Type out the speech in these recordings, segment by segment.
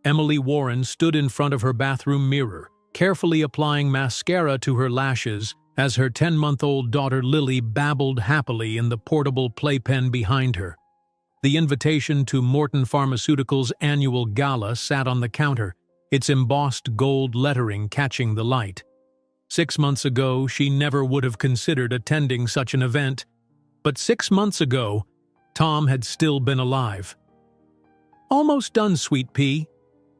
Emily Warren stood in front of her bathroom mirror, carefully applying mascara to her lashes as her 10-month-old daughter Lily babbled happily in the portable playpen behind her. The invitation to Morton Pharmaceuticals' annual gala sat on the counter, its embossed gold lettering catching the light. 6 months ago, she never would have considered attending such an event, but 6 months ago, Tom had still been alive. "Almost done, sweet pea,"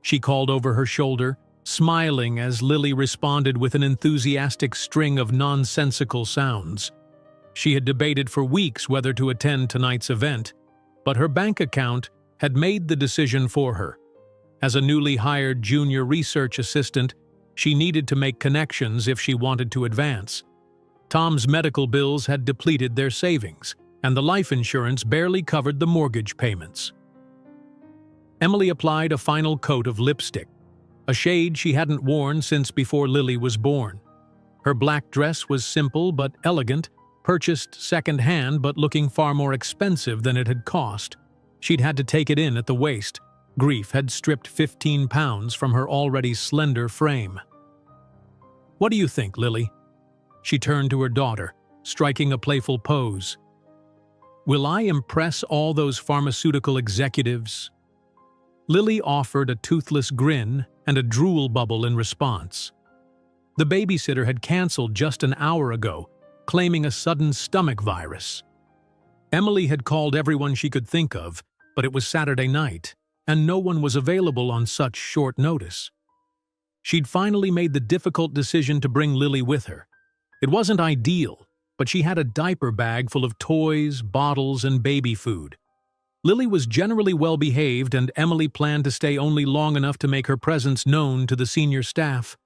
she called over her shoulder, smiling as Lily responded with an enthusiastic string of nonsensical sounds. She had debated for weeks whether to attend tonight's event, but her bank account had made the decision for her. As a newly hired junior research assistant, she needed to make connections if she wanted to advance. Tom's medical bills had depleted their savings, and the life insurance barely covered the mortgage payments. Emily applied a final coat of lipstick, a shade she hadn't worn since before Lily was born. Her black dress was simple but elegant, purchased second-hand but looking far more expensive than it had cost. She'd had to take it in at the waist. Grief had stripped 15 pounds from her already slender frame. "What do you think, Lily?" She turned to her daughter, striking a playful pose. "Will I impress all those pharmaceutical executives?" Lily offered a toothless grin and a drool bubble in response. The babysitter had canceled just an hour ago, claiming a sudden stomach virus. Emily had called everyone she could think of, but it was Saturday night, and no one was available on such short notice. She'd finally made the difficult decision to bring Lily with her. It wasn't ideal, but she had a diaper bag full of toys, bottles, and baby food. Lily was generally well-behaved, and Emily planned to stay only long enough to make her presence known to the senior staff.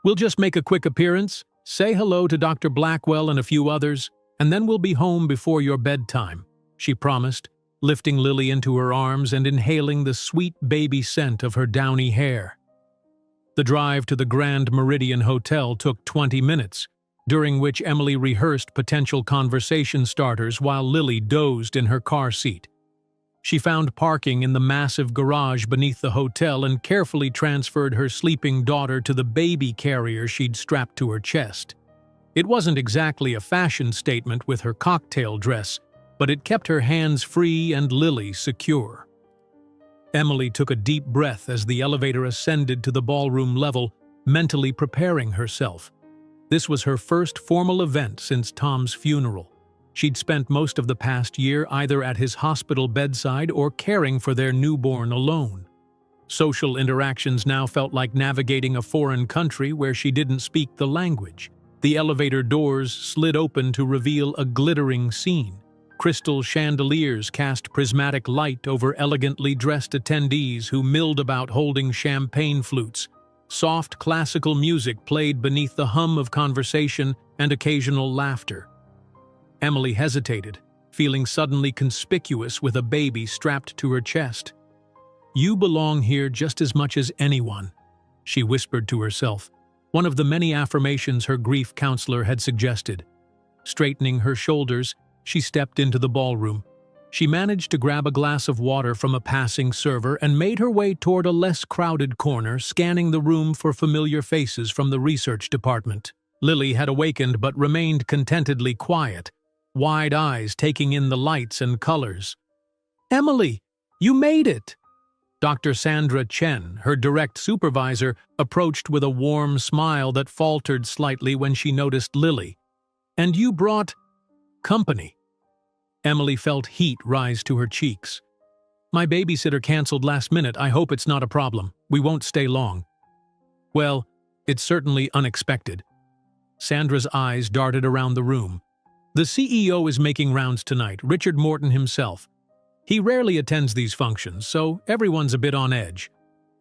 "We'll just make a quick appearance, say hello to Dr. Blackwell and a few others, and then we'll be home before your bedtime," she promised, lifting Lily into her arms and inhaling the sweet baby scent of her downy hair. The drive to the Grand Meridian Hotel took 20 minutes, during which Emily rehearsed potential conversation starters while Lily dozed in her car seat. She found parking in the massive garage beneath the hotel and carefully transferred her sleeping daughter to the baby carrier she'd strapped to her chest. It wasn't exactly a fashion statement with her cocktail dress, but it kept her hands free and Lily secure. Emily took a deep breath as the elevator ascended to the ballroom level, mentally preparing herself. This was her first formal event since Tom's funeral. She'd spent most of the past year either at his hospital bedside or caring for their newborn alone. Social interactions now felt like navigating a foreign country where she didn't speak the language. The elevator doors slid open to reveal a glittering scene. Crystal chandeliers cast prismatic light over elegantly dressed attendees who milled about holding champagne flutes. Soft classical music played beneath the hum of conversation and occasional laughter. Emily hesitated, feeling suddenly conspicuous with a baby strapped to her chest. "You belong here just as much as anyone," she whispered to herself, one of the many affirmations her grief counselor had suggested. Straightening her shoulders, she stepped into the ballroom. She managed to grab a glass of water from a passing server and made her way toward a less crowded corner, scanning the room for familiar faces from the research department. Lily had awakened but remained contentedly quiet, wide eyes taking in the lights and colors. "Emily, you made it!" Dr. Sandra Chen, her direct supervisor, approached with a warm smile that faltered slightly when she noticed Lily. "And you brought company." Emily felt heat rise to her cheeks. "My babysitter canceled last minute. I hope it's not a problem. We won't stay long." "Well, it's certainly unexpected." Sandra's eyes darted around the room. "The CEO is making rounds tonight, Richard Morton himself. He rarely attends these functions, so everyone's a bit on edge."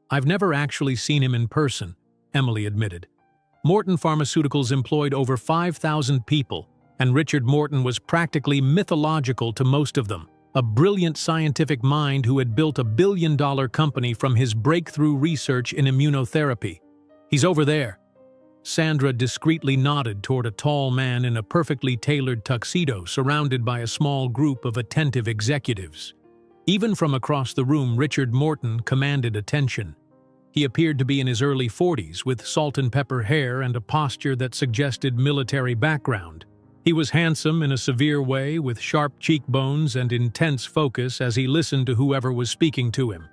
"I've never actually seen him in person," Emily admitted. Morton Pharmaceuticals employed over 5,000 people, and Richard Morton was practically mythological to most of them, a brilliant scientific mind who had built a billion-dollar company from his breakthrough research in immunotherapy. "He's over there." Sandra discreetly nodded toward a tall man in a perfectly tailored tuxedo surrounded by a small group of attentive executives. Even from across the room, Richard Morton commanded attention. He appeared to be in his early 40s, with salt and pepper hair and a posture that suggested military background. He was handsome in a severe way, with sharp cheekbones and intense focus as he listened to whoever was speaking to him.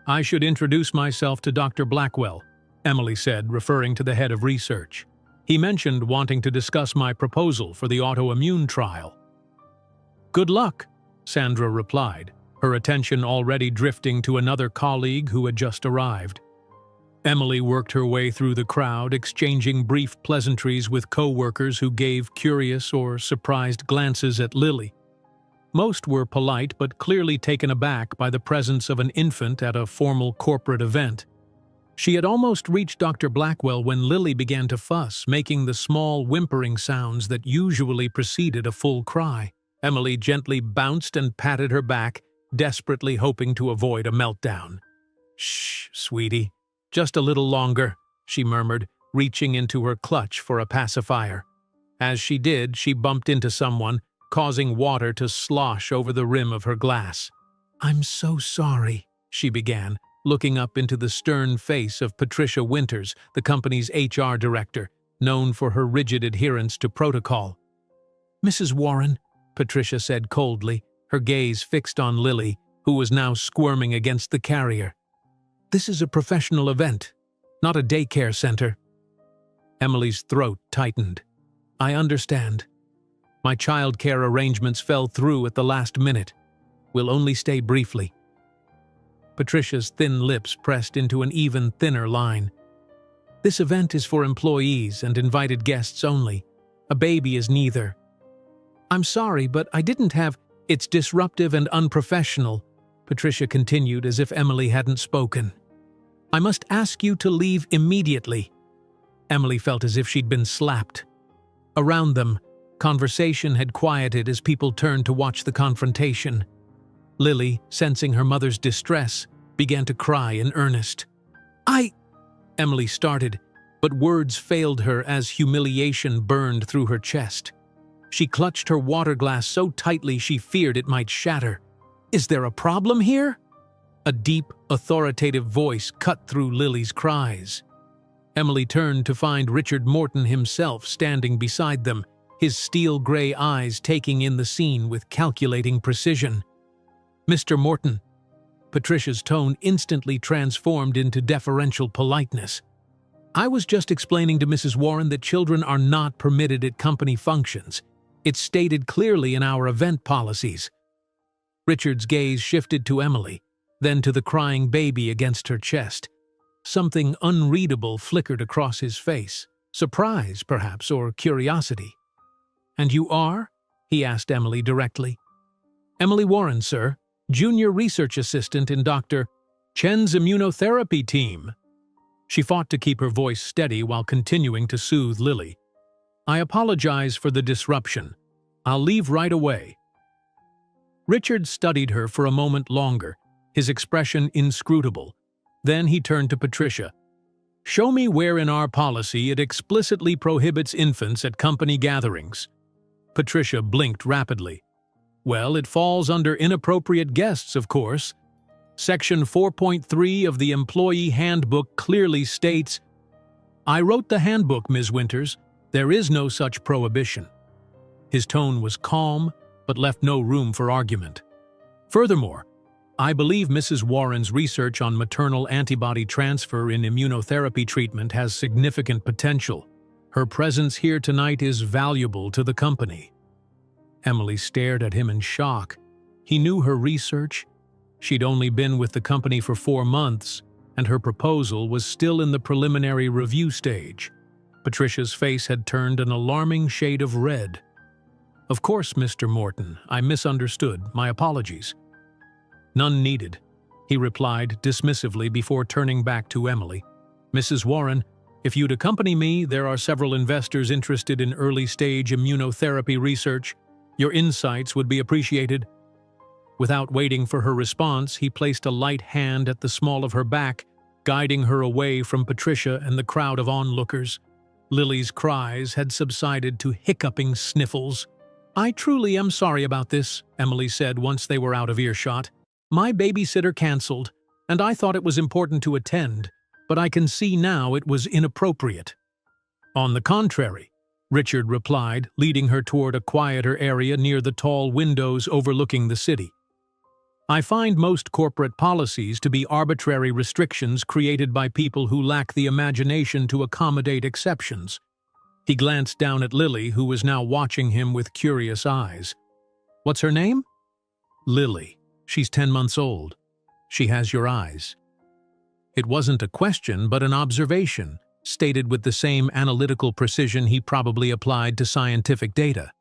"I should introduce myself to Dr. Blackwell," Emily said, referring to the head of research. "He mentioned wanting to discuss my proposal for the autoimmune trial." "Good luck," Sandra replied, her attention already drifting to another colleague who had just arrived. Emily worked her way through the crowd, exchanging brief pleasantries with co-workers who gave curious or surprised glances at Lily. Most were polite but clearly taken aback by the presence of an infant at a formal corporate event. She had almost reached Dr. Blackwell when Lily began to fuss, making the small whimpering sounds that usually preceded a full cry. Emily gently bounced and patted her back, desperately hoping to avoid a meltdown. "Shh, sweetie. Just a little longer," she murmured, reaching into her clutch for a pacifier. As she did, she bumped into someone, causing water to slosh over the rim of her glass. "I'm so sorry," she began, looking up into the stern face of Patricia Winters, the company's HR director, known for her rigid adherence to protocol. "Mrs. Warren," Patricia said coldly, her gaze fixed on Lily, who was now squirming against the carrier. "This is a professional event, not a daycare center." Emily's throat tightened. "I understand. My childcare arrangements fell through at the last minute. We'll only stay briefly." Patricia's thin lips pressed into an even thinner line. "This event is for employees and invited guests only. A baby is neither." "I'm sorry, but I didn't have—" "It's disruptive and unprofessional," Patricia continued as if Emily hadn't spoken. "I must ask you to leave immediately." Emily felt as if she'd been slapped. Around them, conversation had quieted as people turned to watch the confrontation. Lily, sensing her mother's distress, began to cry in earnest. Emily started, but words failed her as humiliation burned through her chest. She clutched her water glass so tightly she feared it might shatter. "Is there a problem here?" A deep, authoritative voice cut through Lily's cries. Emily turned to find Richard Morton himself standing beside them, his steel-gray eyes taking in the scene with calculating precision. "Mr. Morton." Patricia's tone instantly transformed into deferential politeness. "I was just explaining to Mrs. Warren that children are not permitted at company functions. It's stated clearly in our event policies." Richard's gaze shifted to Emily, then to the crying baby against her chest. Something unreadable flickered across his face, surprise, perhaps, or curiosity. "And you are?" he asked Emily directly. "Emily Warren, sir, junior research assistant in Dr. Chen's immunotherapy team." She fought to keep her voice steady while continuing to soothe Lily. "I apologize for the disruption. I'll leave right away." Richard studied her for a moment longer, his expression inscrutable. Then he turned to Patricia. "Show me where in our policy it explicitly prohibits infants at company gatherings." Patricia blinked rapidly. "Well, it falls under inappropriate guests, of course. Section 4.3 of the Employee Handbook clearly states—" "I wrote the handbook, Ms. Winters. There is no such prohibition." His tone was calm, but left no room for argument. "Furthermore, I believe Mrs. Warren's research on maternal antibody transfer in immunotherapy treatment has significant potential. Her presence here tonight is valuable to the company." Emily stared at him in shock. He knew her research. She'd only been with the company for 4 months, and her proposal was still in the preliminary review stage. Patricia's face had turned an alarming shade of red. "Of course, Mr. Morton, I misunderstood. My apologies." "None needed," he replied dismissively before turning back to Emily. "Mrs. Warren, if you'd accompany me, there are several investors interested in early-stage immunotherapy research. Your insights would be appreciated." Without waiting for her response, he placed a light hand at the small of her back, guiding her away from Patricia and the crowd of onlookers. Lily's cries had subsided to hiccuping sniffles. "I truly am sorry about this," Emily said once they were out of earshot. My babysitter canceled, and I thought it was important to attend, but I can see now it was inappropriate." "On the contrary," Richard replied, leading her toward a quieter area near the tall windows overlooking the city. "I find most corporate policies to be arbitrary restrictions created by people who lack the imagination to accommodate exceptions." He glanced down at Lily, who was now watching him with curious eyes. "What's her name?" "Lily. She's 10 months old. She has your eyes." It wasn't a question, but an observation, stated with the same analytical precision he probably applied to scientific data.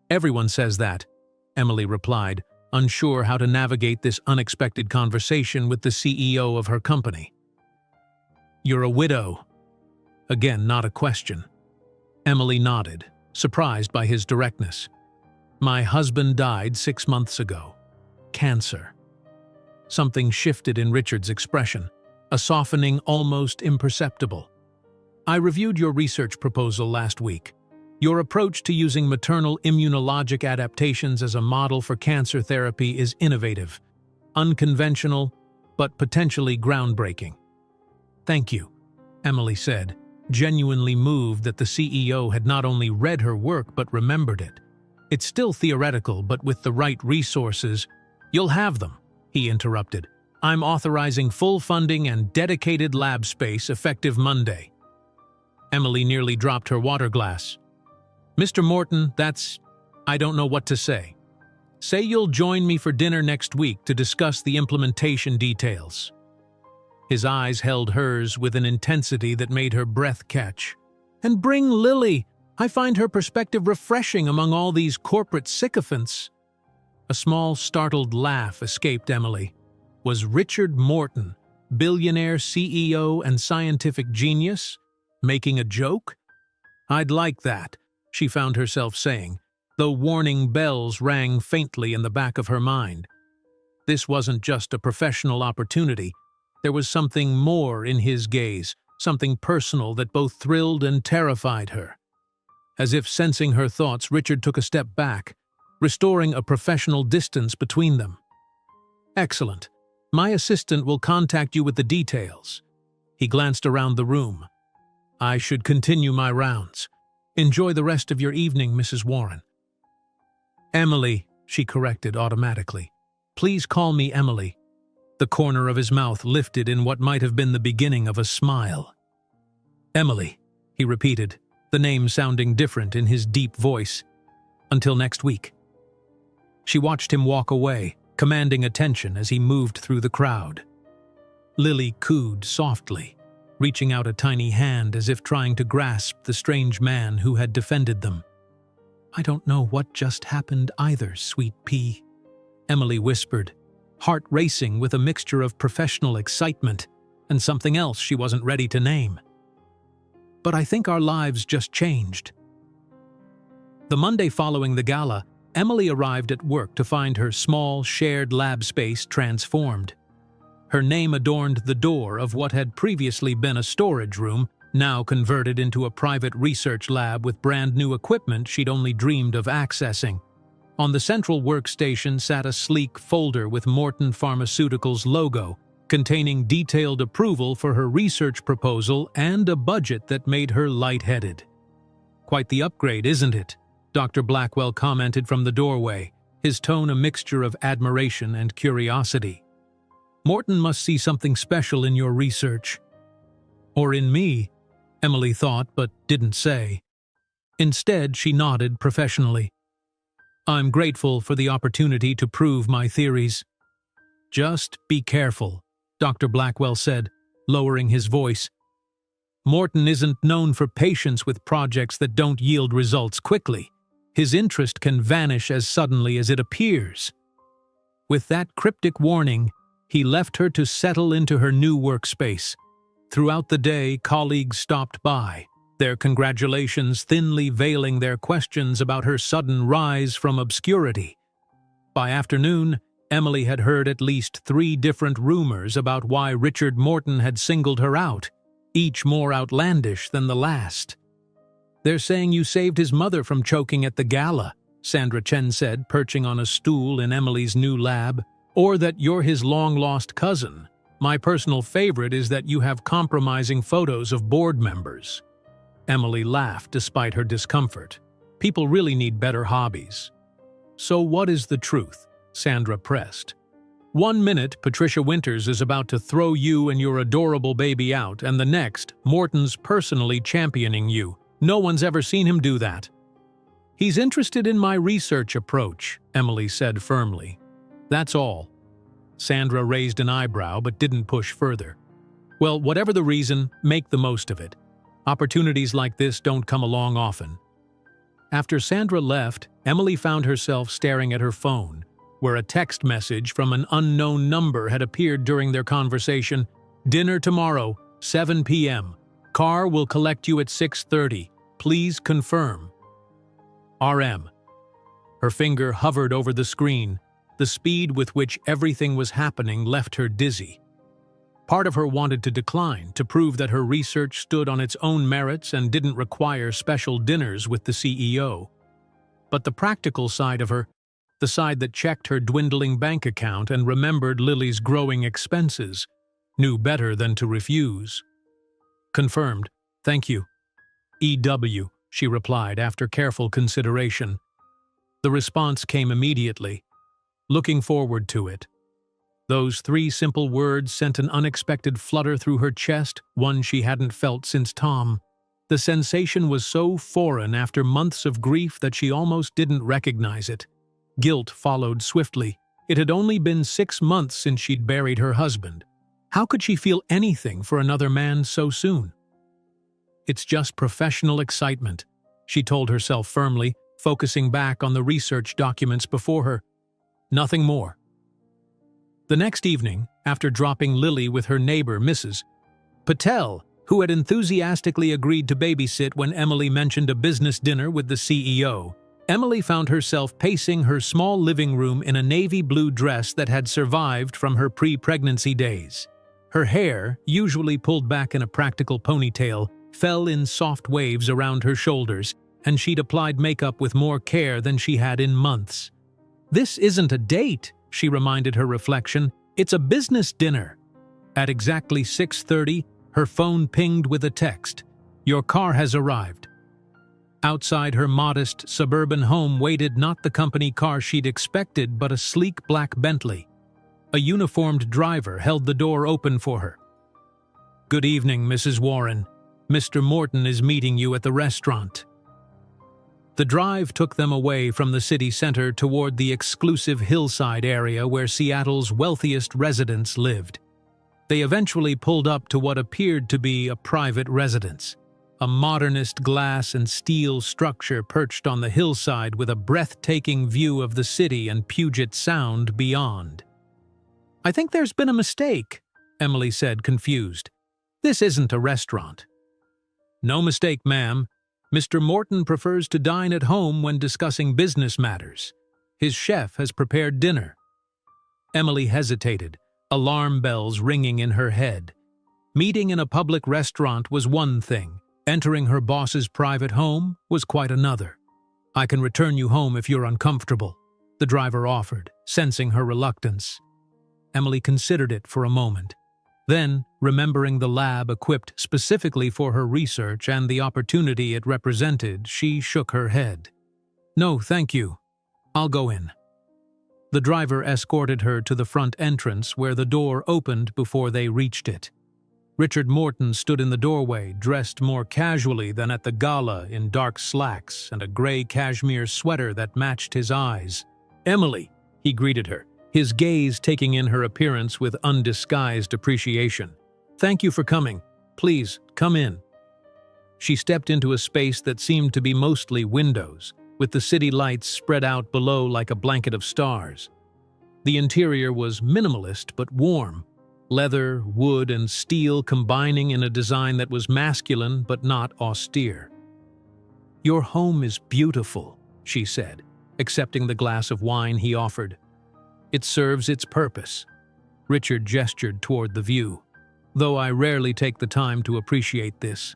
"Everyone says that," Emily replied, unsure how to navigate this unexpected conversation with the CEO of her company. "You're a widow." Again, not a question. Emily nodded, surprised by his directness. "My husband died 6 months ago. Cancer." Something shifted in Richard's expression, a softening almost imperceptible. "I reviewed your research proposal last week. Your approach to using maternal immunologic adaptations as a model for cancer therapy is innovative, unconventional, but potentially groundbreaking." "Thank you," Emily said, genuinely moved that the CEO had not only read her work but remembered it. "It's still theoretical, but with the right resources—" "You'll have them," he interrupted. "I'm authorizing full funding and dedicated lab space effective Monday." Emily nearly dropped her water glass. "Mr. Morton, I don't know what to say. Say you'll join me for dinner next week to discuss the implementation details." His eyes held hers with an intensity that made her breath catch. "And bring Lily. I find her perspective refreshing among all these corporate sycophants." A small, startled laugh escaped Emily. Was Richard Morton, billionaire CEO and scientific genius, making a joke? "I'd like that," she found herself saying, though warning bells rang faintly in the back of her mind. This wasn't just a professional opportunity. There was something more in his gaze, something personal that both thrilled and terrified her. As if sensing her thoughts, Richard took a step back, restoring a professional distance between them. "Excellent. My assistant will contact you with the details." He glanced around the room. "I should continue my rounds. Enjoy the rest of your evening, Mrs. Warren." "Emily," she corrected automatically. "Please call me Emily." The corner of his mouth lifted in what might have been the beginning of a smile. "Emily," he repeated, the name sounding different in his deep voice. "Until next week." She watched him walk away, commanding attention as he moved through the crowd. Lily cooed softly, reaching out a tiny hand as if trying to grasp the strange man who had defended them. "I don't know what just happened either, sweet pea," Emily whispered, heart racing with a mixture of professional excitement and something else she wasn't ready to name. "But I think our lives just changed." The Monday following the gala, Emily arrived at work to find her small, shared lab space transformed. Her name adorned the door of what had previously been a storage room, now converted into a private research lab with brand-new equipment she'd only dreamed of accessing. On the central workstation sat a sleek folder with Morton Pharmaceuticals' logo, containing detailed approval for her research proposal and a budget that made her lightheaded. "Quite the upgrade, isn't it?" Dr. Blackwell commented from the doorway, his tone a mixture of admiration and curiosity. "Morton must see something special in your research." "Or in me," Emily thought but didn't say. Instead, she nodded professionally. "I'm grateful for the opportunity to prove my theories." "Just be careful," Dr. Blackwell said, lowering his voice. "Morton isn't known for patience with projects that don't yield results quickly. His interest can vanish as suddenly as it appears." With that cryptic warning, he left her to settle into her new workspace. Throughout the day, colleagues stopped by, their congratulations thinly veiling their questions about her sudden rise from obscurity. By afternoon, Emily had heard at least 3 different rumors about why Richard Morton had singled her out, each more outlandish than the last. "They're saying you saved his mother from choking at the gala," Sandra Chen said, perching on a stool in Emily's new lab. Or that you're his long-lost cousin. My personal favorite is that you have compromising photos of board members." Emily laughed despite her discomfort. People really need better hobbies. "So what is the truth?" Sandra pressed. "One minute, Patricia Winters is about to throw you and your adorable baby out, and the next, Morton's personally championing you. No one's ever seen him do that." "He's interested in my research approach," Emily said firmly. "That's all." Sandra raised an eyebrow but didn't push further. "Well, whatever the reason, make the most of it. Opportunities like this don't come along often." After Sandra left, Emily found herself staring at her phone, where a text message from an unknown number had appeared during their conversation. "Dinner tomorrow, 7 p.m. Car will collect you at 6:30. Please confirm. RM." Her finger hovered over the screen. The speed with which everything was happening left her dizzy. Part of her wanted to decline, to prove that her research stood on its own merits and didn't require special dinners with the CEO. But the practical side of her, the side that checked her dwindling bank account and remembered Lily's growing expenses, knew better than to refuse. "Confirmed. Thank you. EW," she replied after careful consideration. The response came immediately. "Looking forward to it." Those 3 simple words sent an unexpected flutter through her chest, one she hadn't felt since Tom. The sensation was so foreign after months of grief that she almost didn't recognize it. Guilt followed swiftly. It had only been 6 months since she'd buried her husband. How could she feel anything for another man so soon? "It's just professional excitement," she told herself firmly, focusing back on the research documents before her. Nothing more. The next evening, after dropping Lily with her neighbor, Mrs. Patel, who had enthusiastically agreed to babysit when Emily mentioned a business dinner with the CEO, Emily found herself pacing her small living room in a navy blue dress that had survived from her pre-pregnancy days. Her hair, usually pulled back in a practical ponytail, fell in soft waves around her shoulders, and she'd applied makeup with more care than she had in months. "This isn't a date," she reminded her reflection. "It's a business dinner." At exactly 6:30, her phone pinged with a text. "Your car has arrived." Outside her modest suburban home waited not the company car she'd expected, but a sleek black Bentley. A uniformed driver held the door open for her. "Good evening, Mrs. Warren. Mr. Morton is meeting you at the restaurant." The drive took them away from the city center toward the exclusive hillside area where Seattle's wealthiest residents lived. They eventually pulled up to what appeared to be a private residence, a modernist glass and steel structure perched on the hillside with a breathtaking view of the city and Puget Sound beyond. "I think there's been a mistake," Emily said, confused. "This isn't a restaurant." "No mistake, ma'am. Mr. Morton prefers to dine at home when discussing business matters. His chef has prepared dinner." Emily hesitated, alarm bells ringing in her head. Meeting in a public restaurant was one thing. Entering her boss's private home was quite another. "I can return you home if you're uncomfortable," the driver offered, sensing her reluctance. Emily considered it for a moment. Then, remembering the lab equipped specifically for her research and the opportunity it represented, she shook her head. "No, thank you. I'll go in." The driver escorted her to the front entrance where the door opened before they reached it. Richard Morton stood in the doorway, dressed more casually than at the gala in dark slacks and a gray cashmere sweater that matched his eyes. "Emily," he greeted her, his gaze taking in her appearance with undisguised appreciation. "Thank you for coming. Please, come in." She stepped into a space that seemed to be mostly windows, with the city lights spread out below like a blanket of stars. The interior was minimalist but warm, leather, wood, and steel combining in a design that was masculine but not austere. "Your home is beautiful," she said, accepting the glass of wine he offered. "It serves its purpose." Richard gestured toward the view. "Though I rarely take the time to appreciate this.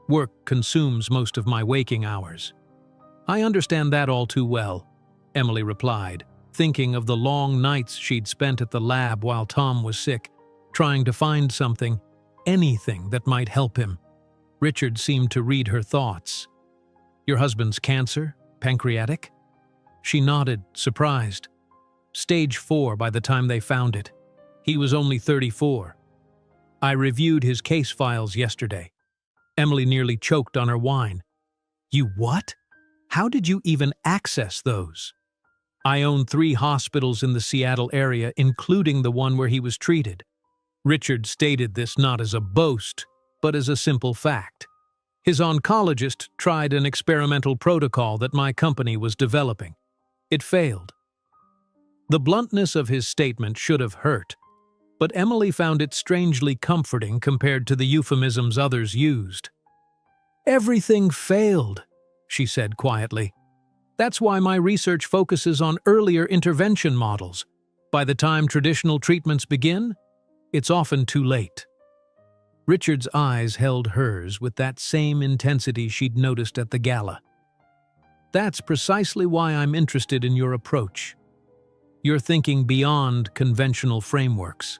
Work consumes most of my waking hours." "I understand that all too well," Emily replied, thinking of the long nights she'd spent at the lab while Tom was sick, trying to find something, anything that might help him. Richard seemed to read her thoughts. "Your husband's cancer? Pancreatic?" She nodded, surprised. Stage 4 by the time they found it. He was only 34. I reviewed his case files yesterday. Emily nearly choked on her wine. "You what? How did you even access those?" "I own 3 hospitals in the Seattle area, including the one where he was treated." Richard stated this not as a boast, but as a simple fact. His oncologist tried an experimental protocol that my company was developing. It failed. The bluntness of his statement should have hurt, but Emily found it strangely comforting compared to the euphemisms others used. "Everything failed," she said quietly. "That's why my research focuses on earlier intervention models. By the time traditional treatments begin, it's often too late." Richard's eyes held hers with that same intensity she'd noticed at the gala. "That's precisely why I'm interested in your approach. You're thinking beyond conventional frameworks."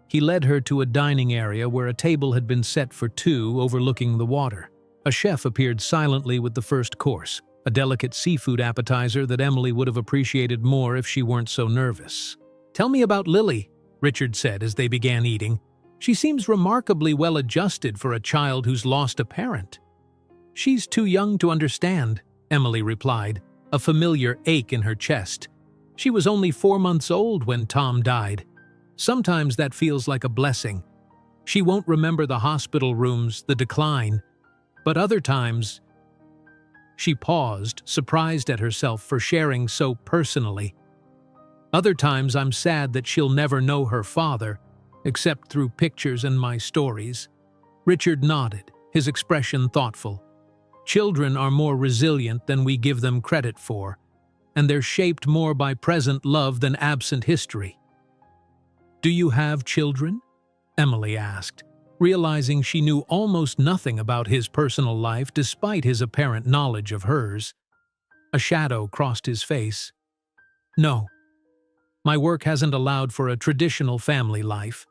He led her to a dining area where a table had been set for 2 overlooking the water. A chef appeared silently with the first course, a delicate seafood appetizer that Emily would have appreciated more if she weren't so nervous. "Tell me about Lily," Richard said as they began eating. "She seems remarkably well adjusted for a child who's lost a parent." "She's too young to understand," Emily replied, a familiar ache in her chest. "She was only 4 months old when Tom died. Sometimes that feels like a blessing. She won't remember the hospital rooms, the decline, but other times—" She paused, surprised at herself for sharing so personally. "Other times I'm sad that she'll never know her father, except through pictures and my stories." Richard nodded, his expression thoughtful. "Children are more resilient than we give them credit for, and they're shaped more by present love than absent history." "Do you have children?" Emily asked, realizing she knew almost nothing about his personal life despite his apparent knowledge of hers. A shadow crossed his face. "No. My work hasn't allowed for a traditional family life."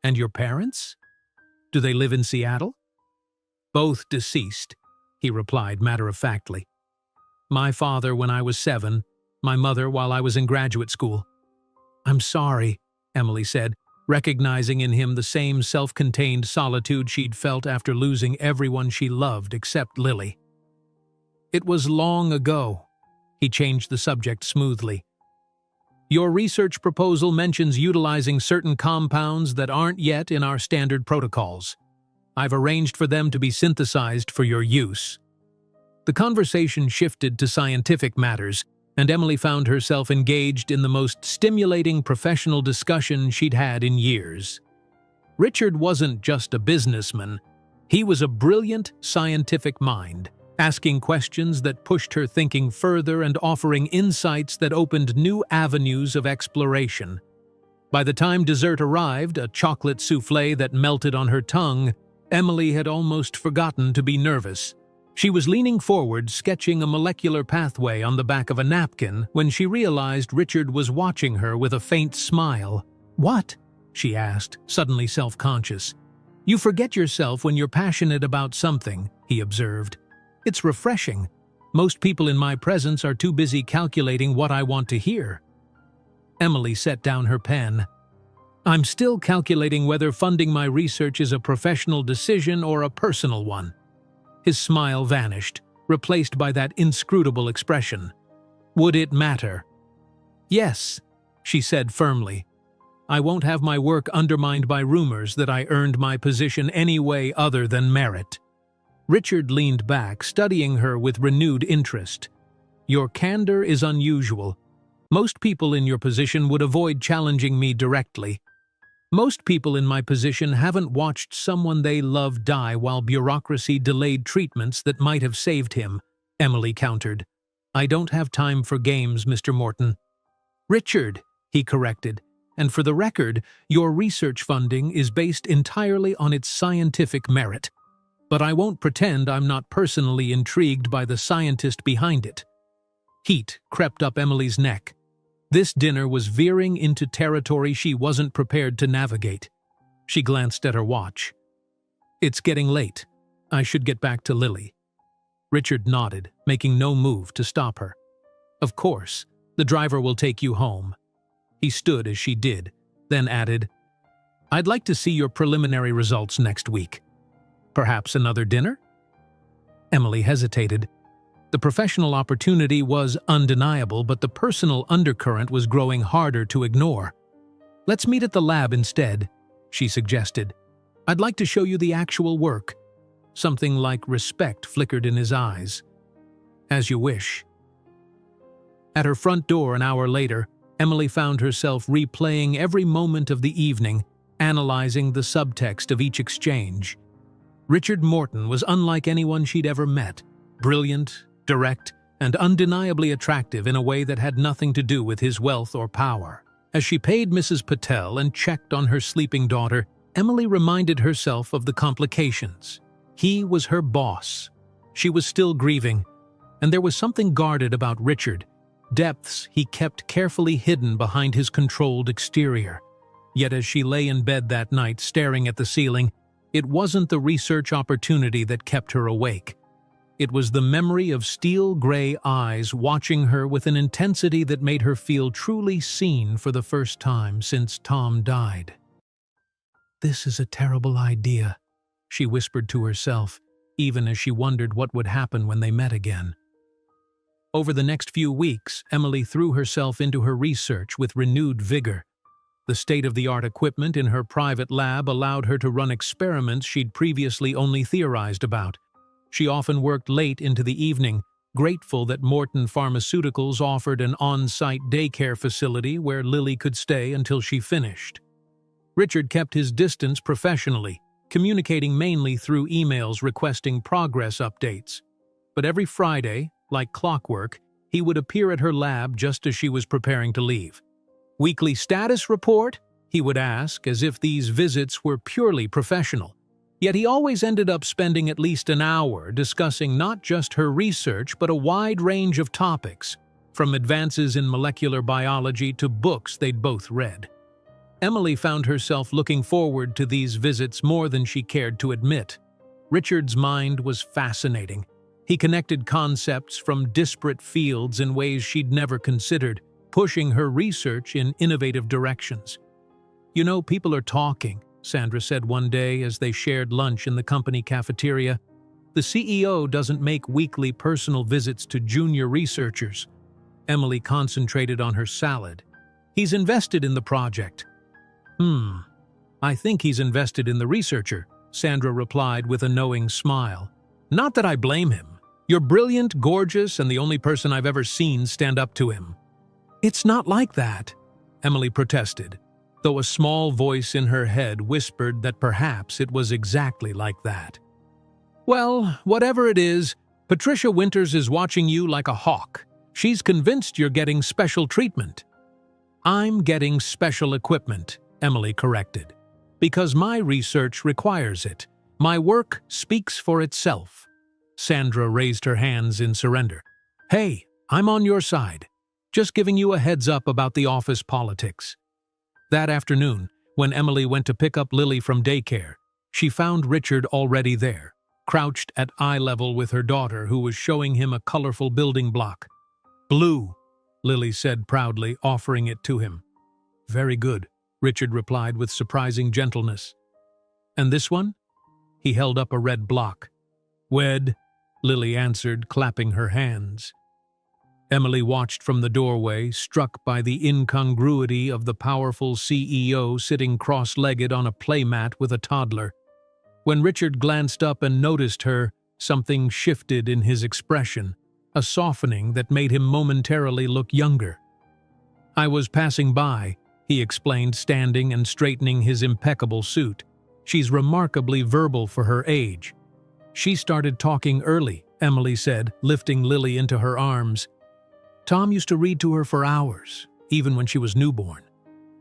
"And your parents? Do they live in Seattle?" "Both deceased," he replied matter-of-factly. "My father when I was 7, my mother while I was in graduate school." "I'm sorry," Emily said, recognizing in him the same self-contained solitude she'd felt after losing everyone she loved except Lily. "It was long ago." He changed the subject smoothly. "Your research proposal mentions utilizing certain compounds that aren't yet in our standard protocols. I've arranged for them to be synthesized for your use." The conversation shifted to scientific matters, and Emily found herself engaged in the most stimulating professional discussion she'd had in years. Richard wasn't just a businessman. He was a brilliant scientific mind, asking questions that pushed her thinking further and offering insights that opened new avenues of exploration. By the time dessert arrived, a chocolate soufflé that melted on her tongue, Emily had almost forgotten to be nervous. She was leaning forward, sketching a molecular pathway on the back of a napkin, when she realized Richard was watching her with a faint smile. "What?" she asked, suddenly self-conscious. "You forget yourself when you're passionate about something," he observed. "It's refreshing. Most people in my presence are too busy calculating what I want to hear." Emily set down her pen. "I'm still calculating whether funding my research is a professional decision or a personal one." His smile vanished, replaced by that inscrutable expression. "Would it matter?" "Yes," she said firmly. "I won't have my work undermined by rumors that I earned my position any way other than merit." Richard leaned back, studying her with renewed interest. "Your candor is unusual. Most people in your position would avoid challenging me directly. Most people in my position haven't watched someone they love die while bureaucracy delayed treatments that might have saved him," Emily countered. "I don't have time for games, Mr. Morton." "Richard," he corrected, "and for the record, your research funding is based entirely on its scientific merit. But I won't pretend I'm not personally intrigued by the scientist behind it." Heat crept up Emily's neck. This dinner was veering into territory she wasn't prepared to navigate. She glanced at her watch. "It's getting late. I should get back to Lily." Richard nodded, making no move to stop her. "Of course, the driver will take you home." He stood as she did, then added, "I'd like to see your preliminary results next week. Perhaps another dinner?" Emily hesitated. The professional opportunity was undeniable, but the personal undercurrent was growing harder to ignore. "Let's meet at the lab instead," she suggested. "I'd like to show you the actual work." Something like respect flickered in his eyes. "As you wish." At her front door an hour later, Emily found herself replaying every moment of the evening, analyzing the subtext of each exchange. Richard Morton was unlike anyone she'd ever met, brilliant, direct, and undeniably attractive in a way that had nothing to do with his wealth or power. As she paid Mrs. Patel and checked on her sleeping daughter, Emily reminded herself of the complications. He was her boss. She was still grieving, and there was something guarded about Richard, depths he kept carefully hidden behind his controlled exterior. Yet as she lay in bed that night staring at the ceiling, it wasn't the research opportunity that kept her awake. It was the memory of steel-gray eyes watching her with an intensity that made her feel truly seen for the first time since Tom died. "This is a terrible idea," she whispered to herself, even as she wondered what would happen when they met again. Over the next few weeks, Emily threw herself into her research with renewed vigor. The state-of-the-art equipment in her private lab allowed her to run experiments she'd previously only theorized about. She often worked late into the evening, grateful that Morton Pharmaceuticals offered an on-site daycare facility where Lily could stay until she finished. Richard kept his distance professionally, communicating mainly through emails requesting progress updates. But every Friday, like clockwork, he would appear at her lab just as she was preparing to leave. "Weekly status report?" he would ask, as if these visits were purely professional. Yet he always ended up spending at least an hour discussing not just her research but a wide range of topics, from advances in molecular biology to books they'd both read. Emily found herself looking forward to these visits more than she cared to admit. Richard's mind was fascinating. He connected concepts from disparate fields in ways she'd never considered, pushing her research in innovative directions. "You know, people are talking," Sandra said one day as they shared lunch in the company cafeteria. "The CEO doesn't make weekly personal visits to junior researchers." Emily concentrated on her salad. "He's invested in the project." I think he's invested in the researcher," Sandra replied with a knowing smile. "Not that I blame him. You're brilliant, gorgeous, and the only person I've ever seen stand up to him." "It's not like that," Emily protested, though a small voice in her head whispered that perhaps it was exactly like that. "Well, whatever it is, Patricia Winters is watching you like a hawk. She's convinced you're getting special treatment." "I'm getting special equipment," Emily corrected, "because my research requires it. My work speaks for itself." Sandra raised her hands in surrender. "Hey, I'm on your side. Just giving you a heads up about the office politics." That afternoon, when Emily went to pick up Lily from daycare, she found Richard already there, crouched at eye level with her daughter, who was showing him a colorful building block. "Blue," Lily said proudly, offering it to him. "Very good," Richard replied with surprising gentleness. "And this one?" He held up a red block. "Wed," Lily answered, clapping her hands. Emily watched from the doorway, struck by the incongruity of the powerful CEO sitting cross-legged on a playmat with a toddler. When Richard glanced up and noticed her, something shifted in his expression, a softening that made him momentarily look younger. "I was passing by," he explained, standing and straightening his impeccable suit. "She's remarkably verbal for her age." "She started talking early," Emily said, lifting Lily into her arms. "Tom used to read to her for hours, even when she was newborn.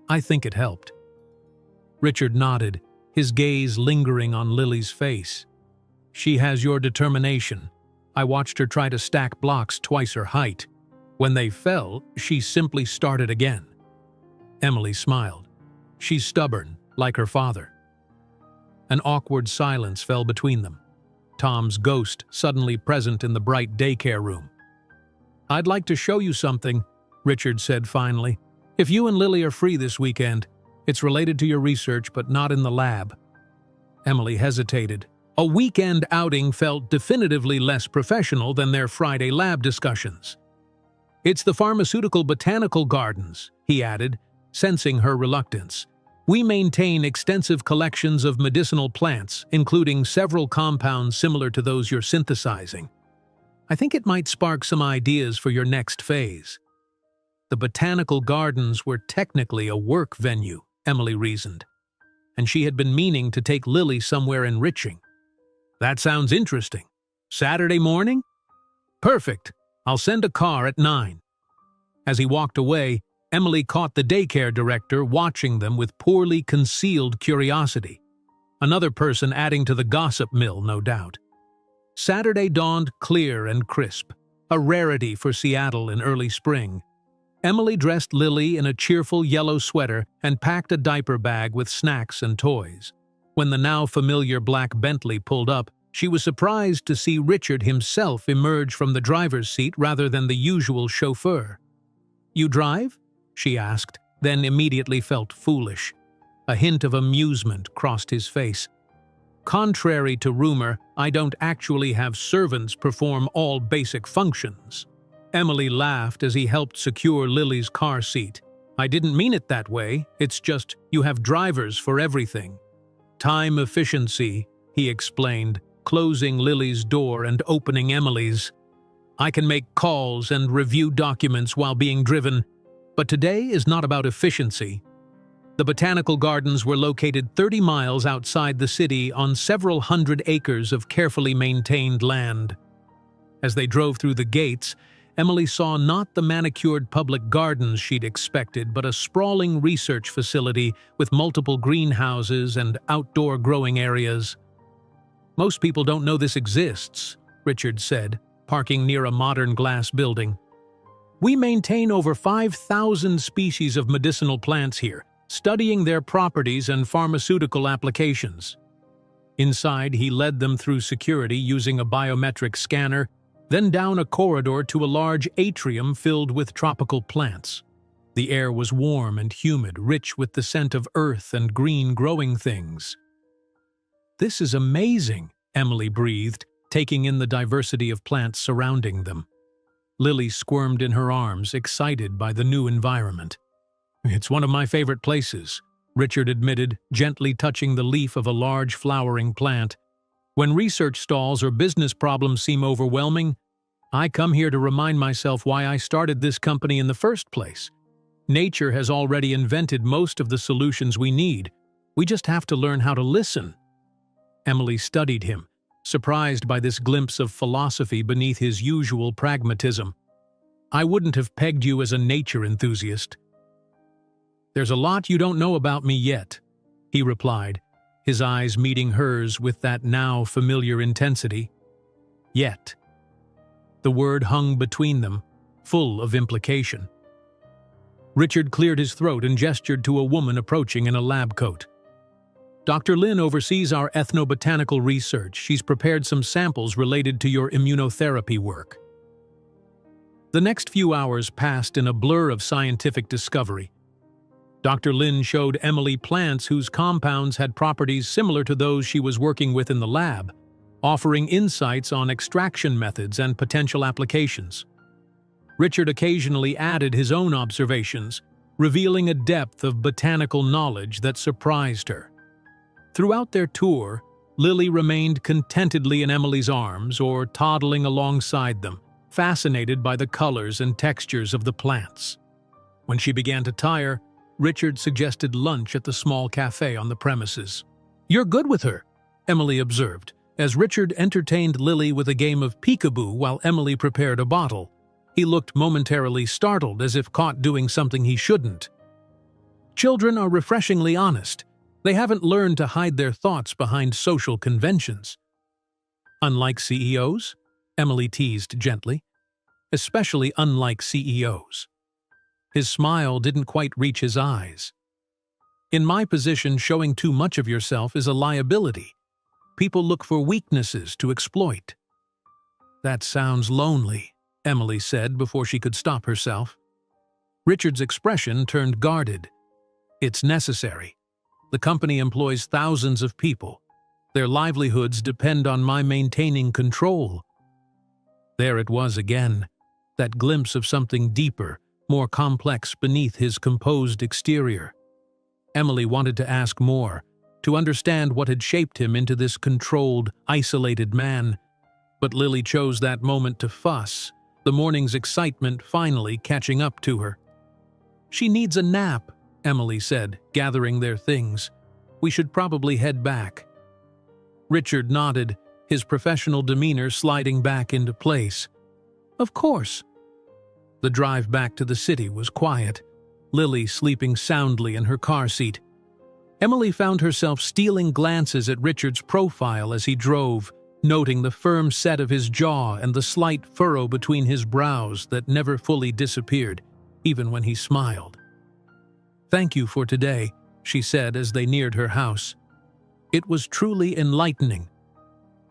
I think it helped." Richard nodded, his gaze lingering on Lily's face. "She has your determination. I watched her try to stack blocks twice her height. When they fell, she simply started again. Emily smiled. She's stubborn, like her father. An awkward silence fell between them. Tom's ghost suddenly present in the bright daycare room. "I'd like to show you something," Richard said finally. "If you and Lily are free this weekend, it's related to your research but not in the lab." Emily hesitated. A weekend outing felt definitively less professional than their Friday lab discussions. "It's the pharmaceutical botanical gardens," he added, sensing her reluctance. "We maintain extensive collections of medicinal plants, including several compounds similar to those you're synthesizing. I think it might spark some ideas for your next phase." The botanical gardens were technically a work venue, Emily reasoned, and she had been meaning to take Lily somewhere enriching. "That sounds interesting. Saturday morning? Perfect. I'll send a car at 9. As he walked away, Emily caught the daycare director watching them with poorly concealed curiosity. Another person adding to the gossip mill, no doubt. Saturday dawned clear and crisp, a rarity for Seattle in early spring. Emily dressed Lily in a cheerful yellow sweater and packed a diaper bag with snacks and toys. When the now familiar black Bentley pulled up, she was surprised to see Richard himself emerge from the driver's seat rather than the usual chauffeur. "You drive?" she asked, then immediately felt foolish. A hint of amusement crossed his face. "Contrary to rumor, I don't actually have servants perform all basic functions." Emily laughed as he helped secure Lily's car seat. "I didn't mean it that way, it's just you have drivers for everything." "Time efficiency," he explained, closing Lily's door and opening Emily's. "I can make calls and review documents while being driven, but today is not about efficiency." The botanical gardens were located 30 miles outside the city on several hundred acres of carefully maintained land. As they drove through the gates, Emily saw not the manicured public gardens she'd expected, but a sprawling research facility with multiple greenhouses and outdoor growing areas. "Most people don't know this exists," Richard said, parking near a modern glass building. "We maintain over 5,000 species of medicinal plants here, studying their properties and pharmaceutical applications." Inside, he led them through security using a biometric scanner, then down a corridor to a large atrium filled with tropical plants. The air was warm and humid, rich with the scent of earth and green growing things. "This is amazing," Emily breathed, taking in the diversity of plants surrounding them. Lily squirmed in her arms, excited by the new environment. "It's one of my favorite places," Richard admitted, gently touching the leaf of a large flowering plant. "When research stalls or business problems seem overwhelming, I come here to remind myself why I started this company in the first place. Nature has already invented most of the solutions we need. We just have to learn how to listen." Emily studied him, surprised by this glimpse of philosophy beneath his usual pragmatism. "I wouldn't have pegged you as a nature enthusiast." "There's a lot you don't know about me yet," he replied, his eyes meeting hers with that now familiar intensity. "Yet." The word hung between them, full of implication. Richard cleared his throat and gestured to a woman approaching in a lab coat. "Dr. Lin oversees our ethnobotanical research. She's prepared some samples related to your immunotherapy work." The next few hours passed in a blur of scientific discovery. Dr. Lin showed Emily plants whose compounds had properties similar to those she was working with in the lab, offering insights on extraction methods and potential applications. Richard occasionally added his own observations, revealing a depth of botanical knowledge that surprised her. Throughout their tour, Lily remained contentedly in Emily's arms or toddling alongside them, fascinated by the colors and textures of the plants. When she began to tire, Richard suggested lunch at the small cafe on the premises. "You're good with her," Emily observed, as Richard entertained Lily with a game of peekaboo while Emily prepared a bottle. He looked momentarily startled, as if caught doing something he shouldn't. "Children are refreshingly honest. They haven't learned to hide their thoughts behind social conventions." "Unlike CEOs?" Emily teased gently. especially unlike CEOs. His smile didn't quite reach his eyes. In my position, showing too much of yourself is a liability. People look for weaknesses to exploit. That sounds lonely, Emily said before she could stop herself. Richard's expression turned guarded. It's necessary. The company employs thousands of people. Their livelihoods depend on my maintaining control. There it was again, that glimpse of something deeper, more complex beneath his composed exterior. Emily wanted to ask more, to understand what had shaped him into this controlled, isolated man. But Lily chose that moment to fuss, the morning's excitement finally catching up to her. "She needs a nap," Emily said, gathering their things. "We should probably head back." Richard nodded, his professional demeanor sliding back into place. "Of course." The drive back to the city was quiet, Lily sleeping soundly in her car seat. Emily found herself stealing glances at Richard's profile as he drove, noting the firm set of his jaw and the slight furrow between his brows that never fully disappeared, even when he smiled. "Thank you for today," she said as they neared her house. "It was truly enlightening.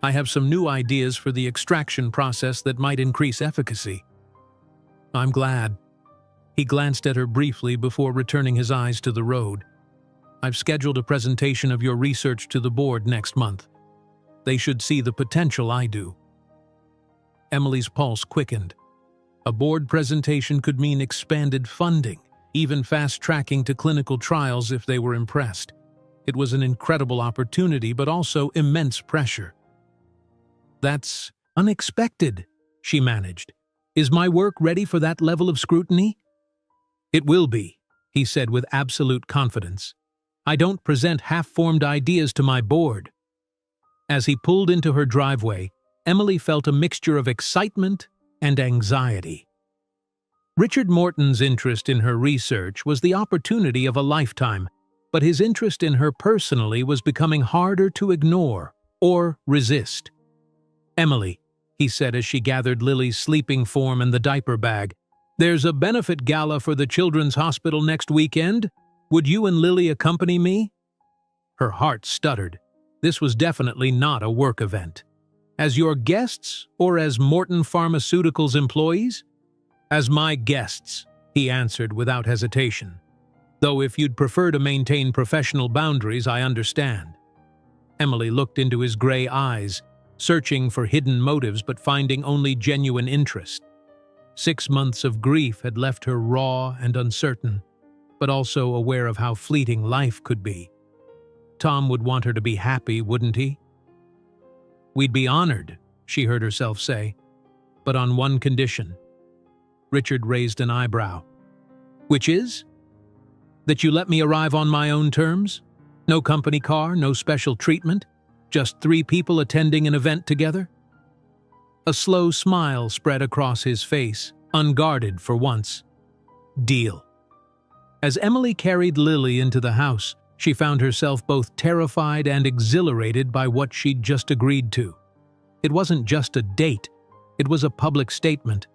I have some new ideas for the extraction process that might increase efficacy." "I'm glad." He glanced at her briefly before returning his eyes to the road. "I've scheduled a presentation of your research to the board next month. They should see the potential I do." Emily's pulse quickened. A board presentation could mean expanded funding, even fast-tracking to clinical trials if they were impressed. It was an incredible opportunity, but also immense pressure. "That's unexpected," she managed. "Is my work ready for that level of scrutiny?" "It will be," he said with absolute confidence. "I don't present half-formed ideas to my board." As he pulled into her driveway, Emily felt a mixture of excitement and anxiety. Richard Morton's interest in her research was the opportunity of a lifetime, but his interest in her personally was becoming harder to ignore or resist. "Emily," he said as she gathered Lily's sleeping form and the diaper bag, "there's a benefit gala for the Children's Hospital next weekend. Would you and Lily accompany me?" Her heart stuttered. This was definitely not a work event. "As your guests or as Morton Pharmaceuticals employees?" "As my guests," he answered without hesitation. "Though if you'd prefer to maintain professional boundaries, I understand." Emily looked into his gray eyes, searching for hidden motives but finding only genuine interest. 6 months of grief had left her raw and uncertain, but also aware of how fleeting life could be. Tom would want her to be happy, wouldn't he? "We'd be honored," she heard herself say, "but on one condition." Richard raised an eyebrow. "Which is?" "That you let me arrive on my own terms? No company car, no special treatment? Just 3 people attending an event together?" A slow smile spread across his face, unguarded for once. "Deal." As Emily carried Lily into the house, she found herself both terrified and exhilarated by what she'd just agreed to. It wasn't just a date, it was a public statement.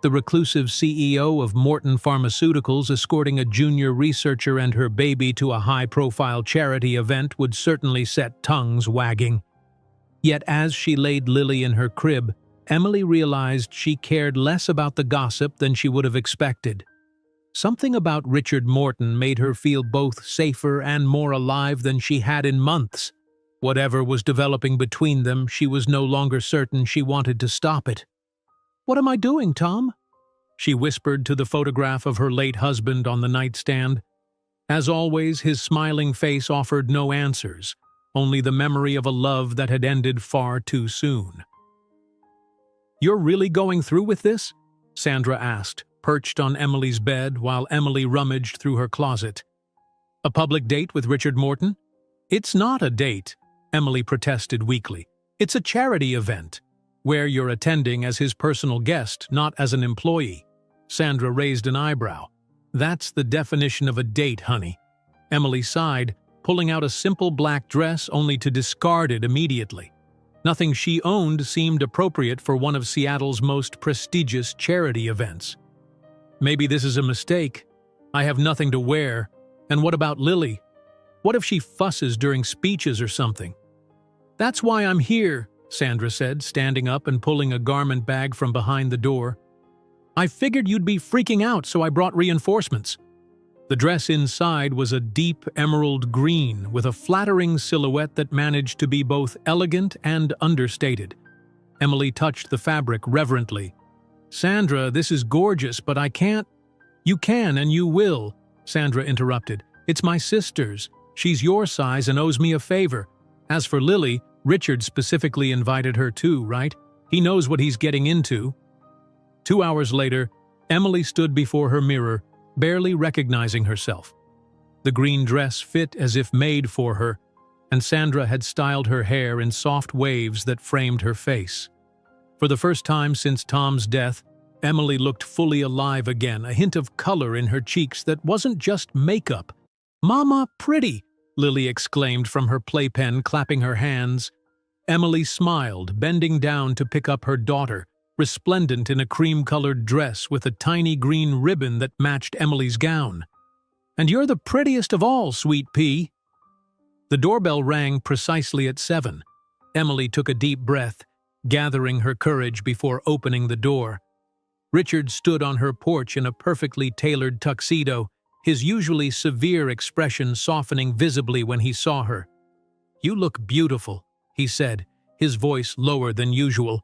The reclusive CEO of Morton Pharmaceuticals escorting a junior researcher and her baby to a high-profile charity event would certainly set tongues wagging. Yet as she laid Lily in her crib, Emily realized she cared less about the gossip than she would have expected. Something about Richard Morton made her feel both safer and more alive than she had in months. Whatever was developing between them, she was no longer certain she wanted to stop it. "What am I doing, Tom?" she whispered to the photograph of her late husband on the nightstand. As always, his smiling face offered no answers, only the memory of a love that had ended far too soon. "You're really going through with this?" Sandra asked, perched on Emily's bed while Emily rummaged through her closet. "A public date with Richard Morton?" "It's not a date," Emily protested weakly. "It's a charity event, where you're attending as his personal guest, not as an employee." Sandra raised an eyebrow. "That's the definition of a date, honey." Emily sighed, pulling out a simple black dress only to discard it immediately. Nothing she owned seemed appropriate for one of Seattle's most prestigious charity events. Maybe this is a mistake. I have nothing to wear. And what about Lily? What if she fusses during speeches or something? That's why I'm here, Sandra said, standing up and pulling a garment bag from behind the door. I figured you'd be freaking out, so I brought reinforcements. The dress inside was a deep emerald green with a flattering silhouette that managed to be both elegant and understated. Emily touched the fabric reverently. Sandra, this is gorgeous, but I can't. You can and you will, Sandra interrupted. It's my sister's. She's your size and owes me a favor. As for Lily, Richard specifically invited her too, right? He knows what he's getting into. 2 hours later, Emily stood before her mirror, barely recognizing herself. The green dress fit as if made for her, and Sandra had styled her hair in soft waves that framed her face. For the first time since Tom's death, Emily looked fully alive again, a hint of color in her cheeks that wasn't just makeup. "Mama, pretty!" Lily exclaimed from her playpen, clapping her hands. Emily smiled, bending down to pick up her daughter, resplendent in a cream-colored dress with a tiny green ribbon that matched Emily's gown. "And you're the prettiest of all, sweet pea." The doorbell rang precisely at 7. Emily took a deep breath, gathering her courage before opening the door. Richard stood on her porch in a perfectly tailored tuxedo, his usually severe expression softening visibly when he saw her. "You look beautiful," he said, his voice lower than usual.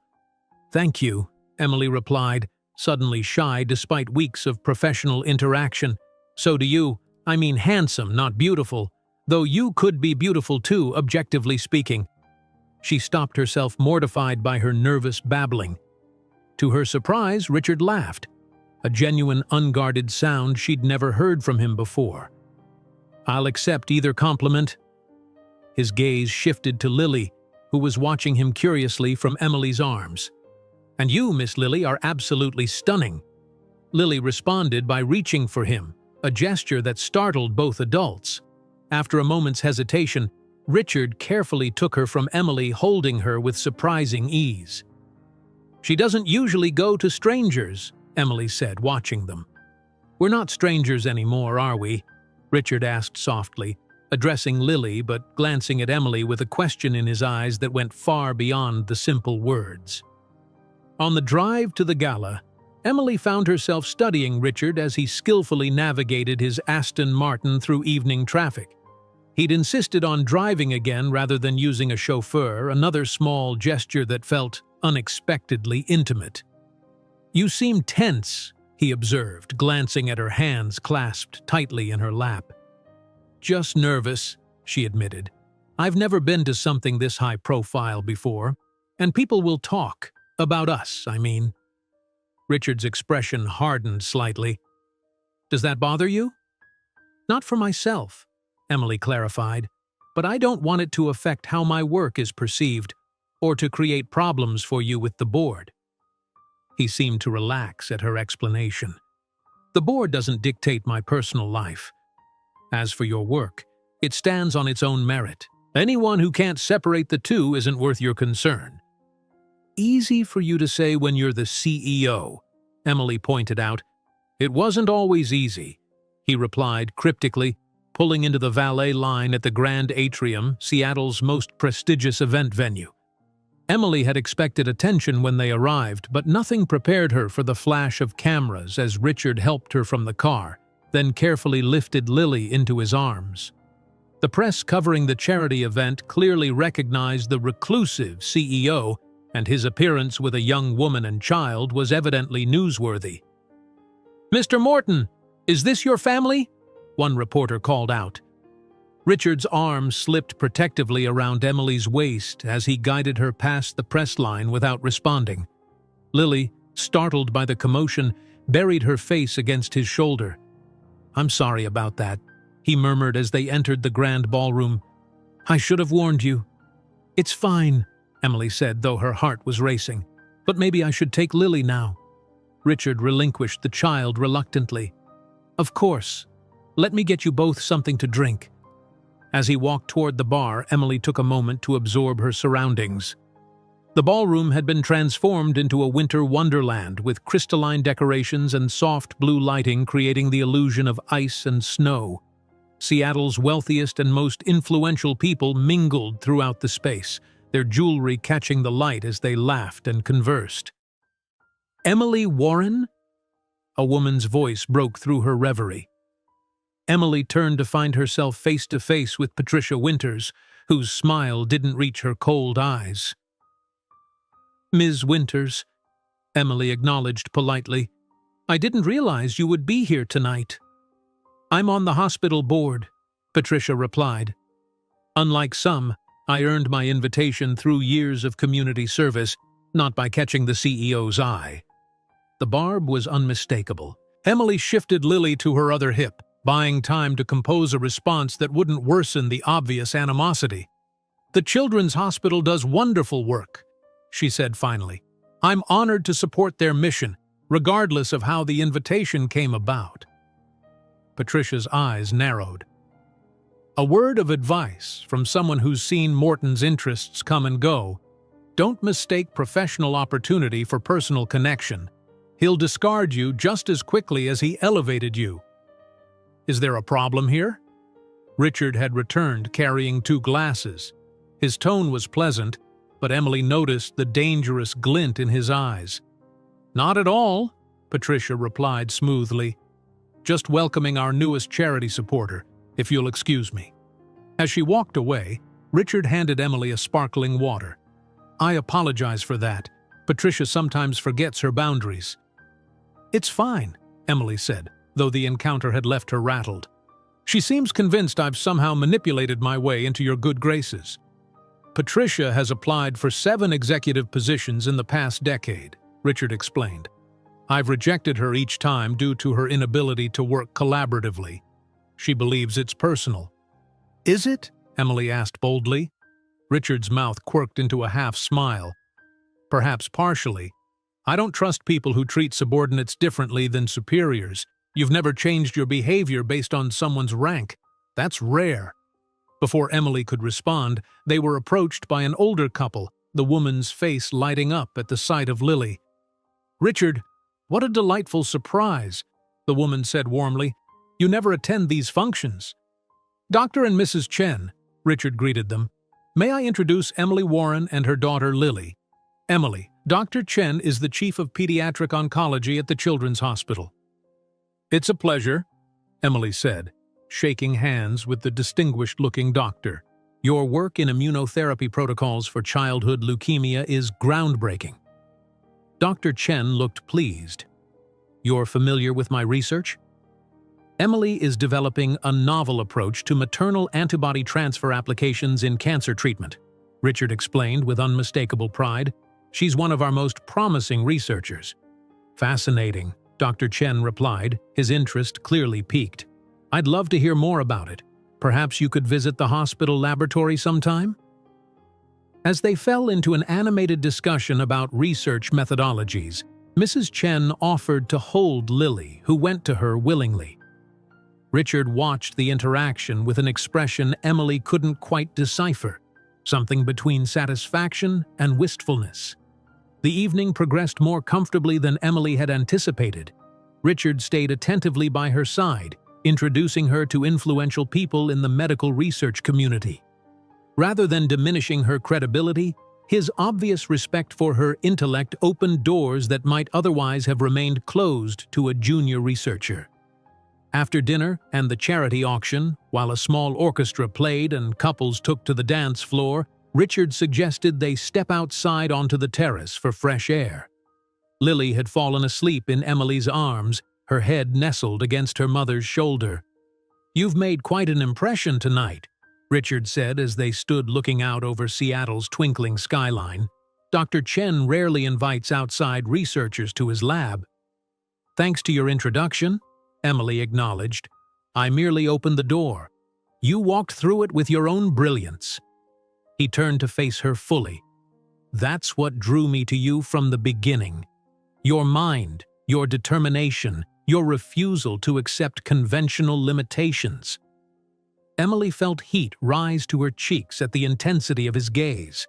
"Thank you," Emily replied, suddenly shy despite weeks of professional interaction. "So do you. I mean handsome, not beautiful. Though you could be beautiful too, objectively speaking." She stopped herself, mortified by her nervous babbling. To her surprise, Richard laughed, a genuine, unguarded sound she'd never heard from him before. "I'll accept either compliment." His gaze shifted to Lily, who was watching him curiously from Emily's arms. "And you, Miss Lily, are absolutely stunning." Lily responded by reaching for him, a gesture that startled both adults. After a moment's hesitation, Richard carefully took her from Emily, holding her with surprising ease. "She doesn't usually go to strangers," Emily said, watching them. "We're not strangers anymore, are we?" Richard asked softly, addressing Lily but glancing at Emily with a question in his eyes that went far beyond the simple words. On the drive to the gala, Emily found herself studying Richard as he skillfully navigated his Aston Martin through evening traffic. He'd insisted on driving again rather than using a chauffeur, another small gesture that felt unexpectedly intimate. "You seem tense," he observed, glancing at her hands clasped tightly in her lap. "Just nervous," she admitted. "I've never been to something this high profile before, and people will talk. About us, I mean." Richard's expression hardened slightly. "Does that bother you?" "Not for myself," Emily clarified, "but I don't want it to affect how my work is perceived, or to create problems for you with the board." He seemed to relax at her explanation. "The board doesn't dictate my personal life. As for your work, it stands on its own merit. Anyone who can't separate the two isn't worth your concern." "Easy for you to say when you're the CEO," Emily pointed out. "It wasn't always easy," he replied cryptically, pulling into the valet line at the Grand Atrium, Seattle's most prestigious event venue. Emily had expected attention when they arrived, but nothing prepared her for the flash of cameras as Richard helped her from the car, then carefully lifted Lily into his arms. The press covering the charity event clearly recognized the reclusive CEO, and his appearance with a young woman and child was evidently newsworthy. "Mr. Morton, is this your family?" one reporter called out. Richard's arm slipped protectively around Emily's waist as he guided her past the press line without responding. Lily, startled by the commotion, buried her face against his shoulder. "I'm sorry about that," he murmured as they entered the grand ballroom. "I should have warned you." "It's fine," Emily said, though her heart was racing. "But maybe I should take Lily now." Richard relinquished the child reluctantly. "Of course. Let me get you both something to drink." As he walked toward the bar, Emily took a moment to absorb her surroundings. The ballroom had been transformed into a winter wonderland with crystalline decorations and soft blue lighting creating the illusion of ice and snow. Seattle's wealthiest and most influential people mingled throughout the space, their jewelry catching the light as they laughed and conversed. "Emily Warren?" A woman's voice broke through her reverie. Emily turned to find herself face to face with Patricia Winters, whose smile didn't reach her cold eyes. "Ms. Winters," Emily acknowledged politely, "I didn't realize you would be here tonight." "I'm on the hospital board," Patricia replied. "Unlike some, I earned my invitation through years of community service, not by catching the CEO's eye." The barb was unmistakable. Emily shifted Lily to her other hip, buying time to compose a response that wouldn't worsen the obvious animosity. "The Children's Hospital does wonderful work," she said finally. "I'm honored to support their mission, regardless of how the invitation came about." Patricia's eyes narrowed. A word of advice from someone who's seen Morton's interests come and go: don't mistake professional opportunity for personal connection. He'll discard you just as quickly as he elevated you. "Is there a problem here?" Richard had returned carrying 2 glasses. His tone was pleasant, but Emily noticed the dangerous glint in his eyes. "Not at all," Patricia replied smoothly. "Just welcoming our newest charity supporter, if you'll excuse me." As she walked away, Richard handed Emily a sparkling water. "I apologize for that. Patricia sometimes forgets her boundaries." "It's fine," Emily said, though the encounter had left her rattled. "She seems convinced I've somehow manipulated my way into your good graces." "Patricia has applied for 7 executive positions in the past decade," Richard explained. "I've rejected her each time due to her inability to work collaboratively. She believes it's personal." "Is it?" Emily asked boldly. Richard's mouth quirked into a half-smile. "Perhaps partially. I don't trust people who treat subordinates differently than superiors. You've never changed your behavior based on someone's rank. That's rare." Before Emily could respond, they were approached by an older couple, the woman's face lighting up at the sight of Lily. "Richard, what a delightful surprise," the woman said warmly. "You never attend these functions." "Dr. and Mrs. Chen," Richard greeted them. "May I introduce Emily Warren and her daughter Lily?" "Emily, Dr. Chen is the Chief of Pediatric Oncology at the Children's Hospital." "It's a pleasure," Emily said, shaking hands with the distinguished-looking doctor. "Your work in immunotherapy protocols for childhood leukemia is groundbreaking." Dr. Chen looked pleased. "You're familiar with my research?" "Emily is developing a novel approach to maternal antibody transfer applications in cancer treatment," Richard explained with unmistakable pride. "She's one of our most promising researchers." "Fascinating," Dr. Chen replied, his interest clearly piqued. "I'd love to hear more about it. Perhaps you could visit the hospital laboratory sometime?" As they fell into an animated discussion about research methodologies, Mrs. Chen offered to hold Lily, who went to her willingly. Richard watched the interaction with an expression Emily couldn't quite decipher, something between satisfaction and wistfulness. The evening progressed more comfortably than Emily had anticipated. Richard stayed attentively by her side, introducing her to influential people in the medical research community. Rather than diminishing her credibility, his obvious respect for her intellect opened doors that might otherwise have remained closed to a junior researcher. After dinner and the charity auction, while a small orchestra played and couples took to the dance floor, Richard suggested they step outside onto the terrace for fresh air. Lily had fallen asleep in Emily's arms, her head nestled against her mother's shoulder. "You've made quite an impression tonight," Richard said as they stood looking out over Seattle's twinkling skyline. "Dr. Chen rarely invites outside researchers to his lab." "Thanks to your introduction," Emily acknowledged. "I merely opened the door. You walked through it with your own brilliance." He turned to face her fully. "That's what drew me to you from the beginning. Your mind, your determination, your refusal to accept conventional limitations." Emily felt heat rise to her cheeks at the intensity of his gaze.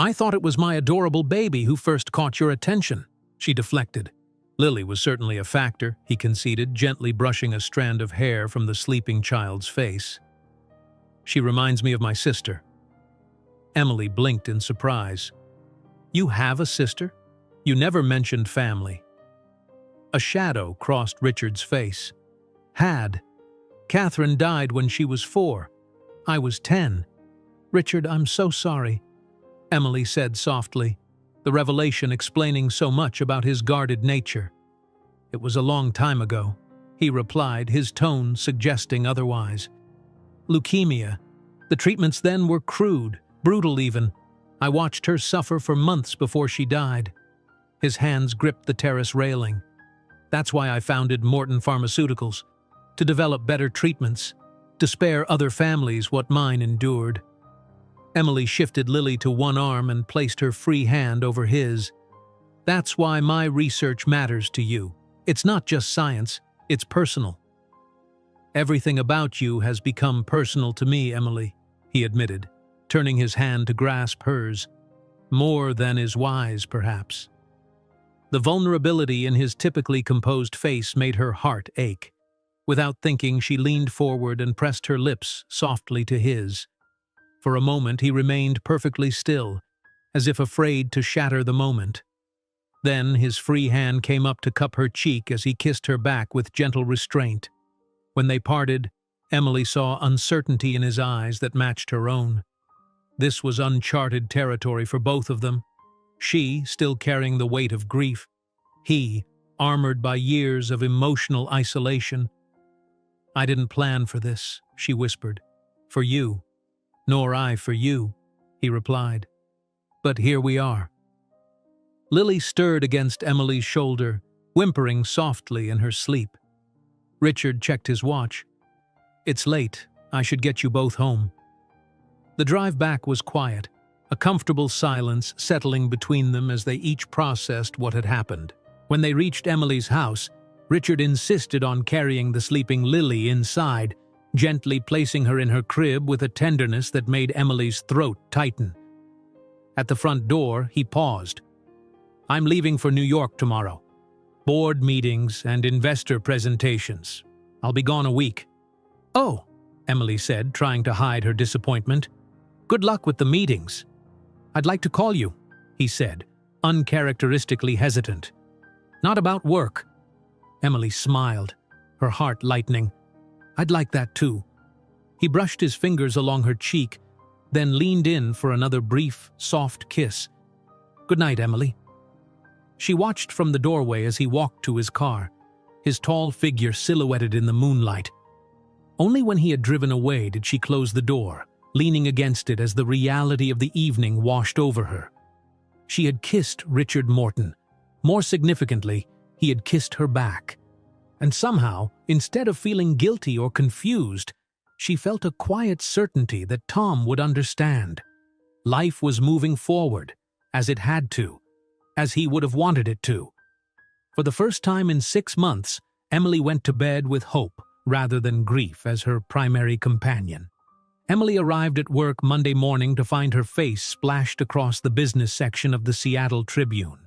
I thought it was my adorable baby who first caught your attention, she deflected. Lily was certainly a factor, he conceded, gently brushing a strand of hair from the sleeping child's face. She reminds me of my sister. Emily blinked in surprise. You have a sister? You never mentioned family. A shadow crossed Richard's face. Had. Catherine died when she was 4. I was 10. Richard, I'm so sorry, Emily said softly, the revelation explaining so much about his guarded nature. It was a long time ago, he replied, his tone suggesting otherwise. Leukemia. The treatments then were crude, brutal even. I watched her suffer for months before she died. His hands gripped the terrace railing. That's why I founded Morton Pharmaceuticals, to develop better treatments, to spare other families what mine endured. Emily shifted Lily to one arm and placed her free hand over his. That's why my research matters to you. It's not just science, it's personal. Everything about you has become personal to me, Emily, he admitted, turning his hand to grasp hers. More than is wise, perhaps. The vulnerability in his typically composed face made her heart ache. Without thinking, she leaned forward and pressed her lips softly to his. For a moment, he remained perfectly still, as if afraid to shatter the moment. Then his free hand came up to cup her cheek as he kissed her back with gentle restraint. When they parted, Emily saw uncertainty in his eyes that matched her own. This was uncharted territory for both of them. She, still carrying the weight of grief. He, armored by years of emotional isolation. I didn't plan for this, she whispered. For you. Nor I for you, he replied. But here we are. Lily stirred against Emily's shoulder, whimpering softly in her sleep. Richard checked his watch. It's late. I should get you both home. The drive back was quiet, a comfortable silence settling between them as they each processed what had happened. When they reached Emily's house, Richard insisted on carrying the sleeping Lily inside, gently placing her in her crib with a tenderness that made Emily's throat tighten. At the front door, he paused. I'm leaving for New York tomorrow. Board meetings and investor presentations. I'll be gone a week. Oh, Emily said, trying to hide her disappointment. Good luck with the meetings. I'd like to call you, he said, uncharacteristically hesitant. Not about work. Emily smiled, her heart lightening. I'd like that too. He brushed his fingers along her cheek, then leaned in for another brief, soft kiss. Good night, Emily. She watched from the doorway as he walked to his car, his tall figure silhouetted in the moonlight. Only when he had driven away did she close the door, leaning against it as the reality of the evening washed over her. She had kissed Richard Morton. More significantly, he had kissed her back. And somehow, instead of feeling guilty or confused, she felt a quiet certainty that Tom would understand. Life was moving forward, as it had to, as he would have wanted it to. For the first time in 6 months, Emily went to bed with hope rather than grief as her primary companion. Emily arrived at work Monday morning to find her face splashed across the business section of the Seattle Tribune.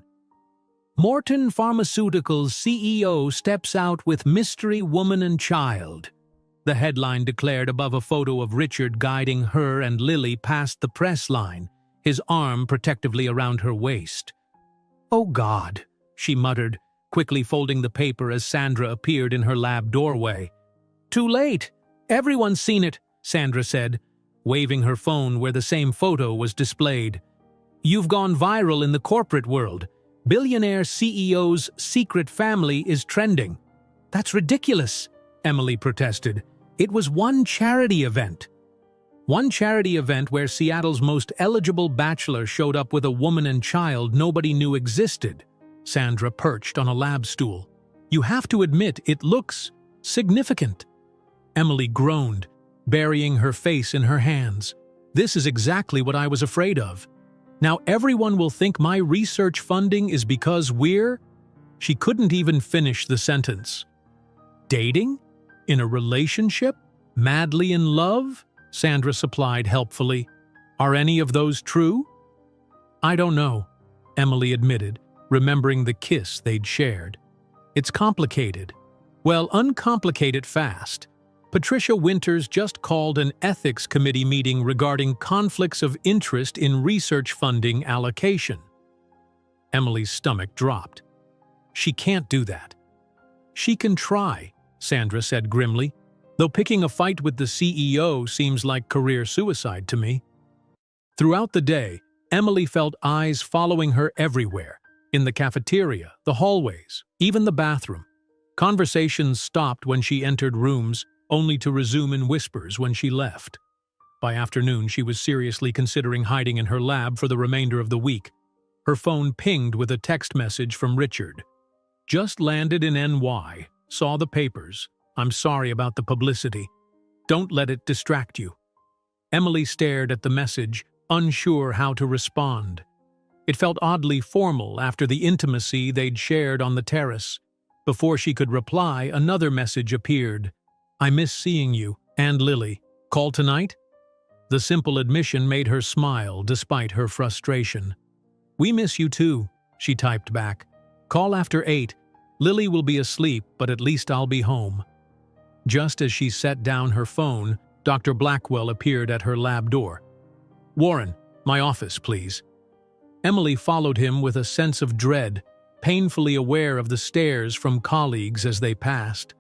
Morton Pharmaceuticals CEO steps out with mystery woman and child. The headline declared above a photo of Richard guiding her and Lily past the press line, his arm protectively around her waist. Oh God, she muttered, quickly folding the paper as Sandra appeared in her lab doorway. Too late. Everyone's seen it, Sandra said, waving her phone where the same photo was displayed. You've gone viral in the corporate world. Billionaire CEO's secret family is trending. That's ridiculous, Emily protested. It was one charity event. One charity event where Seattle's most eligible bachelor showed up with a woman and child nobody knew existed. Sandra perched on a lab stool. You have to admit it looks significant. Emily groaned, burying her face in her hands. This is exactly what I was afraid of. Now everyone will think my research funding is because we're... She couldn't even finish the sentence. Dating? In a relationship? Madly in love? Sandra supplied helpfully. Are any of those true? I don't know, Emily admitted, remembering the kiss they'd shared. It's complicated. Well, uncomplicate it fast. Patricia Winters just called an ethics committee meeting regarding conflicts of interest in research funding allocation. Emily's stomach dropped. She can't do that. She can try, Sandra said grimly, though picking a fight with the CEO seems like career suicide to me. Throughout the day, Emily felt eyes following her everywhere, in the cafeteria, the hallways, even the bathroom. Conversations stopped when she entered rooms, only to resume in whispers when she left. By afternoon, she was seriously considering hiding in her lab for the remainder of the week. Her phone pinged with a text message from Richard. Just landed in NY. Saw the papers. I'm sorry about the publicity. Don't let it distract you. Emily stared at the message, unsure how to respond. It felt oddly formal after the intimacy they'd shared on the terrace. Before she could reply, another message appeared. I miss seeing you, and Lily. Call tonight? The simple admission made her smile despite her frustration. We miss you too, she typed back. Call after 8. Lily will be asleep, but at least I'll be home. Just as she set down her phone, Dr. Blackwell appeared at her lab door. Warren, my office, please. Emily followed him with a sense of dread, painfully aware of the stares from colleagues as they passed.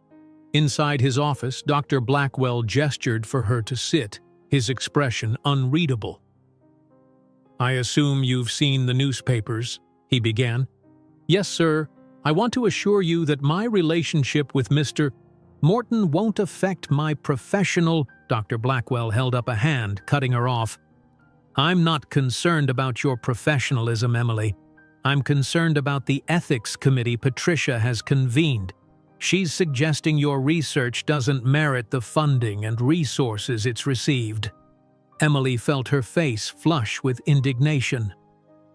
Inside his office, Dr. Blackwell gestured for her to sit, his expression unreadable. I assume you've seen the newspapers, he began. Yes, sir. I want to assure you that my relationship with Mr. Morton won't affect my professional— Dr. Blackwell held up a hand, cutting her off. I'm not concerned about your professionalism, Emily. I'm concerned about the ethics committee Patricia has convened. She's suggesting your research doesn't merit the funding and resources it's received. Emily felt her face flush with indignation.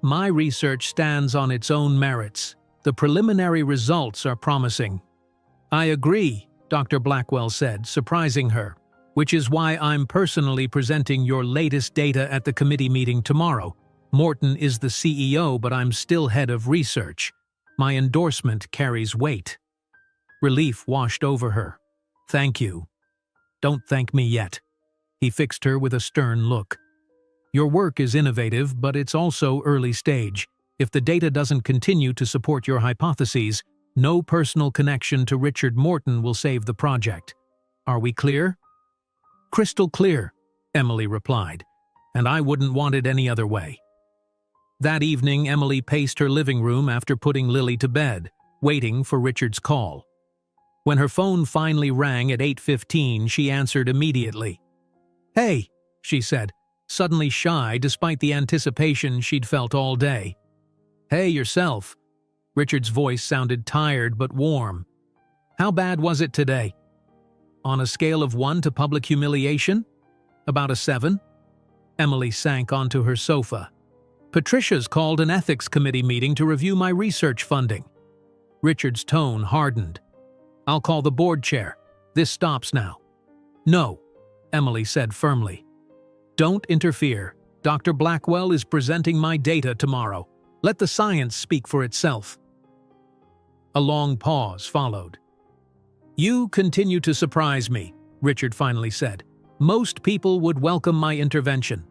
My research stands on its own merits. The preliminary results are promising. I agree, Dr. Blackwell said, surprising her, which is why I'm personally presenting your latest data at the committee meeting tomorrow. Morton is the CEO, but I'm still head of research. My endorsement carries weight. Relief washed over her. Thank you. Don't thank me yet. He fixed her with a stern look. Your work is innovative, but it's also early stage. If the data doesn't continue to support your hypotheses, no personal connection to Richard Morton will save the project. Are we clear? Crystal clear, Emily replied, and I wouldn't want it any other way. That evening, Emily paced her living room after putting Lily to bed, waiting for Richard's call. When her phone finally rang at 8:15, she answered immediately. Hey, she said, suddenly shy despite the anticipation she'd felt all day. Hey, yourself. Richard's voice sounded tired but warm. How bad was it today? On a scale of 1 to public humiliation? About a 7? Emily sank onto her sofa. Patricia's called an ethics committee meeting to review my research funding. Richard's tone hardened. I'll call the board chair. This stops now. No, Emily said firmly. Don't interfere. Dr. Blackwell is presenting my data tomorrow. Let the science speak for itself. A long pause followed. You continue to surprise me, Richard finally said. Most people would welcome my intervention.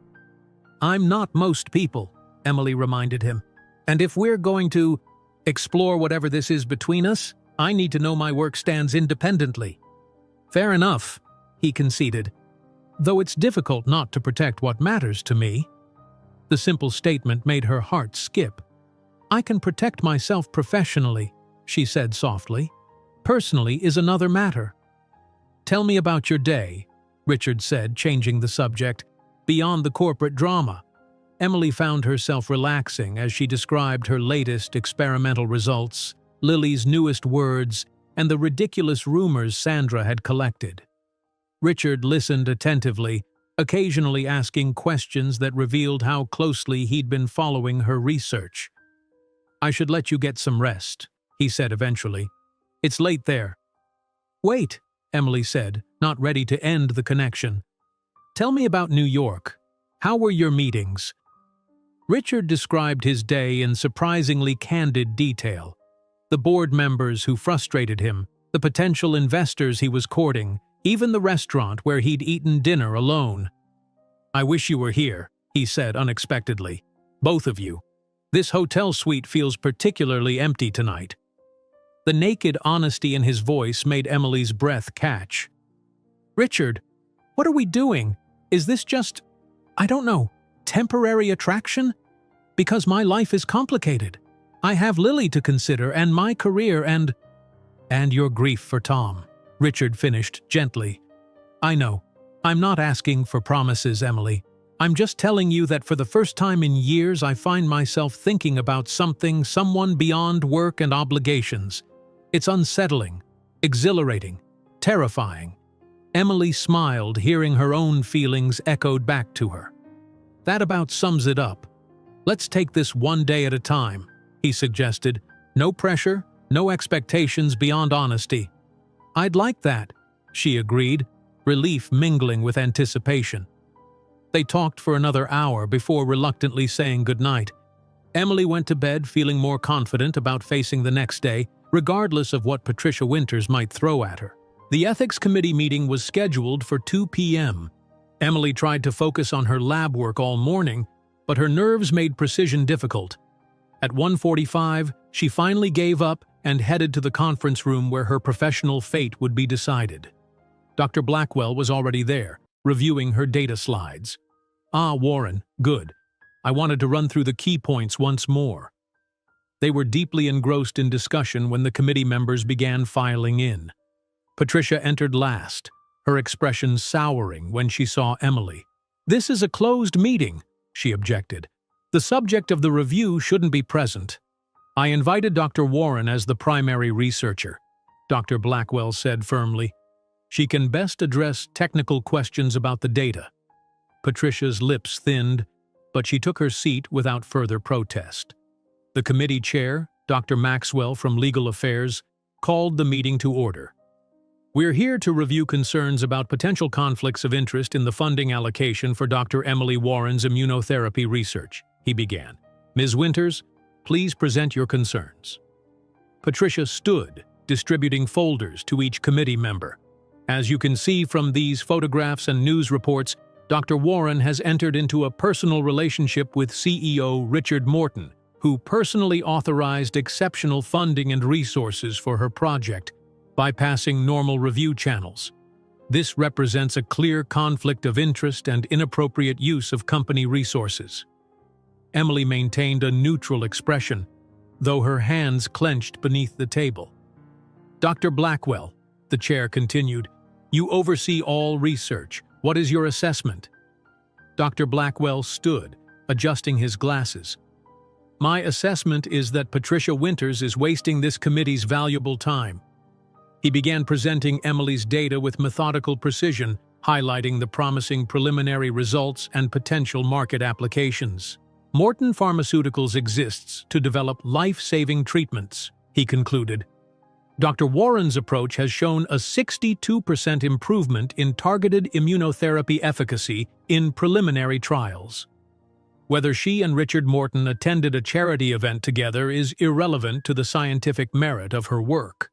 I'm not most people, Emily reminded him. And if we're going to explore whatever this is between us, I need to know my work stands independently. Fair enough, he conceded. Though it's difficult not to protect what matters to me. The simple statement made her heart skip. I can protect myself professionally, she said softly. Personally is another matter. Tell me about your day, Richard said, changing the subject, beyond the corporate drama. Emily found herself relaxing as she described her latest experimental results, Lily's newest words, and the ridiculous rumors Sandra had collected. Richard listened attentively, occasionally asking questions that revealed how closely he'd been following her research. I should let you get some rest, he said eventually. It's late there. Wait, Emily said, not ready to end the connection. Tell me about New York. How were your meetings? Richard described his day in surprisingly candid detail. The board members who frustrated him, the potential investors he was courting, even the restaurant where he'd eaten dinner alone. "I wish you were here," he said unexpectedly. "Both of you. This hotel suite feels particularly empty tonight." The naked honesty in his voice made Emily's breath catch. "Richard, what are we doing? Is this just, I don't know, temporary attraction? Because my life is complicated. I have Lily to consider and my career and your grief for Tom," Richard finished gently. "I know. I'm not asking for promises, Emily. I'm just telling you that for the first time in years I find myself thinking about someone beyond work and obligations. It's unsettling, exhilarating, terrifying." Emily smiled, hearing her own feelings echoed back to her. "That about sums it up. Let's take this one day at a time," he suggested. "No pressure, no expectations beyond honesty." "I'd like that," she agreed, relief mingling with anticipation. They talked for another hour before reluctantly saying goodnight. Emily went to bed feeling more confident about facing the next day, regardless of what Patricia Winters might throw at her. The ethics committee meeting was scheduled for 2 p.m. Emily tried to focus on her lab work all morning, but her nerves made precision difficult. At 1:45, she finally gave up and headed to the conference room where her professional fate would be decided. Dr. Blackwell was already there, reviewing her data slides. "Ah, Warren, good. I wanted to run through the key points once more." They were deeply engrossed in discussion when the committee members began filing in. Patricia entered last, her expression souring when she saw Emily. "This is a closed meeting," she objected. "The subject of the review shouldn't be present." "I invited Dr. Warren as the primary researcher," Dr. Blackwell said firmly. "She can best address technical questions about the data." Patricia's lips thinned, but she took her seat without further protest. The committee chair, Dr. Maxwell from Legal Affairs, called the meeting to order. "We're here to review concerns about potential conflicts of interest in the funding allocation for Dr. Emily Warren's immunotherapy research," he began. "Ms. Winters, please present your concerns." Patricia stood, distributing folders to each committee member. "As you can see from these photographs and news reports, Dr. Warren has entered into a personal relationship with CEO Richard Morton, who personally authorized exceptional funding and resources for her project, bypassing normal review channels. This represents a clear conflict of interest and inappropriate use of company resources." Emily maintained a neutral expression, though her hands clenched beneath the table. "Dr. Blackwell," the chair continued, "you oversee all research. What is your assessment?" Dr. Blackwell stood, adjusting his glasses. "My assessment is that Patricia Winters is wasting this committee's valuable time." He began presenting Emily's data with methodical precision, highlighting the promising preliminary results and potential market applications. "Morton Pharmaceuticals exists to develop life-saving treatments," he concluded. "Dr. Warren's approach has shown a 62% improvement in targeted immunotherapy efficacy in preliminary trials. Whether she and Richard Morton attended a charity event together is irrelevant to the scientific merit of her work."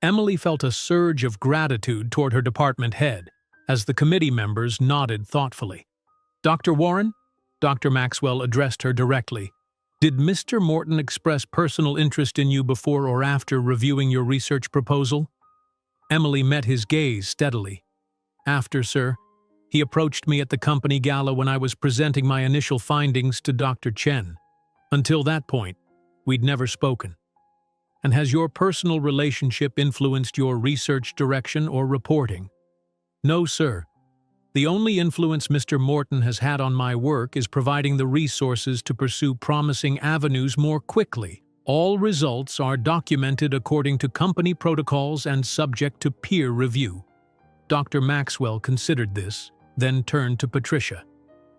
Emily felt a surge of gratitude toward her department head as the committee members nodded thoughtfully. "Dr. Warren?" Dr. Maxwell addressed her directly. "Did Mr. Morton express personal interest in you before or after reviewing your research proposal?" Emily met his gaze steadily. "After, sir. He approached me at the company gala when I was presenting my initial findings to Dr. Chen. Until that point, we'd never spoken." "And has your personal relationship influenced your research direction or reporting?" "No, sir. The only influence Mr. Morton has had on my work is providing the resources to pursue promising avenues more quickly. All results are documented according to company protocols and subject to peer review." Dr. Maxwell considered this, then turned to Patricia.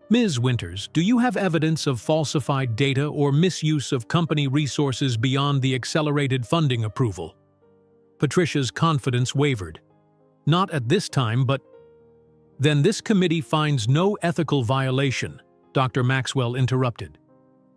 "Ms. Winters, do you have evidence of falsified data or misuse of company resources beyond the accelerated funding approval?" Patricia's confidence wavered. "Not at this time, but—" "Then this committee finds no ethical violation," Dr. Maxwell interrupted.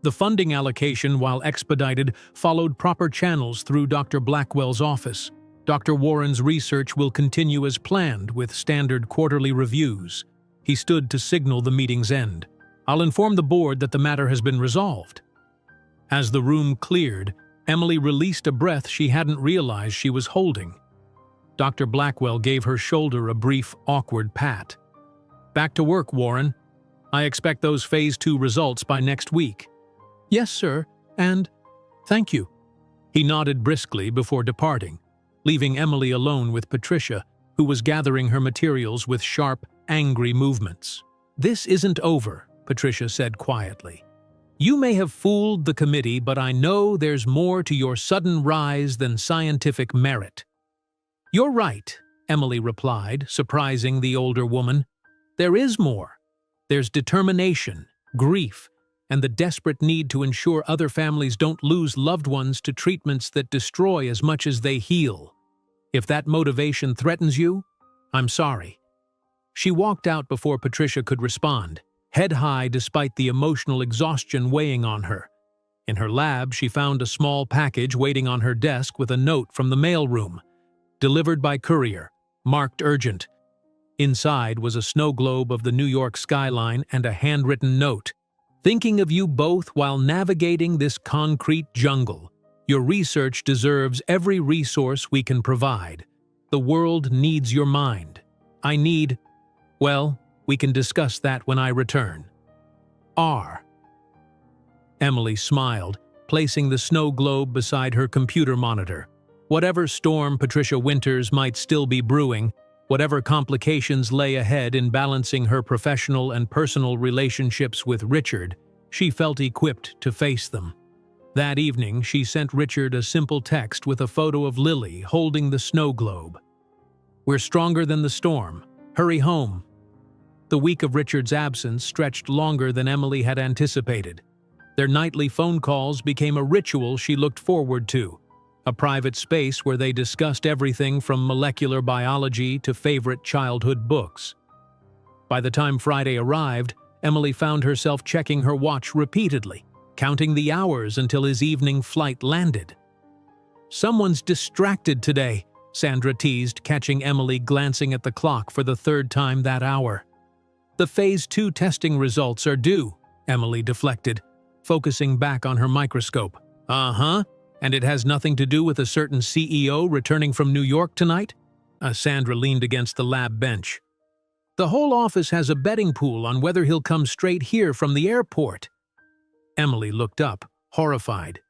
The funding allocation, while expedited, followed proper channels through Dr. Blackwell's office. Dr. Warren's research will continue as planned, with standard quarterly reviews. He stood to signal the meeting's end. I'll inform the board that the matter has been resolved. As the room cleared, Emily released a breath she hadn't realized she was holding. Dr. Blackwell gave her shoulder a brief, awkward pat. Back to work, Warren. I expect those Phase 2 results by next week. Yes, sir, and thank you. He nodded briskly before departing, leaving Emily alone with Patricia, who was gathering her materials with sharp, angry movements. This isn't over, Patricia said quietly. You may have fooled the committee, but I know there's more to your sudden rise than scientific merit. You're right, Emily replied, surprising the older woman. There is more. There's determination, grief, and the desperate need to ensure other families don't lose loved ones to treatments that destroy as much as they heal. If that motivation threatens you, I'm sorry. She walked out before Patricia could respond, head high despite the emotional exhaustion weighing on her. In her lab, she found a small package waiting on her desk with a note from the mailroom. Delivered by courier, marked urgent. Inside was a snow globe of the New York skyline and a handwritten note. Thinking of you both while navigating this concrete jungle. Your research deserves every resource we can provide. The world needs your mind. Well, we can discuss that when I return. R. Emily smiled, placing the snow globe beside her computer monitor. Whatever storm Patricia Winters might still be brewing, whatever complications lay ahead in balancing her professional and personal relationships with Richard, she felt equipped to face them. That evening, she sent Richard a simple text with a photo of Lily holding the snow globe. We're stronger than the storm. Hurry home. The week of Richard's absence stretched longer than Emily had anticipated. Their nightly phone calls became a ritual she looked forward to, a private space where they discussed everything from molecular biology to favorite childhood books. By the time Friday arrived, Emily found herself checking her watch repeatedly, counting the hours until his evening flight landed. Someone's distracted today, Sandra teased, catching Emily glancing at the clock for the third time that hour. The Phase 2 testing results are due, Emily deflected, focusing back on her microscope. Uh-huh, and it has nothing to do with a certain CEO returning from New York tonight? Sandra leaned against the lab bench. The whole office has a betting pool on whether he'll come straight here from the airport. Emily looked up, horrified.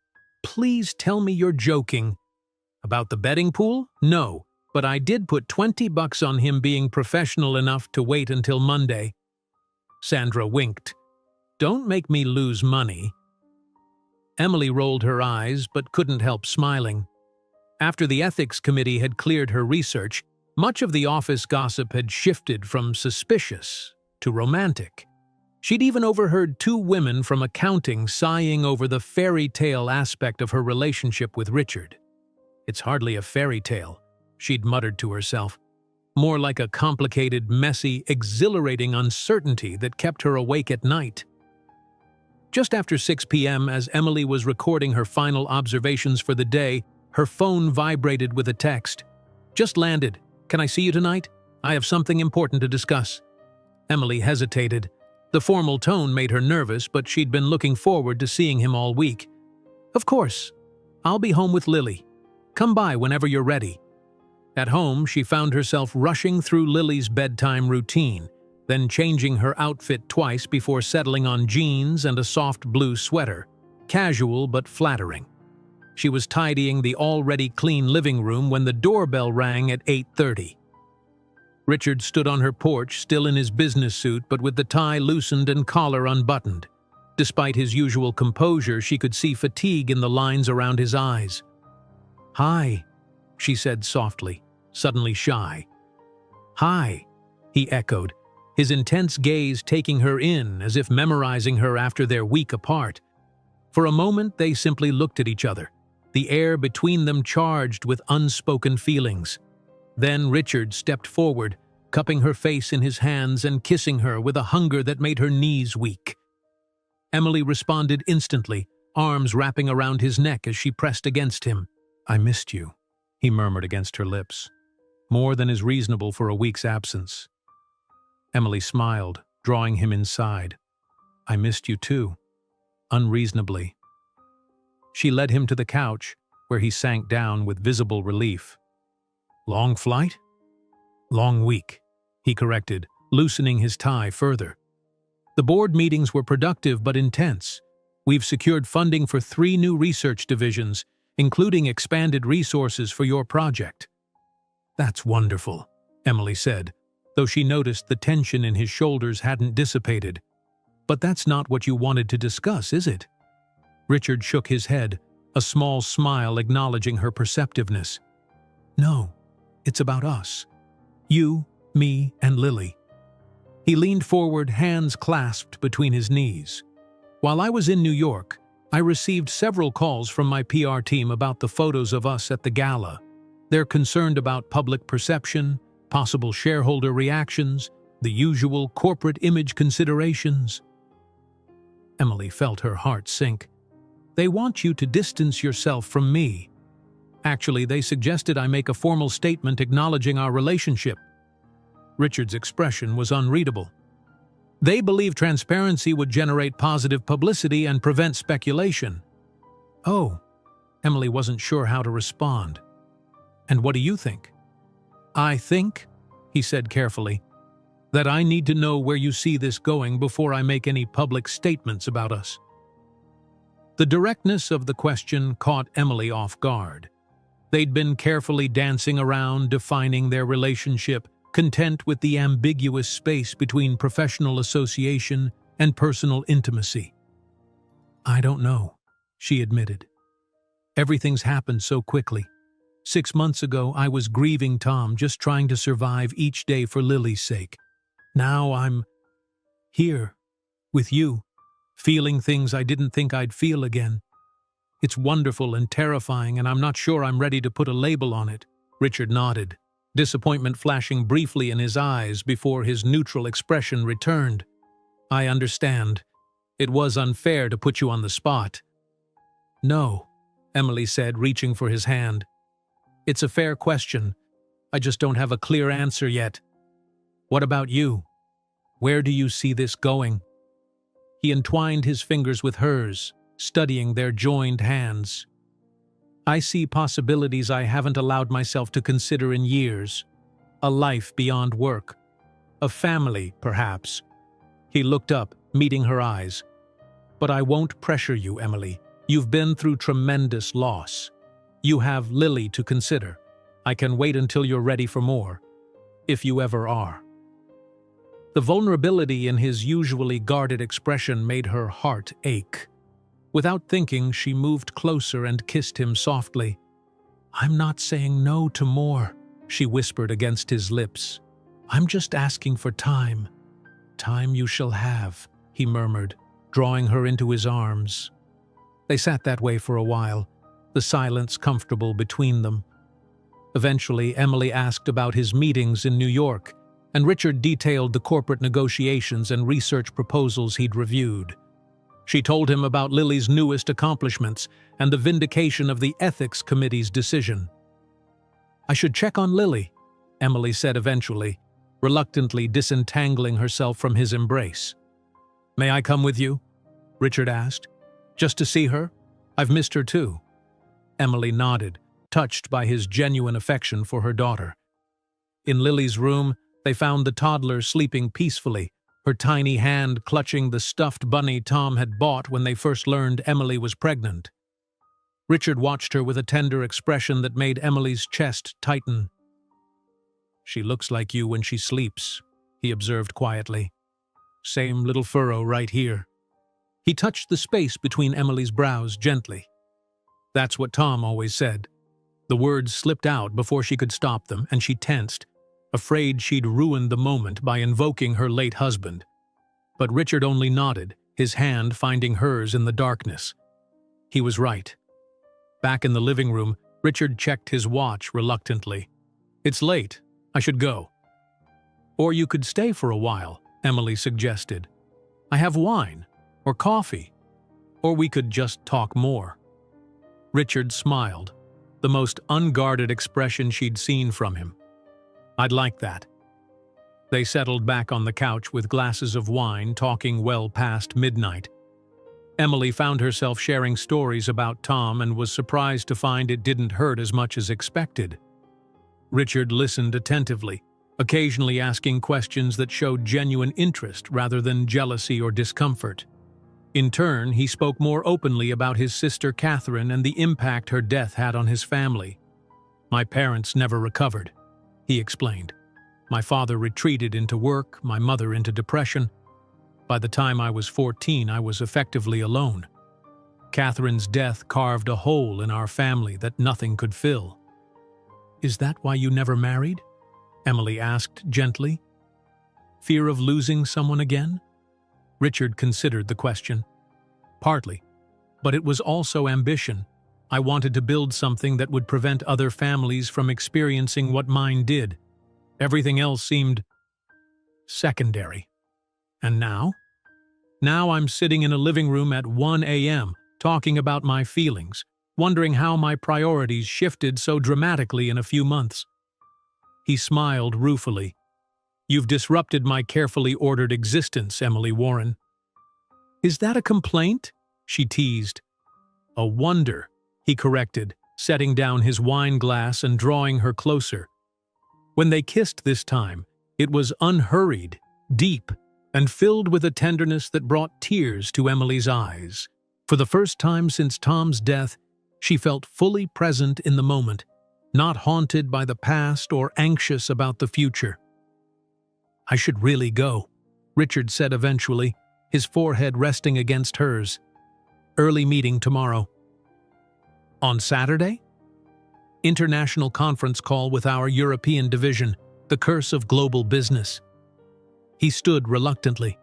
Please tell me you're joking. About the betting pool? No, but I did put $20 on him being professional enough to wait until Monday. Sandra winked. Don't make me lose money. Emily rolled her eyes but couldn't help smiling. After the ethics committee had cleared her research, much of the office gossip had shifted from suspicious to romantic. She'd even overheard two women from accounting sighing over the fairy tale aspect of her relationship with Richard. It's hardly a fairy tale, she'd muttered to herself. More like a complicated, messy, exhilarating uncertainty that kept her awake at night. Just after 6 p.m., as Emily was recording her final observations for the day, her phone vibrated with a text. Just landed. Can I see you tonight? I have something important to discuss. Emily hesitated. The formal tone made her nervous, but she'd been looking forward to seeing him all week. Of course. I'll be home with Lily. Come by whenever you're ready. At home, she found herself rushing through Lily's bedtime routine, then changing her outfit twice before settling on jeans and a soft blue sweater, casual but flattering. She was tidying the already clean living room when the doorbell rang at 8:30. Richard stood on her porch, still in his business suit but with the tie loosened and collar unbuttoned. Despite his usual composure, she could see fatigue in the lines around his eyes. Hi, she said softly, suddenly shy. Hi, he echoed, his intense gaze taking her in as if memorizing her after their week apart. For a moment, they simply looked at each other, the air between them charged with unspoken feelings. Then Richard stepped forward, cupping her face in his hands and kissing her with a hunger that made her knees weak. Emily responded instantly, arms wrapping around his neck as she pressed against him. "I missed you," he murmured against her lips. "More than is reasonable for a week's absence." Emily smiled, drawing him inside. "I missed you too." Unreasonably. She led him to the couch, where he sank down with visible relief. "Long flight?" "Long week," he corrected, loosening his tie further. "The board meetings were productive but intense. We've secured funding for 3 new research divisions, including expanded resources for your project." "That's wonderful," Emily said, though she noticed the tension in his shoulders hadn't dissipated. "But that's not what you wanted to discuss, is it?" Richard shook his head, a small smile acknowledging her perceptiveness. "No, it's about us. You, me, and Lily." He leaned forward, hands clasped between his knees. "While I was in New York, I received several calls from my PR team about the photos of us at the gala. They're concerned about public perception, possible shareholder reactions, the usual corporate image considerations." Emily felt her heart sink. "They want you to distance yourself from me. Actually, they suggested I make a formal statement acknowledging our relationship." Richard's expression was unreadable. "They believe transparency would generate positive publicity and prevent speculation." "Oh," Emily wasn't sure how to respond. "And what do you think?" "I think," he said carefully, "that I need to know where you see this going before I make any public statements about us." The directness of the question caught Emily off guard. They'd been carefully dancing around, defining their relationship, content with the ambiguous space between professional association and personal intimacy. "I don't know," she admitted. "Everything's happened so quickly. 6 months ago, I was grieving Tom, just trying to survive each day for Lily's sake. Now I'm here, with you, feeling things I didn't think I'd feel again. It's wonderful and terrifying, and I'm not sure I'm ready to put a label on it." Richard nodded, disappointment flashing briefly in his eyes before his neutral expression returned. "I understand. It was unfair to put you on the spot." "No," Emily said, reaching for his hand. "It's a fair question. I just don't have a clear answer yet. What about you? Where do you see this going?" He entwined his fingers with hers, studying their joined hands. "I see possibilities I haven't allowed myself to consider in years. A life beyond work. A family, perhaps." He looked up, meeting her eyes. "But I won't pressure you, Emily. You've been through tremendous loss. You have Lily to consider. I can wait until you're ready for more, if you ever are." The vulnerability in his usually guarded expression made her heart ache. Without thinking, she moved closer and kissed him softly. "I'm not saying no to more," she whispered against his lips. "I'm just asking for time." "Time you shall have," he murmured, drawing her into his arms. They sat that way for a while, the silence comfortable between them. Eventually, Emily asked about his meetings in New York, and Richard detailed the corporate negotiations and research proposals he'd reviewed. She told him about Lily's newest accomplishments and the vindication of the Ethics Committee's decision. "I should check on Lily," Emily said eventually, reluctantly disentangling herself from his embrace. "May I come with you?" Richard asked. "Just to see her? I've missed her too." Emily nodded, touched by his genuine affection for her daughter. In Lily's room, they found the toddler sleeping peacefully, her tiny hand clutching the stuffed bunny Tom had bought when they first learned Emily was pregnant. Richard watched her with a tender expression that made Emily's chest tighten. "She looks like you when she sleeps," he observed quietly. "Same little furrow right here." He touched the space between Emily's brows gently. "That's what Tom always said." The words slipped out before she could stop them, and she tensed, afraid she'd ruined the moment by invoking her late husband. But Richard only nodded, his hand finding hers in the darkness. He was right. Back in the living room, Richard checked his watch reluctantly. "It's late. I should go." "Or you could stay for a while," Emily suggested. "I have wine." or coffee, or we could just talk more." Richard smiled, the most unguarded expression she'd seen from him. "I'd like that." They settled back on the couch with glasses of wine, talking well past midnight. Emily found herself sharing stories about Tom and was surprised to find it didn't hurt as much as expected. Richard listened attentively, occasionally asking questions that showed genuine interest rather than jealousy or discomfort. In turn, he spoke more openly about his sister Catherine and the impact her death had on his family. "My parents never recovered," he explained. "My father retreated into work, my mother into depression. By the time I was 14, I was effectively alone. Catherine's death carved a hole in our family that nothing could fill." "Is that why you never married?" Emily asked gently. "Fear of losing someone again?" Richard considered the question. "Partly, but it was also ambition. I wanted to build something that would prevent other families from experiencing what mine did. Everything else seemed secondary. And now? Now I'm sitting in a living room at 1 a.m., talking about my feelings, wondering how my priorities shifted so dramatically in a few months." He smiled ruefully. "You've disrupted my carefully ordered existence, Emily Warren." "Is that a complaint?" she teased. "A wonder," he corrected, setting down his wine glass and drawing her closer. When they kissed this time, it was unhurried, deep, and filled with a tenderness that brought tears to Emily's eyes. For the first time since Tom's death, she felt fully present in the moment, not haunted by the past or anxious about the future. "I should really go," Richard said eventually, his forehead resting against hers. "Early meeting tomorrow." "On Saturday?" "International conference call with our European division, the curse of global business." He stood reluctantly.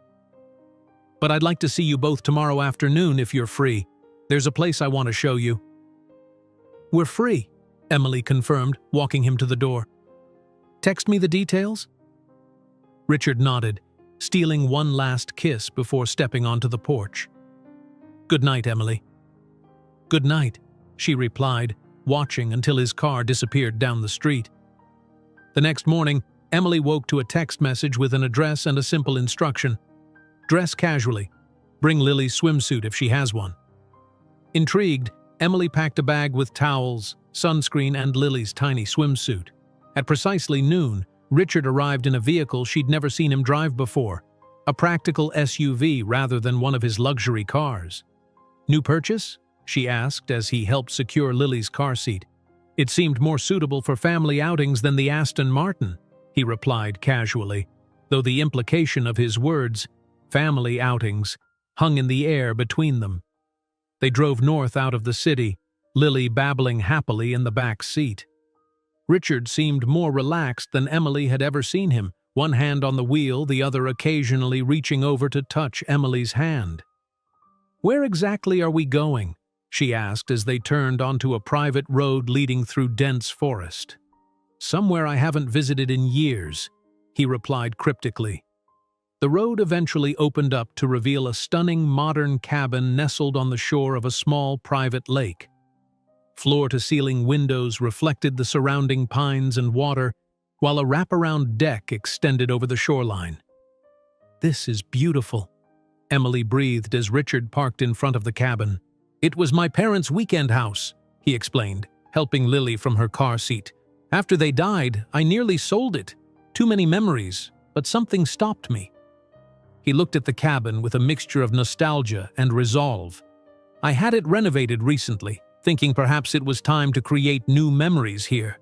"But I'd like to see you both tomorrow afternoon if you're free. There's a place I want to show you." "We're free," Emily confirmed, walking him to the door. "Text me the details?" Richard nodded, stealing one last kiss before stepping onto the porch. "Good night, Emily." "Good night," she replied, watching until his car disappeared down the street. The next morning, Emily woke to a text message with an address and a simple instruction. "Dress casually. Bring Lily's swimsuit if she has one." Intrigued, Emily packed a bag with towels, sunscreen, and Lily's tiny swimsuit. At precisely noon, Richard arrived in a vehicle she'd never seen him drive before, a practical SUV rather than one of his luxury cars. "New purchase?" she asked as he helped secure Lily's car seat. "It seemed more suitable for family outings than the Aston Martin," he replied casually, though the implication of his words, family outings, hung in the air between them. They drove north out of the city, Lily babbling happily in the back seat. Richard seemed more relaxed than Emily had ever seen him, one hand on the wheel, the other occasionally reaching over to touch Emily's hand. "Where exactly are we going?" she asked as they turned onto a private road leading through dense forest. "Somewhere I haven't visited in years," he replied cryptically. The road eventually opened up to reveal a stunning modern cabin nestled on the shore of a small private lake. Floor-to-ceiling windows reflected the surrounding pines and water, while a wraparound deck extended over the shoreline. "This is beautiful," Emily breathed as Richard parked in front of the cabin. "It was my parents' weekend house," he explained, helping Lily from her car seat. "After they died, I nearly sold it. Too many memories, but something stopped me." He looked at the cabin with a mixture of nostalgia and resolve. "I had it renovated recently, thinking perhaps it was time to create new memories here."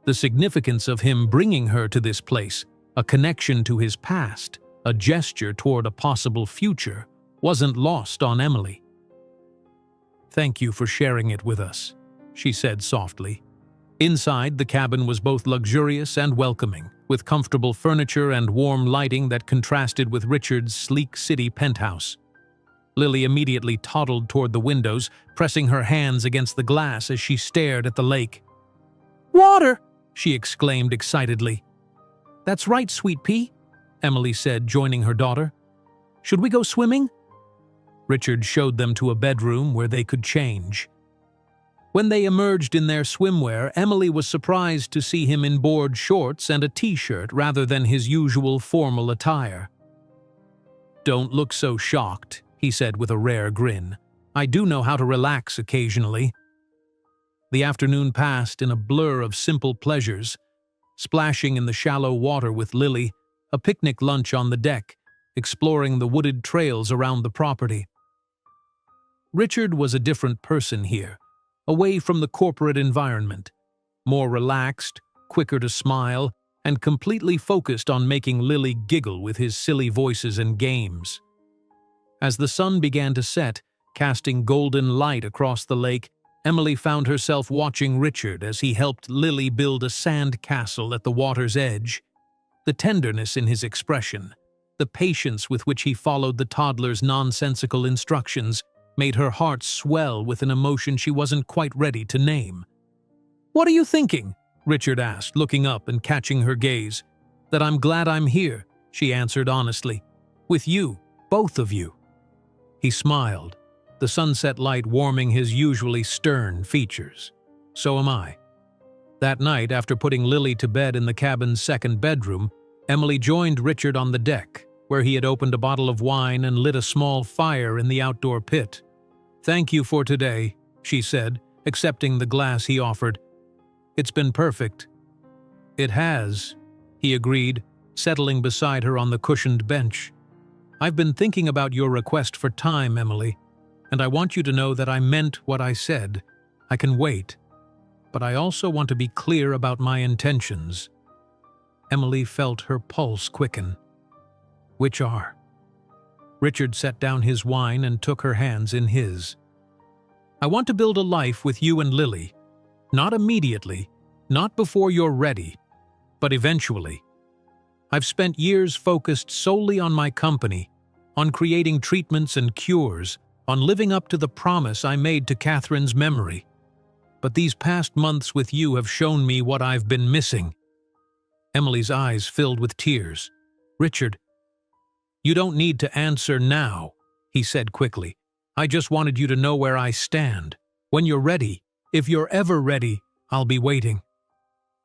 The significance of him bringing her to this place, a connection to his past, a gesture toward a possible future, wasn't lost on Emily. "Thank you for sharing it with us," she said softly. Inside, the cabin was both luxurious and welcoming, with comfortable furniture and warm lighting that contrasted with Richard's sleek city penthouse. Lily immediately toddled toward the windows, pressing her hands against the glass as she stared at the lake. "Water!" she exclaimed excitedly. "That's right, sweet pea," Emily said, joining her daughter. "Should we go swimming?" Richard showed them to a bedroom where they could change. When they emerged in their swimwear, Emily was surprised to see him in board shorts and a t-shirt rather than his usual formal attire. "Don't look so shocked," he said with a rare grin. "I do know how to relax occasionally." The afternoon passed in a blur of simple pleasures: splashing in the shallow water with Lily, a picnic lunch on the deck, exploring the wooded trails around the property. Richard was a different person here, away from the corporate environment, more relaxed, quicker to smile, and completely focused on making Lily giggle with his silly voices and games. As the sun began to set, casting golden light across the lake, Emily found herself watching Richard as he helped Lily build a sand castle at the water's edge. The tenderness in his expression, the patience with which he followed the toddler's nonsensical instructions, made her heart swell with an emotion she wasn't quite ready to name. "What are you thinking?" Richard asked, looking up and catching her gaze. "That I'm glad I'm here," she answered honestly. "With you, both of you." He smiled, the sunset light warming his usually stern features. "So am I." That night, after putting Lily to bed in the cabin's second bedroom, Emily joined Richard on the deck, where he had opened a bottle of wine and lit a small fire in the outdoor pit. "Thank you for today," she said, accepting the glass he offered. "It's been perfect." "It has," he agreed, settling beside her on the cushioned bench. "I've been thinking about your request for time, Emily, and I want you to know that I meant what I said. I can wait, but I also want to be clear about my intentions." Emily felt her pulse quicken. "Which are?" Richard set down his wine and took her hands in his. "I want to build a life with you and Lily. Not immediately, not before you're ready, but eventually. I've spent years focused solely on my company, on creating treatments and cures, on living up to the promise I made to Catherine's memory. But these past months with you have shown me what I've been missing." Emily's eyes filled with tears. "Richard, you don't need to answer now," he said quickly. "I just wanted you to know where I stand. When you're ready, if you're ever ready, I'll be waiting."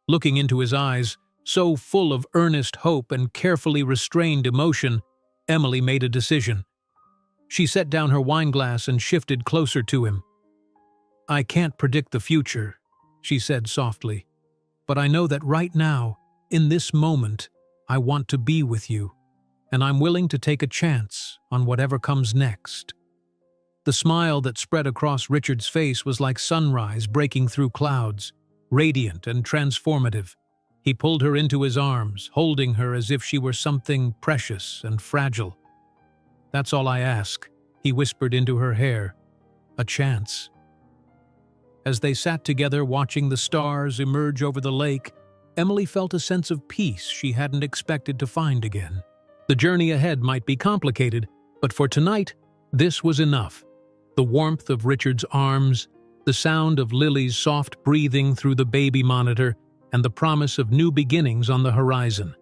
Looking into his eyes, so full of earnest hope and carefully restrained emotion, Emily made a decision. She set down her wineglass and shifted closer to him. "I can't predict the future," she said softly, "but I know that right now, in this moment, I want to be with you, and I'm willing to take a chance on whatever comes next." The smile that spread across Richard's face was like sunrise breaking through clouds, radiant and transformative. He pulled her into his arms, holding her as if she were something precious and fragile. "That's all I ask," he whispered into her hair. "A chance." As they sat together watching the stars emerge over the lake, Emily felt a sense of peace she hadn't expected to find again. The journey ahead might be complicated, but for tonight, this was enough. The warmth of Richard's arms, the sound of Lily's soft breathing through the baby monitor, and the promise of new beginnings on the horizon.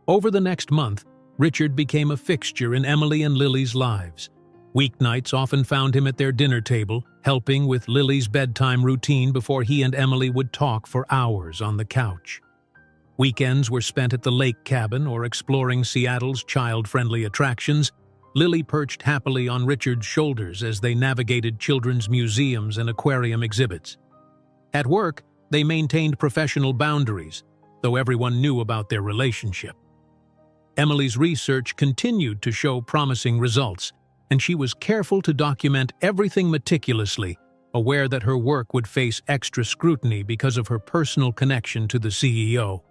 Over the next month, Richard became a fixture in Emily and Lily's lives. Weeknights often found him at their dinner table, helping with Lily's bedtime routine before he and Emily would talk for hours on the couch. Weekends were spent at the lake cabin or exploring Seattle's child-friendly attractions. Lily perched happily on Richard's shoulders as they navigated children's museums and aquarium exhibits. At work, they maintained professional boundaries, though everyone knew about their relationship. Emily's research continued to show promising results, and she was careful to document everything meticulously, aware that her work would face extra scrutiny because of her personal connection to the CEO.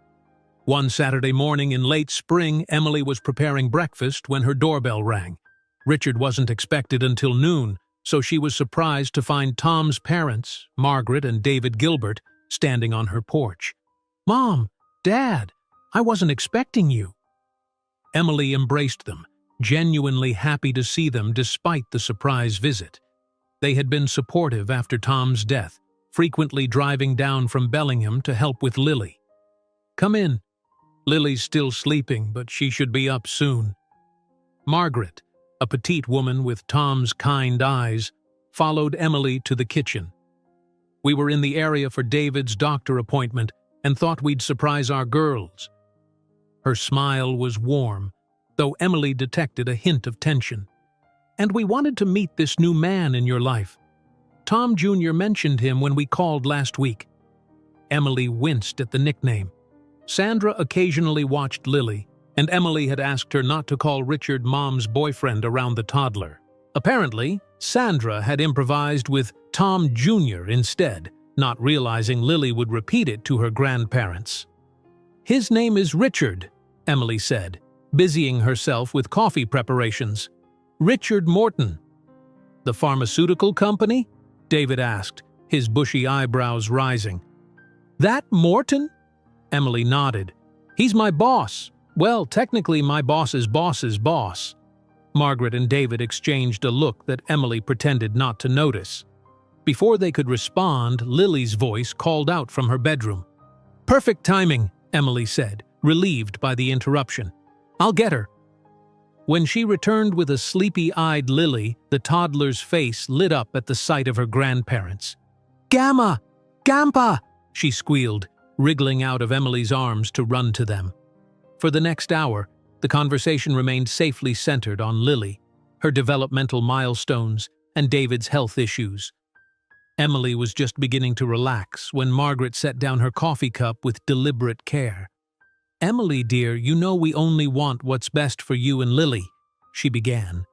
One Saturday morning in late spring, Emily was preparing breakfast when her doorbell rang. Richard wasn't expected until noon, so she was surprised to find Tom's parents, Margaret and David Gilbert, standing on her porch. "Mom, Dad, I wasn't expecting you." Emily embraced them, genuinely happy to see them despite the surprise visit. They had been supportive after Tom's death, frequently driving down from Bellingham to help with Lily. "Come in. Lily's still sleeping, but she should be up soon." Margaret, a petite woman with Tom's kind eyes, followed Emily to the kitchen. We were in the area for David's doctor appointment and thought we'd surprise our girls. Her smile was warm, though Emily detected a hint of tension. And we wanted to meet this new man in your life. Tom Jr. mentioned him when we called last week. Emily winced at the nickname. Sandra occasionally watched Lily, and Emily had asked her not to call Richard Mom's boyfriend around the toddler. Apparently, Sandra had improvised with Tom Jr. instead, not realizing Lily would repeat it to her grandparents. "His name is Richard," Emily said, busying herself with coffee preparations. "Richard Morton." "The pharmaceutical company?" David asked, his bushy eyebrows rising. "That Morton?" Emily nodded. "He's my boss. Well, technically my boss's boss." Margaret and David exchanged a look that Emily pretended not to notice. Before they could respond, Lily's voice called out from her bedroom. "Perfect timing," Emily said, relieved by the interruption. "I'll get her." When she returned with a sleepy-eyed Lily, the toddler's face lit up at the sight of her grandparents. "Gamma! Gampa!" she squealed, wriggling out of Emily's arms to run to them. For the next hour, the conversation remained safely centered on Lily, her developmental milestones, and David's health issues. Emily was just beginning to relax when Margaret set down her coffee cup with deliberate care. "Emily, dear, you know we only want what's best for you and Lily," she began.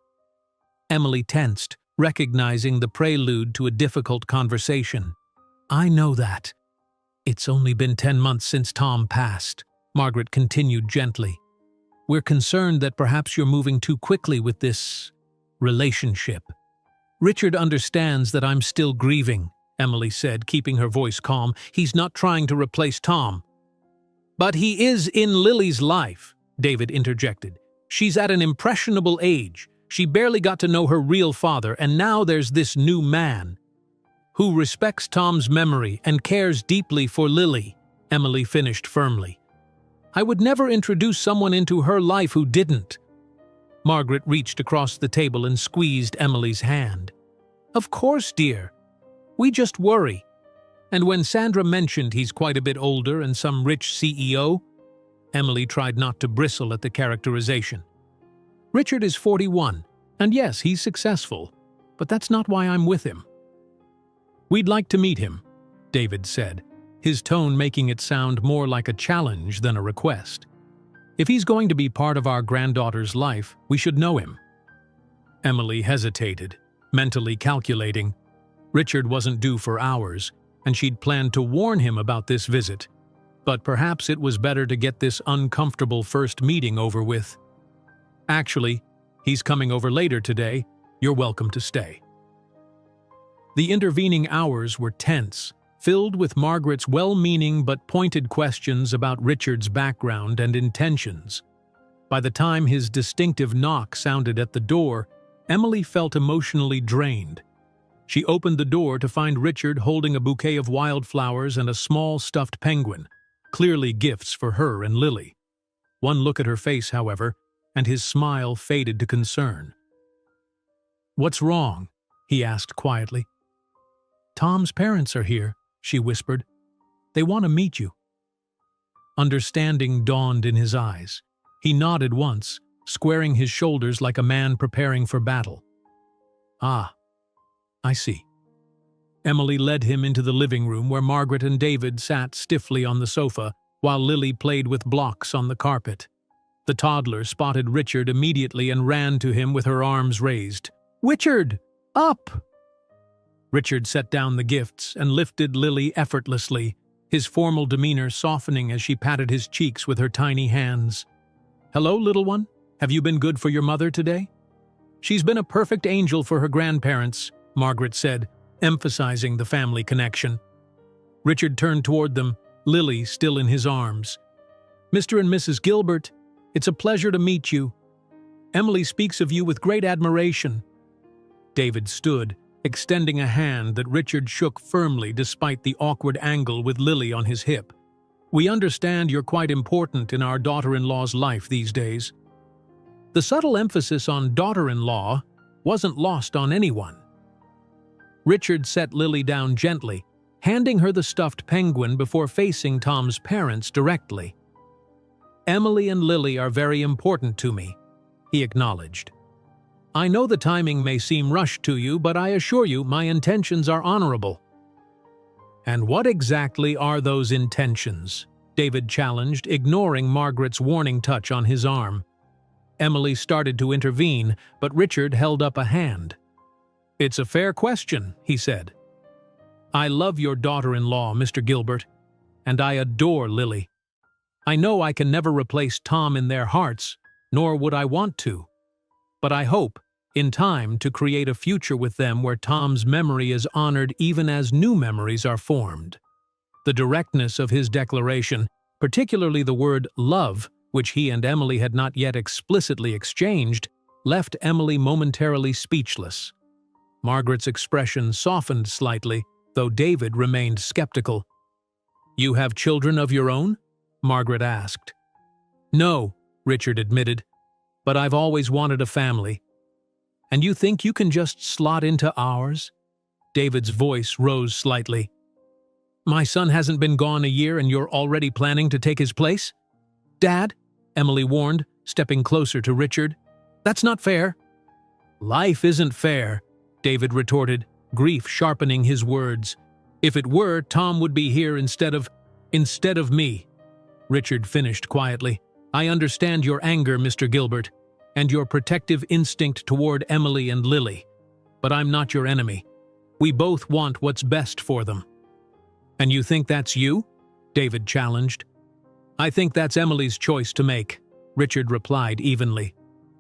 Emily tensed, recognizing the prelude to a difficult conversation. "I know that. It's only been 10 months since Tom passed," Margaret continued gently. "We're concerned that perhaps you're moving too quickly with this relationship." "Richard understands that I'm still grieving," Emily said, keeping her voice calm. "He's not trying to replace Tom." "But he is in Lily's life," David interjected. "She's at an impressionable age. She barely got to know her real father, and now there's this new man who respects Tom's memory and cares deeply for Lily," Emily finished firmly. "I would never introduce someone into her life who didn't." Margaret reached across the table and squeezed Emily's hand. "Of course, dear. We just worry. And when Sandra mentioned he's quite a bit older and some rich CEO," Emily tried not to bristle at the characterization. "Richard is 41, and yes, he's successful, but that's not why I'm with him." "We'd like to meet him," David said, his tone making it sound more like a challenge than a request. "If he's going to be part of our granddaughter's life, we should know him." Emily hesitated, mentally calculating. Richard wasn't due for hours, and she'd planned to warn him about this visit. But perhaps it was better to get this uncomfortable first meeting over with. "Actually, he's coming over later today. You're welcome to stay." The intervening hours were tense, filled with Margaret's well-meaning but pointed questions about Richard's background and intentions. By the time his distinctive knock sounded at the door, Emily felt emotionally drained. She opened the door to find Richard holding a bouquet of wildflowers and a small stuffed penguin, clearly gifts for her and Lily. One look at her face, however, and his smile faded to concern. "What's wrong?" he asked quietly. "Tom's parents are here," she whispered. "They want to meet you." Understanding dawned in his eyes. He nodded once, squaring his shoulders like a man preparing for battle. "Ah, I see." Emily led him into the living room where Margaret and David sat stiffly on the sofa while Lily played with blocks on the carpet. The toddler spotted Richard immediately and ran to him with her arms raised. "Richard, up!" Richard set down the gifts and lifted Lily effortlessly, his formal demeanor softening as she patted his cheeks with her tiny hands. "Hello, little one. Have you been good for your mother today?" "She's been a perfect angel for her grandparents," Margaret said, emphasizing the family connection. Richard turned toward them, Lily still in his arms. "Mr. and Mrs. Gilbert, it's a pleasure to meet you. Emily speaks of you with great admiration." David stood, extending a hand that Richard shook firmly despite the awkward angle with Lily on his hip. "We understand you're quite important in our daughter-in-law's life these days." The subtle emphasis on daughter-in-law wasn't lost on anyone. Richard set Lily down gently, handing her the stuffed penguin before facing Tom's parents directly. "Emily and Lily are very important to me," he acknowledged. "I know the timing may seem rushed to you, but I assure you my intentions are honorable." "And what exactly are those intentions?" David challenged, ignoring Margaret's warning touch on his arm. Emily started to intervene, but Richard held up a hand. "It's a fair question," he said. "I love your daughter-in-law, Mr. Gilbert, and I adore Lily. I know I can never replace Tom in their hearts, nor would I want to. But I hope, in time, to create a future with them where Tom's memory is honored even as new memories are formed." The directness of his declaration, particularly the word love, which he and Emily had not yet explicitly exchanged, left Emily momentarily speechless. Margaret's expression softened slightly, though David remained skeptical. "You have children of your own?" Margaret asked. "No," Richard admitted, "but I've always wanted a family." "And you think you can just slot into ours?" David's voice rose slightly. "My son hasn't been gone a year and you're already planning to take his place?" "Dad," Emily warned, stepping closer to Richard, "that's not fair." "Life isn't fair," David retorted, grief sharpening his words. "If it were, Tom would be here instead of me." Richard finished quietly. "I understand your anger, Mr. Gilbert, and your protective instinct toward Emily and Lily, but I'm not your enemy. We both want what's best for them." "And you think that's you?" David challenged. "I think that's Emily's choice to make," Richard replied evenly.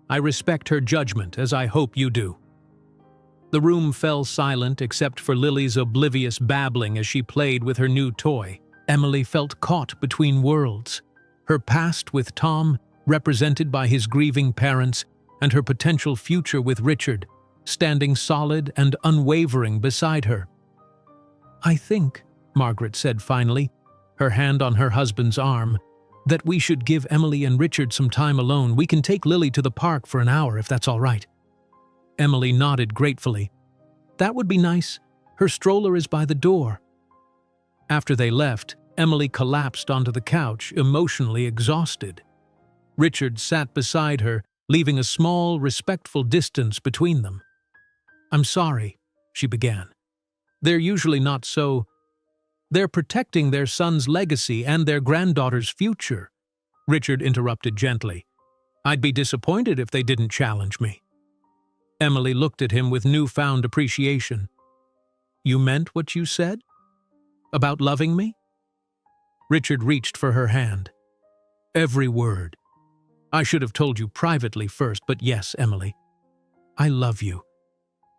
"I respect her judgment, as I hope you do." The room fell silent except for Lily's oblivious babbling as she played with her new toy. Emily felt caught between worlds. Her past with Tom, represented by his grieving parents, and her potential future with Richard, standing solid and unwavering beside her. "I think," Margaret said finally, her hand on her husband's arm, "that we should give Emily and Richard some time alone. We can take Lily to the park for an hour, if that's all right." Emily nodded gratefully. "That would be nice. Her stroller is by the door." After they left, Emily collapsed onto the couch, emotionally exhausted. Richard sat beside her, leaving a small, respectful distance between them. "I'm sorry," she began. "They're usually not so. They're protecting their son's legacy and their granddaughter's future." Richard interrupted gently. "I'd be disappointed if they didn't challenge me." Emily looked at him with newfound appreciation. "You meant what you said? About loving me?" Richard reached for her hand. "Every word. I should have told you privately first, but yes, Emily. I love you.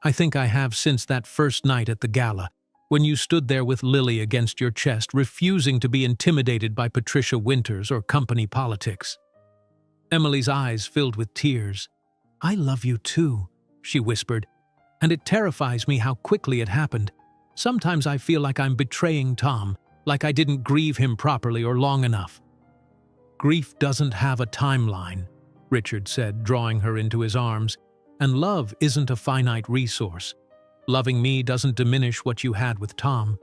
I think I have since that first night at the gala, when you stood there with Lily against your chest, refusing to be intimidated by Patricia Winters or company politics." Emily's eyes filled with tears. "I love you too," she whispered, "and it terrifies me how quickly it happened. Sometimes I feel like I'm betraying Tom, like I didn't grieve him properly or long enough." "Grief doesn't have a timeline," Richard said, drawing her into his arms, "and love isn't a finite resource. Loving me doesn't diminish what you had with Tom."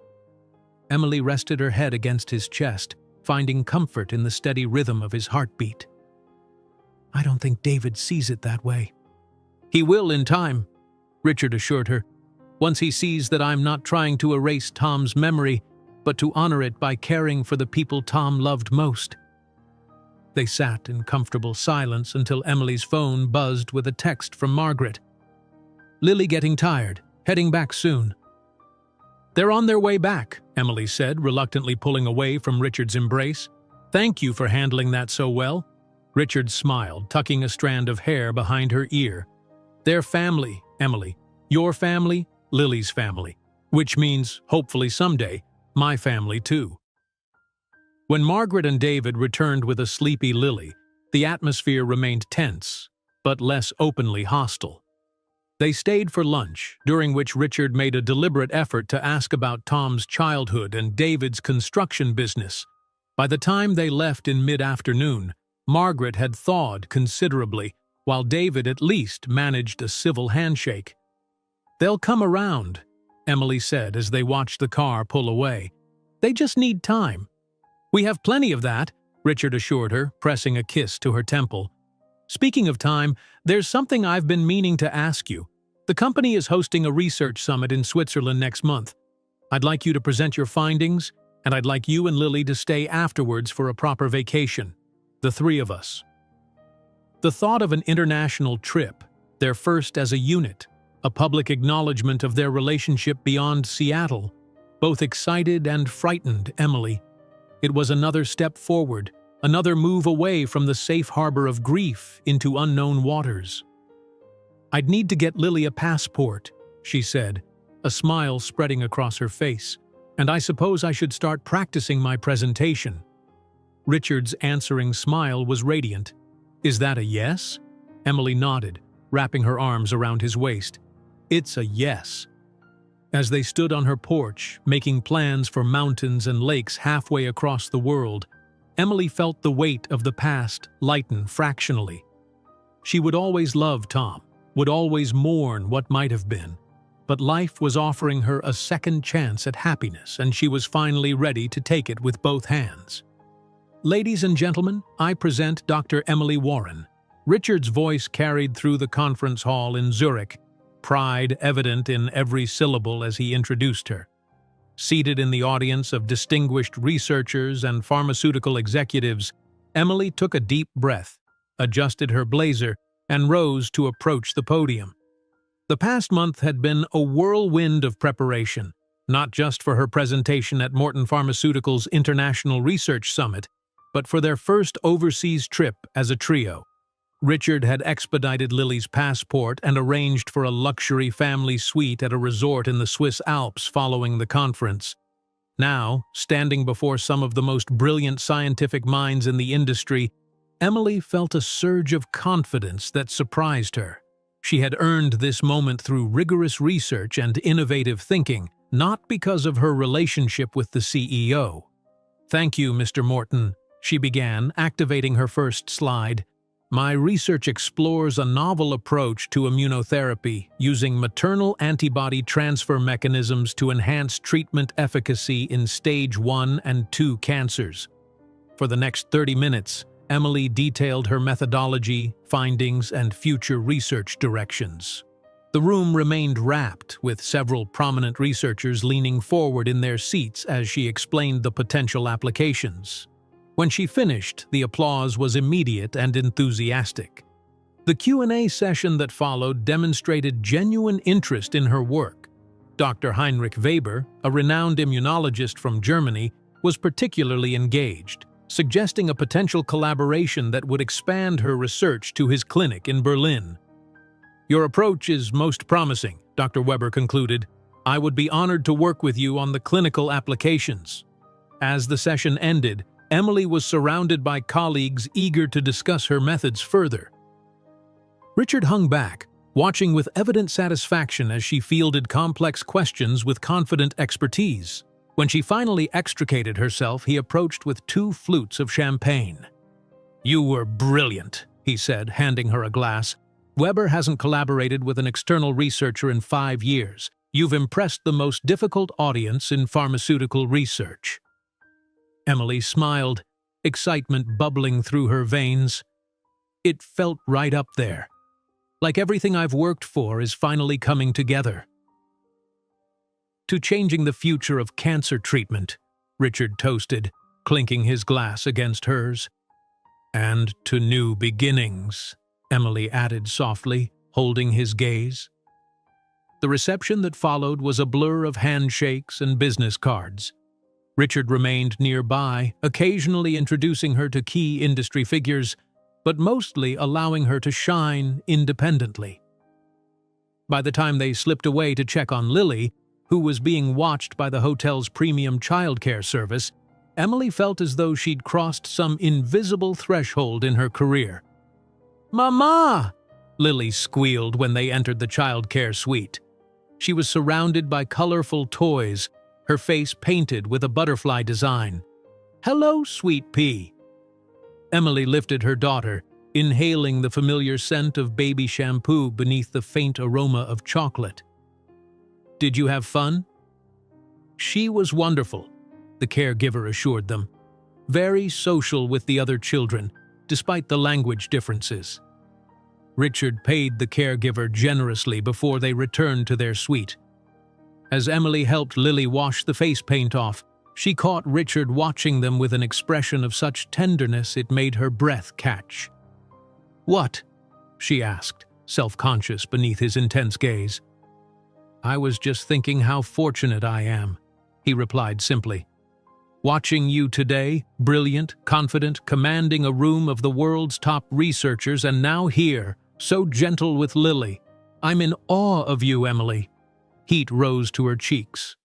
Emily rested her head against his chest, finding comfort in the steady rhythm of his heartbeat. "I don't think David sees it that way." "He will in time," Richard assured her, "once he sees that I'm not trying to erase Tom's memory, but to honor it by caring for the people Tom loved most." They sat in comfortable silence until Emily's phone buzzed with a text from Margaret. "Lily getting tired. Heading back soon." "They're on their way back," Emily said, reluctantly pulling away from Richard's embrace. "Thank you for handling that so well." Richard smiled, tucking a strand of hair behind her ear. "Their family, Emily. Your family, Lily's family. Which means, hopefully someday, my family too." When Margaret and David returned with a sleepy Lily, the atmosphere remained tense, but less openly hostile. They stayed for lunch, during which Richard made a deliberate effort to ask about Tom's childhood and David's construction business. By the time they left in mid-afternoon, Margaret had thawed considerably, while David at least managed a civil handshake. "They'll come around," Emily said as they watched the car pull away. "They just need time." "We have plenty of that," Richard assured her, pressing a kiss to her temple. "Speaking of time, there's something I've been meaning to ask you. The company is hosting a research summit in Switzerland next month. I'd like you to present your findings, and I'd like you and Lily to stay afterwards for a proper vacation. The three of us." The thought of an international trip, their first as a unit, a public acknowledgement of their relationship beyond Seattle, both excited and frightened Emily. It was another step forward, another move away from the safe harbor of grief into unknown waters. "I'd need to get Lily a passport," she said, a smile spreading across her face, "and I suppose I should start practicing my presentation." Richard's answering smile was radiant. "Is that a yes?" Emily nodded, wrapping her arms around his waist. "It's a yes." As they stood on her porch, making plans for mountains and lakes halfway across the world, Emily felt the weight of the past lighten fractionally. She would always love Tom, would always mourn what might have been, but life was offering her a second chance at happiness, and she was finally ready to take it with both hands. "Ladies and gentlemen, I present Dr. Emily Warren." Richard's voice carried through the conference hall in Zurich, pride evident in every syllable as he introduced her. Seated in the audience of distinguished researchers and pharmaceutical executives, Emily took a deep breath, adjusted her blazer, and rose to approach the podium. The past month had been a whirlwind of preparation, not just for her presentation at Morton Pharmaceuticals' International Research Summit, but for their first overseas trip as a trio. Richard had expedited Lily's passport and arranged for a luxury family suite at a resort in the Swiss Alps following the conference. Now, standing before some of the most brilliant scientific minds in the industry, Emily felt a surge of confidence that surprised her. She had earned this moment through rigorous research and innovative thinking, not because of her relationship with the CEO. "Thank you, Mr. Morton," she began, activating her first slide. "My research explores a novel approach to immunotherapy using maternal antibody transfer mechanisms to enhance treatment efficacy in stage 1 and 2 cancers." For the next 30 minutes, Emily detailed her methodology, findings, and future research directions. The room remained rapt, with several prominent researchers leaning forward in their seats as she explained the potential applications. When she finished, the applause was immediate and enthusiastic. The Q&A session that followed demonstrated genuine interest in her work. Dr. Heinrich Weber, a renowned immunologist from Germany, was particularly engaged, suggesting a potential collaboration that would expand her research to his clinic in Berlin. "Your approach is most promising," Dr. Weber concluded. "I would be honored to work with you on the clinical applications." As the session ended, Emily was surrounded by colleagues eager to discuss her methods further. Richard hung back, watching with evident satisfaction as she fielded complex questions with confident expertise. When she finally extricated herself, he approached with 2 flutes of champagne. "You were brilliant," he said, handing her a glass. "Weber hasn't collaborated with an external researcher in 5 years. You've impressed the most difficult audience in pharmaceutical research." Emily smiled, excitement bubbling through her veins. It felt right up there. Like everything I've worked for is finally coming together. "To changing the future of cancer treatment," Richard toasted, clinking his glass against hers. "And to new beginnings," Emily added softly, holding his gaze. The reception that followed was a blur of handshakes and business cards. Richard remained nearby, occasionally introducing her to key industry figures, but mostly allowing her to shine independently. By the time they slipped away to check on Lily, who was being watched by the hotel's premium childcare service, Emily felt as though she'd crossed some invisible threshold in her career. "Mama!" Lily squealed when they entered the childcare suite. She was surrounded by colorful toys, her face painted with a butterfly design. "Hello, sweet pea." Emily lifted her daughter, inhaling the familiar scent of baby shampoo beneath the faint aroma of chocolate. "Did you have fun?" "She was wonderful," the caregiver assured them. "Very social with the other children, despite the language differences." Richard paid the caregiver generously before they returned to their suite. As Emily helped Lily wash the face paint off, she caught Richard watching them with an expression of such tenderness it made her breath catch. "What?" she asked, self-conscious beneath his intense gaze. "I was just thinking how fortunate I am," he replied simply. "Watching you today, brilliant, confident, commanding a room of the world's top researchers, and now here, so gentle with Lily. I'm in awe of you, Emily." Heat rose to her cheeks.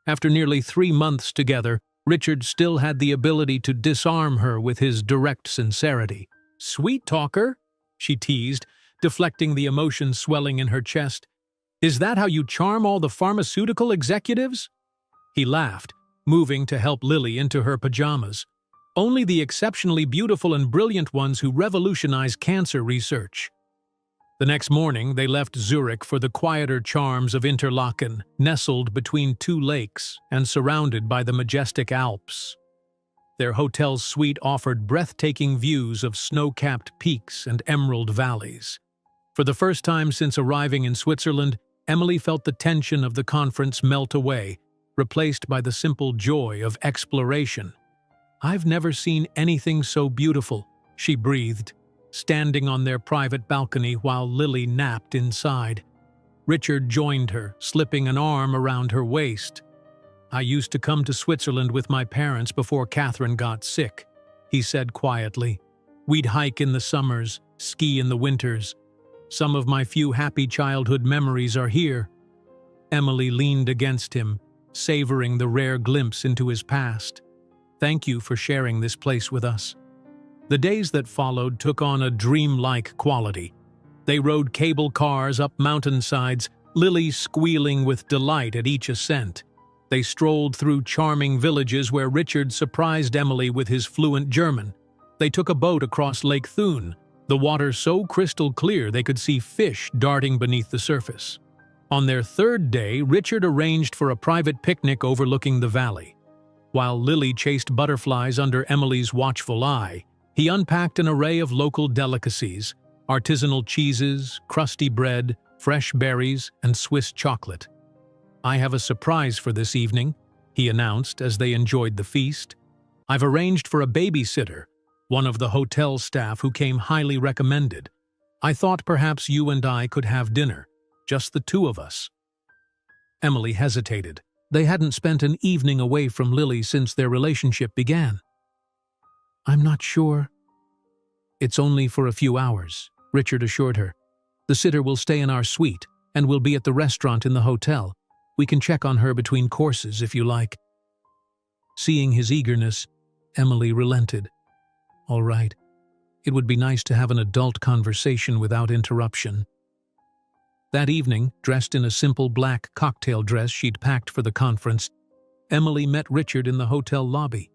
After nearly 3 months together, Richard still had the ability to disarm her with his direct sincerity. "Sweet talker," she teased, deflecting the emotion swelling in her chest. "Is that how you charm all the pharmaceutical executives?" He laughed, moving to help Lily into her pajamas. "Only the exceptionally beautiful and brilliant ones who revolutionize cancer research." The next morning, they left Zurich for the quieter charms of Interlaken, nestled between 2 lakes and surrounded by the majestic Alps. Their hotel suite offered breathtaking views of snow-capped peaks and emerald valleys. For the first time since arriving in Switzerland, Emily felt the tension of the conference melt away, replaced by the simple joy of exploration. "I've never seen anything so beautiful," she breathed, standing on their private balcony while Lily napped inside. Richard joined her, slipping an arm around her waist. "I used to come to Switzerland with my parents before Catherine got sick," he said quietly. "We'd hike in the summers, ski in the winters. Some of my few happy childhood memories are here." Emily leaned against him, savoring the rare glimpse into his past. "Thank you for sharing this place with us." The days that followed took on a dreamlike quality. They rode cable cars up mountainsides, Lily squealing with delight at each ascent. They strolled through charming villages where Richard surprised Emily with his fluent German. They took a boat across Lake Thun, the water so crystal clear they could see fish darting beneath the surface. On their 3rd day, Richard arranged for a private picnic overlooking the valley. While Lily chased butterflies under Emily's watchful eye, he unpacked an array of local delicacies: artisanal cheeses, crusty bread, fresh berries, and Swiss chocolate. "I have a surprise for this evening," he announced as they enjoyed the feast. "I've arranged for a babysitter, one of the hotel staff who came highly recommended. I thought perhaps you and I could have dinner, just the 2 of us." Emily hesitated. They hadn't spent an evening away from Lily since their relationship began. "I'm not sure." "It's only for a few hours," Richard assured her. "The sitter will stay in our suite, and we'll be at the restaurant in the hotel. We can check on her between courses if you like." Seeing his eagerness, Emily relented. "All right. It would be nice to have an adult conversation without interruption." That evening, dressed in a simple black cocktail dress she'd packed for the conference, Emily met Richard in the hotel lobby.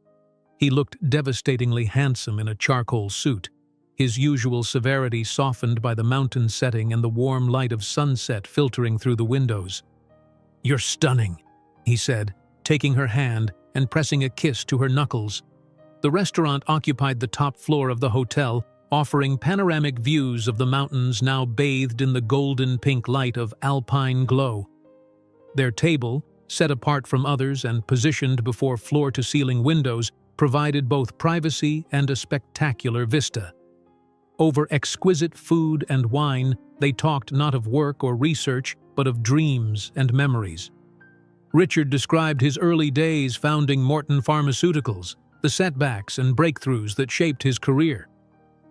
He looked devastatingly handsome in a charcoal suit, his usual severity softened by the mountain setting and the warm light of sunset filtering through the windows. "You're stunning," he said, taking her hand and pressing a kiss to her knuckles. The restaurant occupied the top floor of the hotel, offering panoramic views of the mountains now bathed in the golden pink light of alpine glow. Their table, set apart from others and positioned before floor-to-ceiling windows, provided both privacy and a spectacular vista. Over exquisite food and wine, they talked not of work or research, but of dreams and memories. Richard described his early days founding Morton Pharmaceuticals, the setbacks and breakthroughs that shaped his career.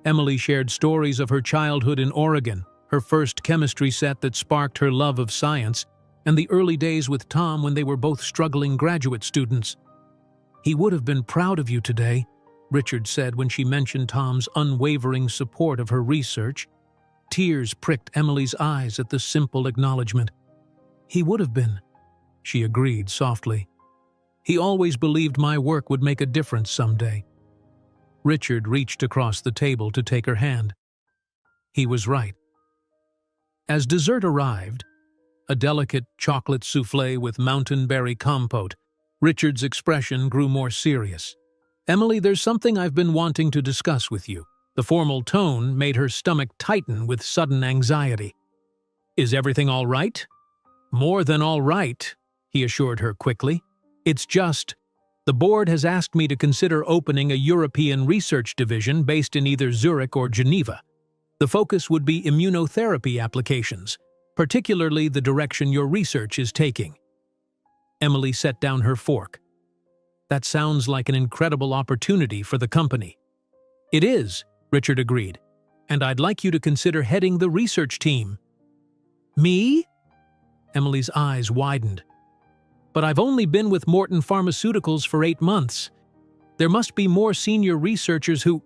Emily shared stories of her childhood in Oregon, her first chemistry set that sparked her love of science, and the early days with Tom when they were both struggling graduate students. "He would have been proud of you today," Richard said when she mentioned Tom's unwavering support of her research. Tears pricked Emily's eyes at the simple acknowledgement. "He would have been," she agreed softly. "He always believed my work would make a difference someday." Richard reached across the table to take her hand. He was right. As dessert arrived, a delicate chocolate soufflé with mountain berry compote, Richard's expression grew more serious. "Emily, there's something I've been wanting to discuss with you." The formal tone made her stomach tighten with sudden anxiety. "Is everything all right?" "More than all right," he assured her quickly. "It's just, the board has asked me to consider opening a European research division based in either Zurich or Geneva. The focus would be immunotherapy applications, particularly the direction your research is taking." Emily set down her fork. "That sounds like an incredible opportunity for the company." "It is," Richard agreed, "and I'd like you to consider heading the research team." "Me?" Emily's eyes widened. "But I've only been with Morton Pharmaceuticals for 8 months. There must be more senior researchers who—"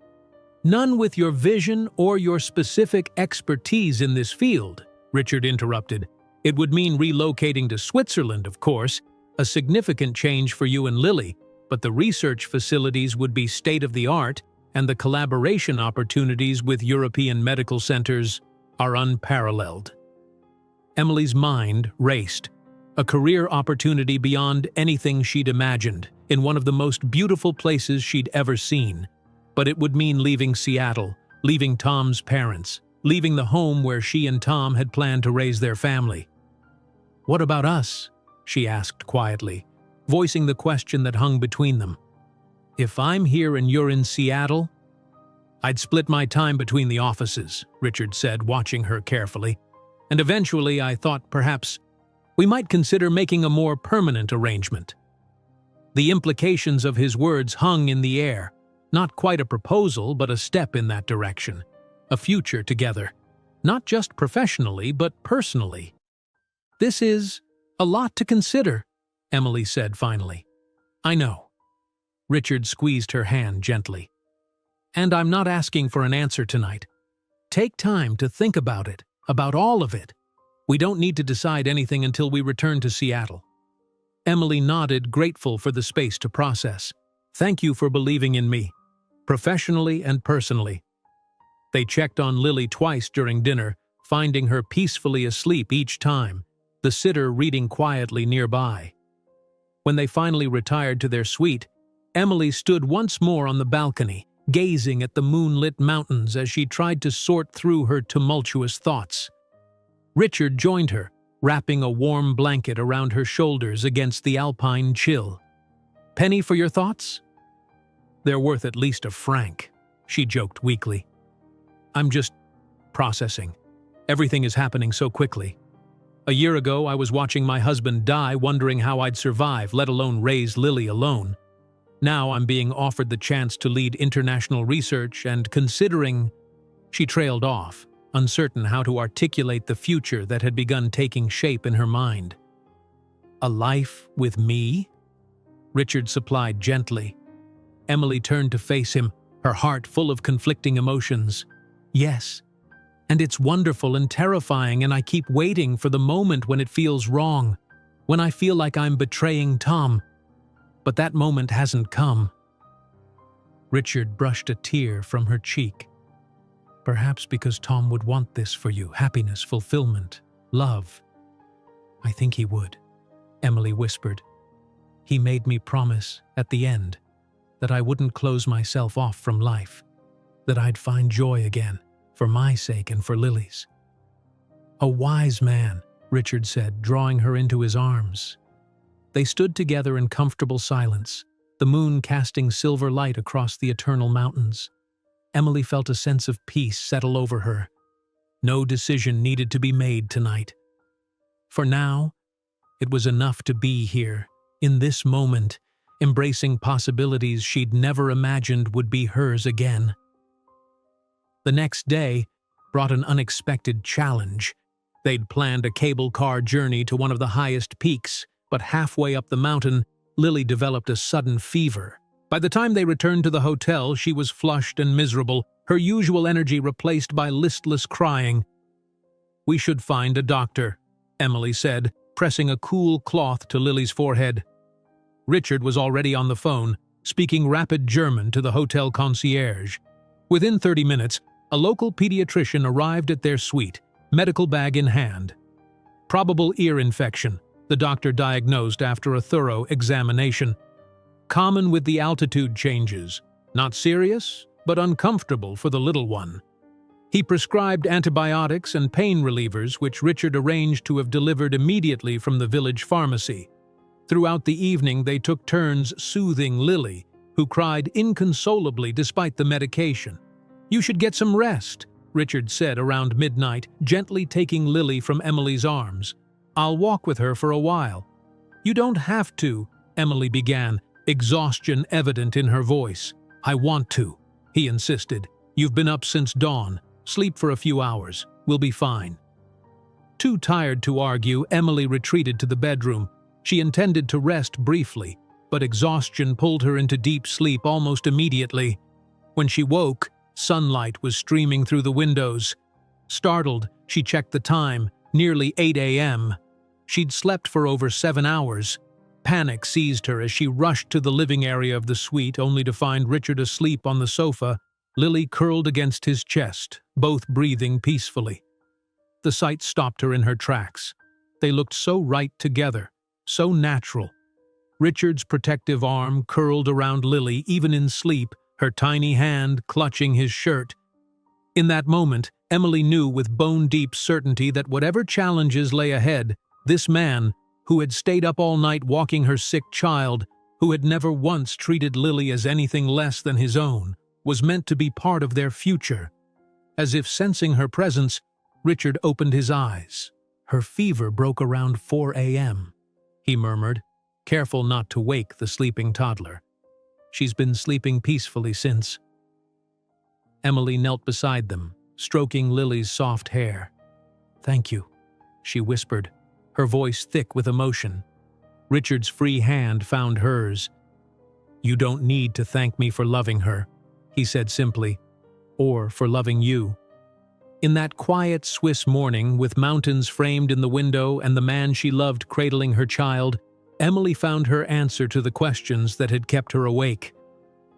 "None with your vision or your specific expertise in this field," Richard interrupted. "It would mean relocating to Switzerland, of course, a significant change for you and Lily, but the research facilities would be state-of-the-art, and the collaboration opportunities with European medical centers are unparalleled." Emily's mind raced. A career opportunity beyond anything she'd imagined, in one of the most beautiful places she'd ever seen. But it would mean leaving Seattle, leaving Tom's parents, leaving the home where she and Tom had planned to raise their family. "What about us?" she asked quietly, voicing the question that hung between them. "If I'm here and you're in Seattle?" "I'd split my time between the offices," Richard said, watching her carefully. "And eventually I thought perhaps we might consider making a more permanent arrangement." The implications of his words hung in the air. Not quite a proposal, but a step in that direction. A future together. Not just professionally, but personally. "This is a lot to consider," Emily said finally. "I know." Richard squeezed her hand gently. "And I'm not asking for an answer tonight. Take time to think about it, about all of it. We don't need to decide anything until we return to Seattle." Emily nodded, grateful for the space to process. "Thank you for believing in me, professionally and personally." They checked on Lily twice during dinner, finding her peacefully asleep each time, the sitter reading quietly nearby. When they finally retired to their suite, Emily stood once more on the balcony, gazing at the moonlit mountains as she tried to sort through her tumultuous thoughts. Richard joined her, wrapping a warm blanket around her shoulders against the alpine chill. "Penny for your thoughts?" "They're worth at least a franc," she joked weakly. "I'm just processing. Everything is happening so quickly. A year ago, I was watching my husband die, wondering how I'd survive, let alone raise Lily alone. Now I'm being offered the chance to lead international research and considering—" She trailed off, uncertain how to articulate the future that had begun taking shape in her mind. "A life with me?" Richard supplied gently. Emily turned to face him, her heart full of conflicting emotions. "Yes. And it's wonderful and terrifying, and I keep waiting for the moment when it feels wrong, when I feel like I'm betraying Tom. But that moment hasn't come." Richard brushed a tear from her cheek. "Perhaps because Tom would want this for you, happiness, fulfillment, love." "I think he would," Emily whispered. "He made me promise, at the end, that I wouldn't close myself off from life, that I'd find joy again, for my sake and for Lily's." "A wise man," Richard said, drawing her into his arms. They stood together in comfortable silence, the moon casting silver light across the eternal mountains. Emily felt a sense of peace settle over her. No decision needed to be made tonight. For now, it was enough to be here, in this moment, embracing possibilities she'd never imagined would be hers again. The next day brought an unexpected challenge. They'd planned a cable car journey to one of the highest peaks, but halfway up the mountain, Lily developed a sudden fever. By the time they returned to the hotel, she was flushed and miserable, her usual energy replaced by listless crying. "We should find a doctor," Emily said, pressing a cool cloth to Lily's forehead. Richard was already on the phone, speaking rapid German to the hotel concierge. Within 30 minutes, A local pediatrician arrived at their suite, medical bag in hand. Probable ear infection, the doctor diagnosed after a thorough examination. Common with the altitude changes. Not serious, but uncomfortable for the little one. He prescribed antibiotics and pain relievers, which Richard arranged to have delivered immediately from the village pharmacy. Throughout the evening, they took turns soothing Lily, who cried inconsolably despite the medication. "You should get some rest," Richard said around midnight, gently taking Lily from Emily's arms. "I'll walk with her for a while." "You don't have to," Emily began, exhaustion evident in her voice. "I want to," he insisted. "You've been up since dawn. Sleep for a few hours. We'll be fine." Too tired to argue, Emily retreated to the bedroom. She intended to rest briefly, but exhaustion pulled her into deep sleep almost immediately. When she woke, sunlight was streaming through the windows. Startled, she checked the time, nearly 8 a.m. She'd slept for over 7 hours. Panic seized her as she rushed to the living area of the suite, only to find Richard asleep on the sofa, Lily curled against his chest, both breathing peacefully. The sight stopped her in her tracks. They looked so right together, so natural. Richard's protective arm curled around Lily even in sleep, her tiny hand clutching his shirt. In that moment, Emily knew with bone-deep certainty that whatever challenges lay ahead, this man, who had stayed up all night walking her sick child, who had never once treated Lily as anything less than his own, was meant to be part of their future. As if sensing her presence, Richard opened his eyes. "Her fever broke around 4 a.m., he murmured, careful not to wake the sleeping toddler. "She's been sleeping peacefully since." Emily knelt beside them, stroking Lily's soft hair. "Thank you," she whispered, her voice thick with emotion. Richard's free hand found hers. "You don't need to thank me for loving her," he said simply, "or for loving you." In that quiet Swiss morning, with mountains framed in the window and the man she loved cradling her child, Emily found her answer to the questions that had kept her awake.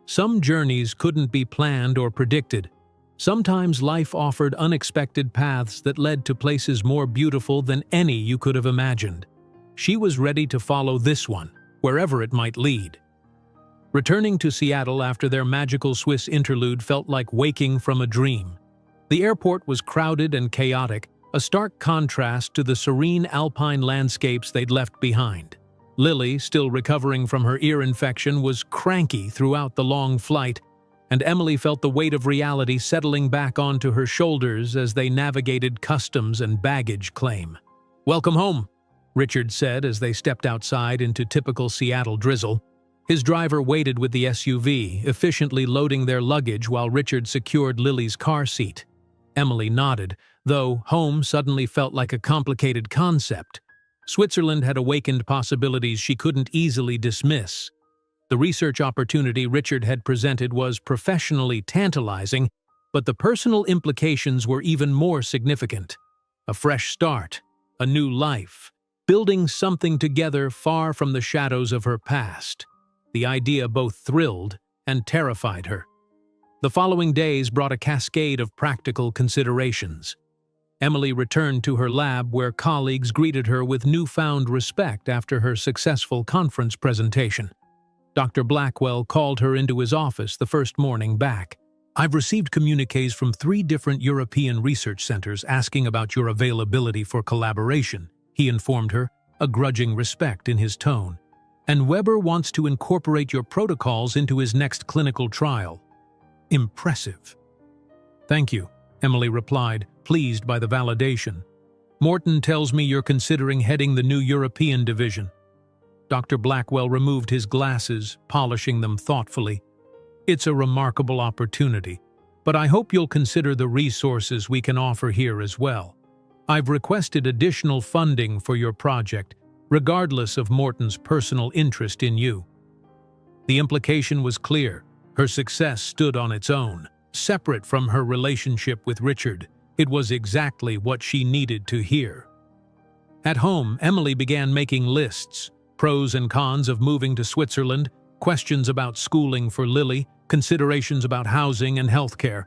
Some journeys couldn't be planned or predicted. Sometimes life offered unexpected paths that led to places more beautiful than any you could have imagined. She was ready to follow this one, wherever it might lead. Returning to Seattle after their magical Swiss interlude felt like waking from a dream. The airport was crowded and chaotic, a stark contrast to the serene alpine landscapes they'd left behind. Lily, still recovering from her ear infection, was cranky throughout the long flight, and Emily felt the weight of reality settling back onto her shoulders as they navigated customs and baggage claim. "Welcome home," Richard said as they stepped outside into typical Seattle drizzle. His driver waited with the SUV, efficiently loading their luggage while Richard secured Lily's car seat. Emily nodded, though home suddenly felt like a complicated concept. Switzerland had awakened possibilities she couldn't easily dismiss. The research opportunity Richard had presented was professionally tantalizing, but the personal implications were even more significant. A fresh start, a new life, building something together far from the shadows of her past. The idea both thrilled and terrified her. The following days brought a cascade of practical considerations. Emily returned to her lab where colleagues greeted her with newfound respect after her successful conference presentation. Dr. Blackwell called her into his office the first morning back. "I've received communiques from 3 different European research centers asking about your availability for collaboration," he informed her, a grudging respect in his tone. "And Weber wants to incorporate your protocols into his next clinical trial." "Impressive." "Thank you," Emily replied, pleased by the validation. "Morton tells me you're considering heading the new European division." Dr. Blackwell removed his glasses, polishing them thoughtfully. "It's a remarkable opportunity, but I hope you'll consider the resources we can offer here as well. I've requested additional funding for your project, regardless of Morton's personal interest in you." The implication was clear. Her success stood on its own, separate from her relationship with Richard. It was exactly what she needed to hear. At home, Emily began making lists, pros and cons of moving to Switzerland, questions about schooling for Lily, considerations about housing and healthcare.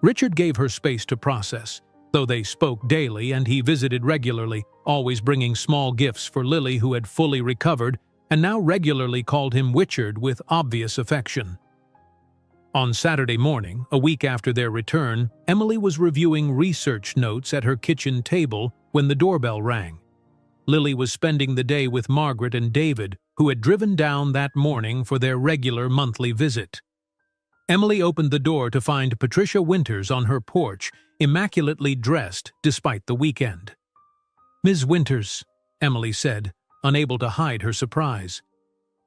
Richard gave her space to process, though they spoke daily and he visited regularly, always bringing small gifts for Lily, who had fully recovered and now regularly called him Witchard with obvious affection. On Saturday morning, a week after their return, Emily was reviewing research notes at her kitchen table when the doorbell rang. Lily was spending the day with Margaret and David, who had driven down that morning for their regular monthly visit. Emily opened the door to find Patricia Winters on her porch, immaculately dressed despite the weekend. "Ms. Winters," Emily said, unable to hide her surprise.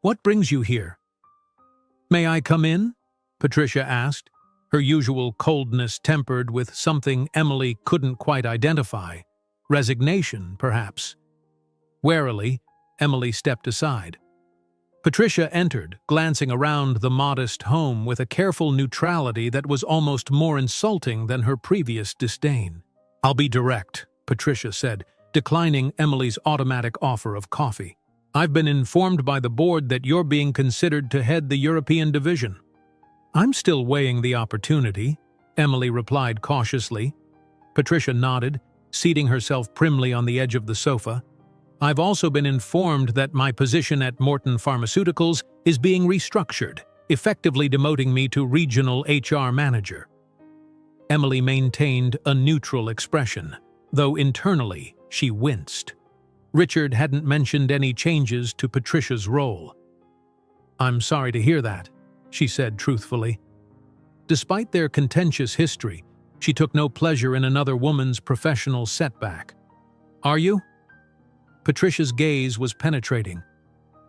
"What brings you here?" "May I come in?" Patricia asked, her usual coldness tempered with something Emily couldn't quite identify. Resignation, perhaps. Warily, Emily stepped aside. Patricia entered, glancing around the modest home with a careful neutrality that was almost more insulting than her previous disdain. "I'll be direct," Patricia said, declining Emily's automatic offer of coffee. "I've been informed by the board that you're being considered to head the European division." "I'm still weighing the opportunity," Emily replied cautiously. Patricia nodded, seating herself primly on the edge of the sofa. "I've also been informed that my position at Morton Pharmaceuticals is being restructured, effectively demoting me to regional HR manager." Emily maintained a neutral expression, though internally she winced. Richard hadn't mentioned any changes to Patricia's role. "I'm sorry to hear that," she said truthfully. Despite their contentious history, she took no pleasure in another woman's professional setback. "Are you?" Patricia's gaze was penetrating.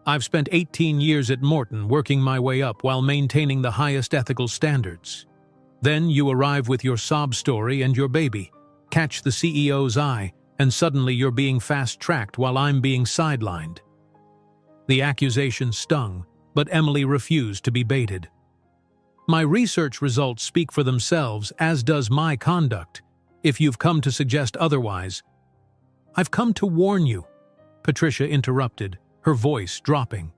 "I've spent 18 years at Morton working my way up while maintaining the highest ethical standards. Then you arrive with your sob story and your baby, catch the CEO's eye, and suddenly you're being fast-tracked while I'm being sidelined." The accusation stung, but Emily refused to be baited. "My research results speak for themselves, as does my conduct. If you've come to suggest otherwise—" "I've come to warn you," Patricia interrupted, her voice dropping.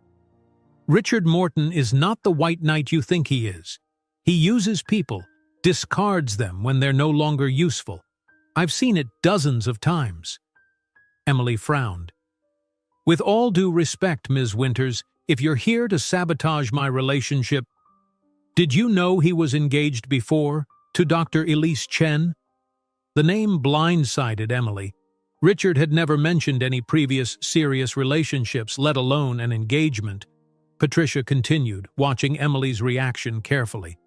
"Richard Morton is not the white knight you think he is. He uses people, discards them when they're no longer useful. I've seen it dozens of times." Emily frowned. "With all due respect, Ms. Winters, if you're here to sabotage my relationship—" "Did you know he was engaged before, to Dr. Elise Chen?" The name blindsided Emily. Richard had never mentioned any previous serious relationships, let alone an engagement. Patricia continued, watching Emily's reaction carefully.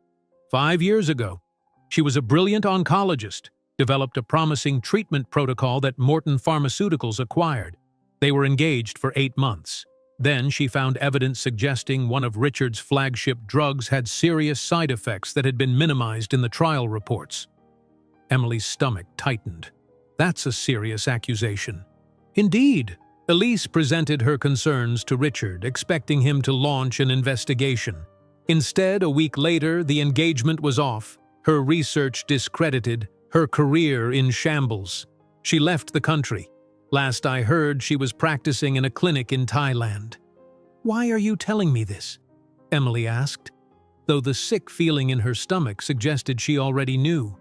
5 years ago, she was a brilliant oncologist, developed a promising treatment protocol that Morton Pharmaceuticals acquired. They were engaged for 8 months. Then she found evidence suggesting one of Richard's flagship drugs had serious side effects that had been minimized in the trial reports. Emily's stomach tightened. That's a serious accusation. Indeed, Elise presented her concerns to Richard, expecting him to launch an investigation. Instead, a week later, the engagement was off, her research discredited, her career in shambles. She left the country. Last I heard, she was practicing in a clinic in Thailand. "Why are you telling me this?" Emily asked, though the sick feeling in her stomach suggested she already knew.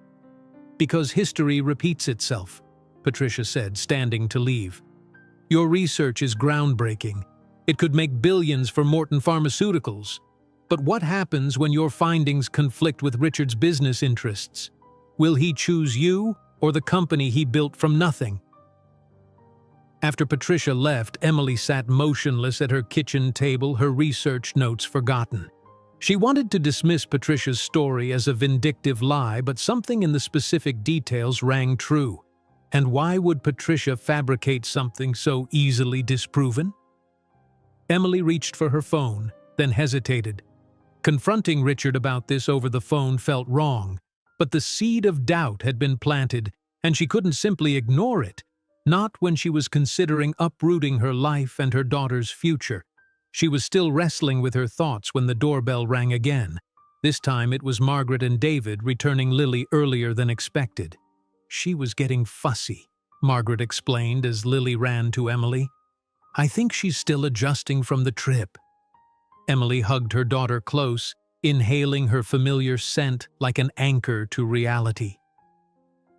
"Because history repeats itself," Patricia said, standing to leave. "Your research is groundbreaking. It could make billions for Morton Pharmaceuticals. But what happens when your findings conflict with Richard's business interests? Will he choose you or the company he built from nothing?" After Patricia left, Emily sat motionless at her kitchen table, her research notes forgotten. She wanted to dismiss Patricia's story as a vindictive lie, but something in the specific details rang true. And why would Patricia fabricate something so easily disproven? Emily reached for her phone, then hesitated. Confronting Richard about this over the phone felt wrong, but the seed of doubt had been planted, and she couldn't simply ignore it, not when she was considering uprooting her life and her daughter's future. She was still wrestling with her thoughts when the doorbell rang again. This time it was Margaret and David returning Lily earlier than expected. "She was getting fussy," Margaret explained as Lily ran to Emily. "I think she's still adjusting from the trip." Emily hugged her daughter close, inhaling her familiar scent like an anchor to reality.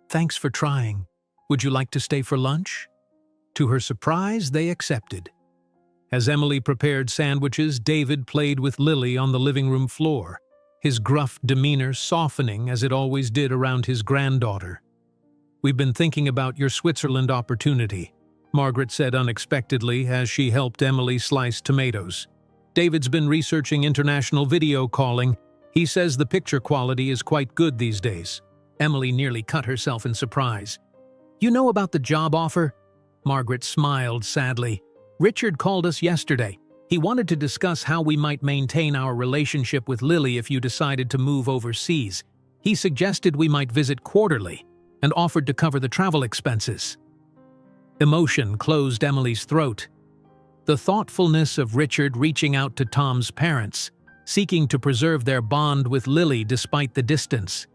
"Thanks for trying. Would you like to stay for lunch?" To her surprise, they accepted. As Emily prepared sandwiches, David played with Lily on the living room floor, his gruff demeanor softening as it always did around his granddaughter. "We've been thinking about your Switzerland opportunity," Margaret said unexpectedly as she helped Emily slice tomatoes. "David's been researching international video calling. He says the picture quality is quite good these days." Emily nearly cut herself in surprise. "You know about the job offer?" Margaret smiled sadly. "Richard called us yesterday. He wanted to discuss how we might maintain our relationship with Lily if you decided to move overseas. He suggested we might visit quarterly and offered to cover the travel expenses." Emotion closed Emily's throat. The thoughtfulness of Richard reaching out to Tom's parents, seeking to preserve their bond with Lily despite the distance.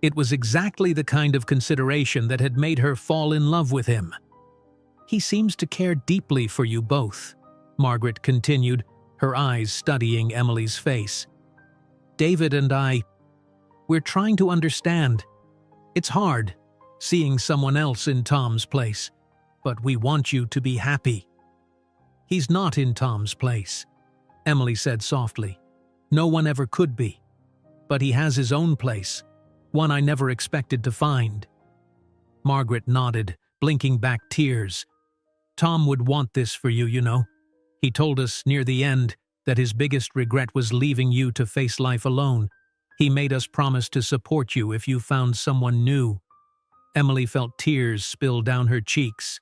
It was exactly the kind of consideration that had made her fall in love with him. "He seems to care deeply for you both," Margaret continued, her eyes studying Emily's face. "David and we're trying to understand. It's hard, seeing someone else in Tom's place, but we want you to be happy." "He's not in Tom's place," Emily said softly. "No one ever could be. But he has his own place, one I never expected to find." Margaret nodded, blinking back tears. "Tom would want this for you, you know. He told us near the end that his biggest regret was leaving you to face life alone. He made us promise to support you if you found someone new." Emily felt tears spill down her cheeks.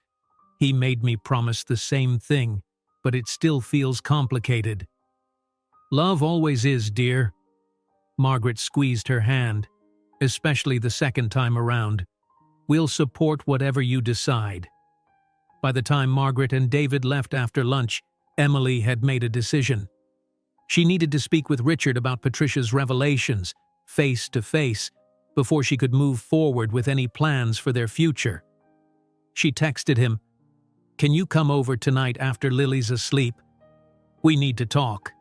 "He made me promise the same thing, but it still feels complicated." "Love always is, dear." Margaret squeezed her hand, especially the second time around. "We'll support whatever you decide." By the time Margaret and David left after lunch, Emily had made a decision. She needed to speak with Richard about Patricia's revelations, face to face, before she could move forward with any plans for their future. She texted him, "Can you come over tonight after Lily's asleep? We need to talk."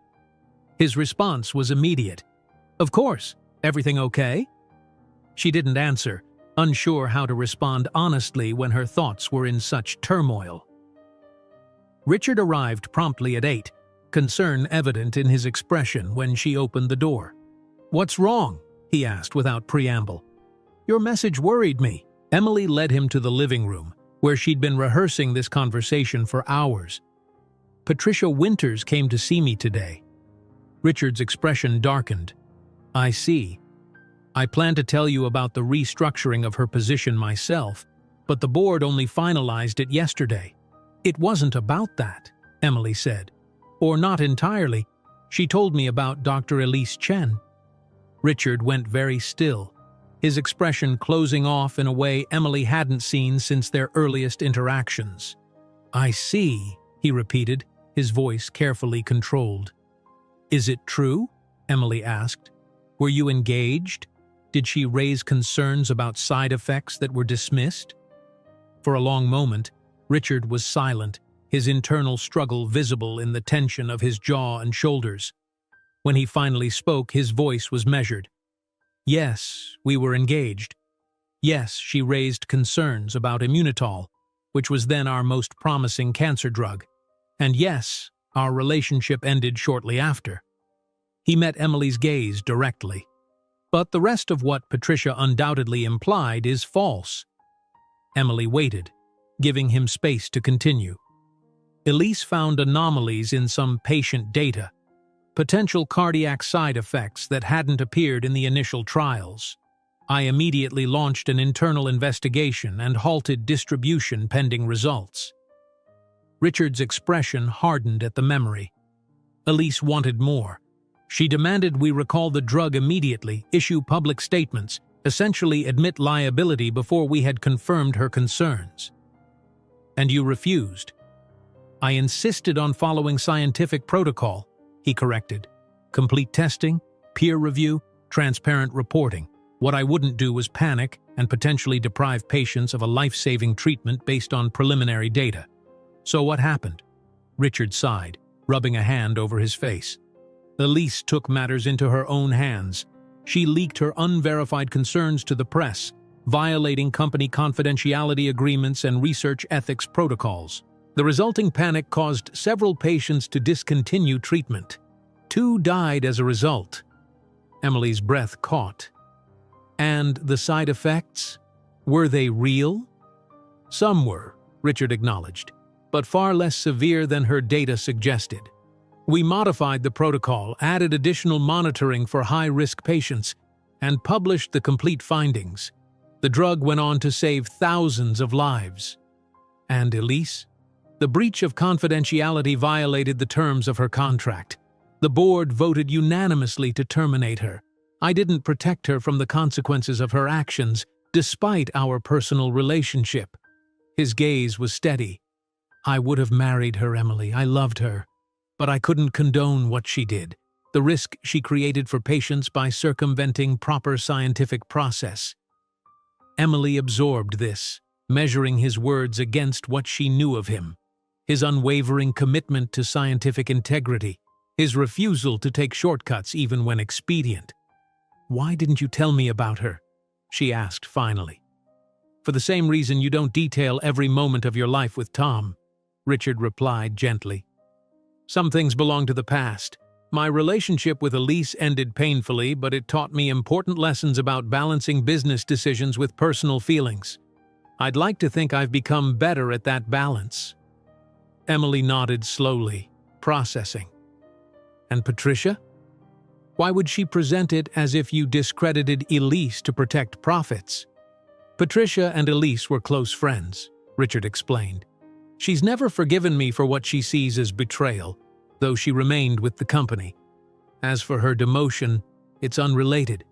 His response was immediate. "Of course. Everything okay?" She didn't answer, unsure how to respond honestly when her thoughts were in such turmoil. Richard arrived promptly at 8, concern evident in his expression when she opened the door. "What's wrong?" he asked without preamble. "Your message worried me." Emily led him to the living room, where she'd been rehearsing this conversation for hours. "Patricia Winters came to see me today." Richard's expression darkened. "I see. I plan to tell you about the restructuring of her position myself, but the board only finalized it yesterday." "It wasn't about that," Emily said. "Or not entirely. She told me about Dr. Elise Chen." Richard went very still, his expression closing off in a way Emily hadn't seen since their earliest interactions. "I see," he repeated, his voice carefully controlled. "Is it true?" Emily asked. "Were you engaged? Did she raise concerns about side effects that were dismissed?" For a long moment, Richard was silent, his internal struggle visible in the tension of his jaw and shoulders. When he finally spoke, his voice was measured. "Yes, we were engaged. Yes, she raised concerns about Immunitol, which was then our most promising cancer drug. And yes, our relationship ended shortly after." He met Emily's gaze directly. "But the rest of what Patricia undoubtedly implied is false." Emily waited, giving him space to continue. "Elise found anomalies in some patient data, potential cardiac side effects that hadn't appeared in the initial trials. I immediately launched an internal investigation and halted distribution pending results." Richard's expression hardened at the memory. Elise wanted more. She demanded we recall the drug immediately, issue public statements, essentially admit liability before we had confirmed her concerns. "And you refused." "I insisted on following scientific protocol," he corrected. "Complete testing, peer review, transparent reporting. What I wouldn't do was panic and potentially deprive patients of a life-saving treatment based on preliminary data." "So what happened?" Richard sighed, rubbing a hand over his face. Elise took matters into her own hands. She leaked her unverified concerns to the press, violating company confidentiality agreements and research ethics protocols. The resulting panic caused several patients to discontinue treatment. 2 died as a result. Emily's breath caught. And the side effects? Were they real? Some were, Richard acknowledged, but far less severe than her data suggested. We modified the protocol, added additional monitoring for high-risk patients, and published the complete findings. The drug went on to save thousands of lives. And Elise? The breach of confidentiality violated the terms of her contract. The board voted unanimously to terminate her. I didn't protect her from the consequences of her actions, despite our personal relationship. His gaze was steady. I would have married her, Emily. I loved her. But I couldn't condone what she did, the risk she created for patients by circumventing proper scientific process. Emily absorbed this, measuring his words against what she knew of him. His unwavering commitment to scientific integrity, his refusal to take shortcuts even when expedient. "Why didn't you tell me about her?" she asked finally. "For the same reason you don't detail every moment of your life with Tom," Richard replied gently. "Some things belong to the past. My relationship with Elise ended painfully, but it taught me important lessons about balancing business decisions with personal feelings. I'd like to think I've become better at that balance." Emily nodded slowly, processing. "And Patricia? Why would she present it as if you discredited Elise to protect profits?" "Patricia and Elise were close friends," Richard explained. "She's never forgiven me for what she sees as betrayal, though she remained with the company. As for her demotion, it's unrelated.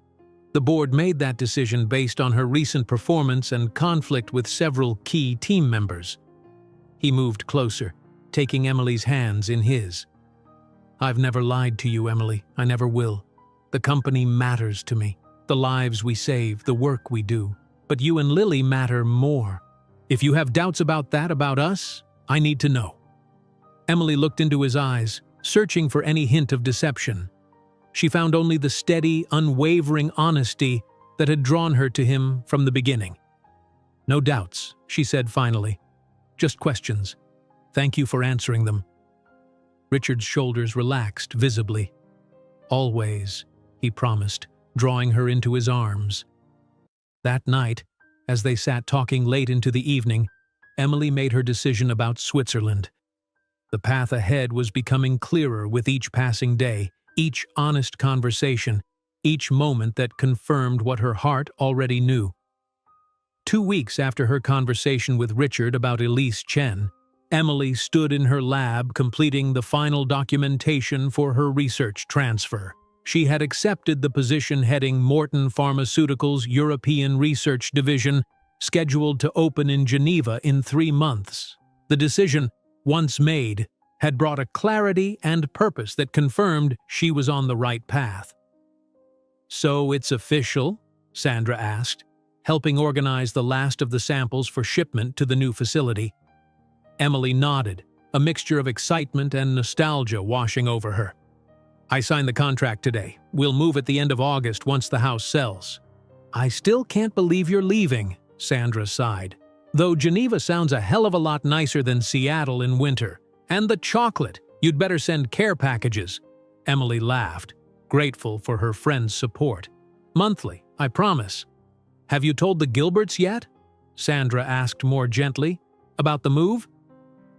The board made that decision based on her recent performance and conflict with several key team members." He moved closer, taking Emily's hands in his. "I've never lied to you, Emily. I never will. The company matters to me, the lives we save, the work we do. But you and Lily matter more. If you have doubts about that, about us, I need to know." Emily looked into his eyes, searching for any hint of deception. She found only the steady, unwavering honesty that had drawn her to him from the beginning. "No doubts," she said finally. "Just questions. Thank you for answering them." Richard's shoulders relaxed visibly. "Always," he promised, drawing her into his arms. That night, as they sat talking late into the evening, Emily made her decision about Switzerland. The path ahead was becoming clearer with each passing day, each honest conversation, each moment that confirmed what her heart already knew. 2 weeks after her conversation with Richard about Elise Chen, Emily stood in her lab completing the final documentation for her research transfer. She had accepted the position heading Morton Pharmaceuticals' European Research Division, scheduled to open in Geneva in 3 months. The decision, once made, had brought a clarity and purpose that confirmed she was on the right path. "So it's official?" Sandra asked, helping organize the last of the samples for shipment to the new facility. Emily nodded, a mixture of excitement and nostalgia washing over her. "I signed the contract today. We'll move at the end of August once the house sells." "I still can't believe you're leaving," Sandra sighed. "Though Geneva sounds a hell of a lot nicer than Seattle in winter. And the chocolate! You'd better send care packages." Emily laughed, grateful for her friend's support. "Monthly, I promise." "Have you told the Gilberts yet?" Sandra asked more gently. "About the move?"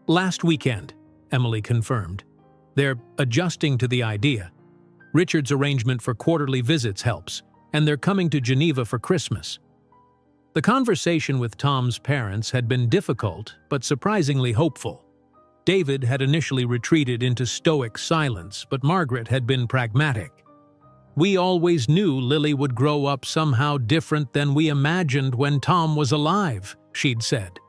"Last weekend," Emily confirmed. "They're adjusting to the idea. Richard's arrangement for quarterly visits helps, and they're coming to Geneva for Christmas." The conversation with Tom's parents had been difficult, but surprisingly hopeful. David had initially retreated into stoic silence, but Margaret had been pragmatic. "We always knew Lily would grow up somehow different than we imagined when Tom was alive," she'd said.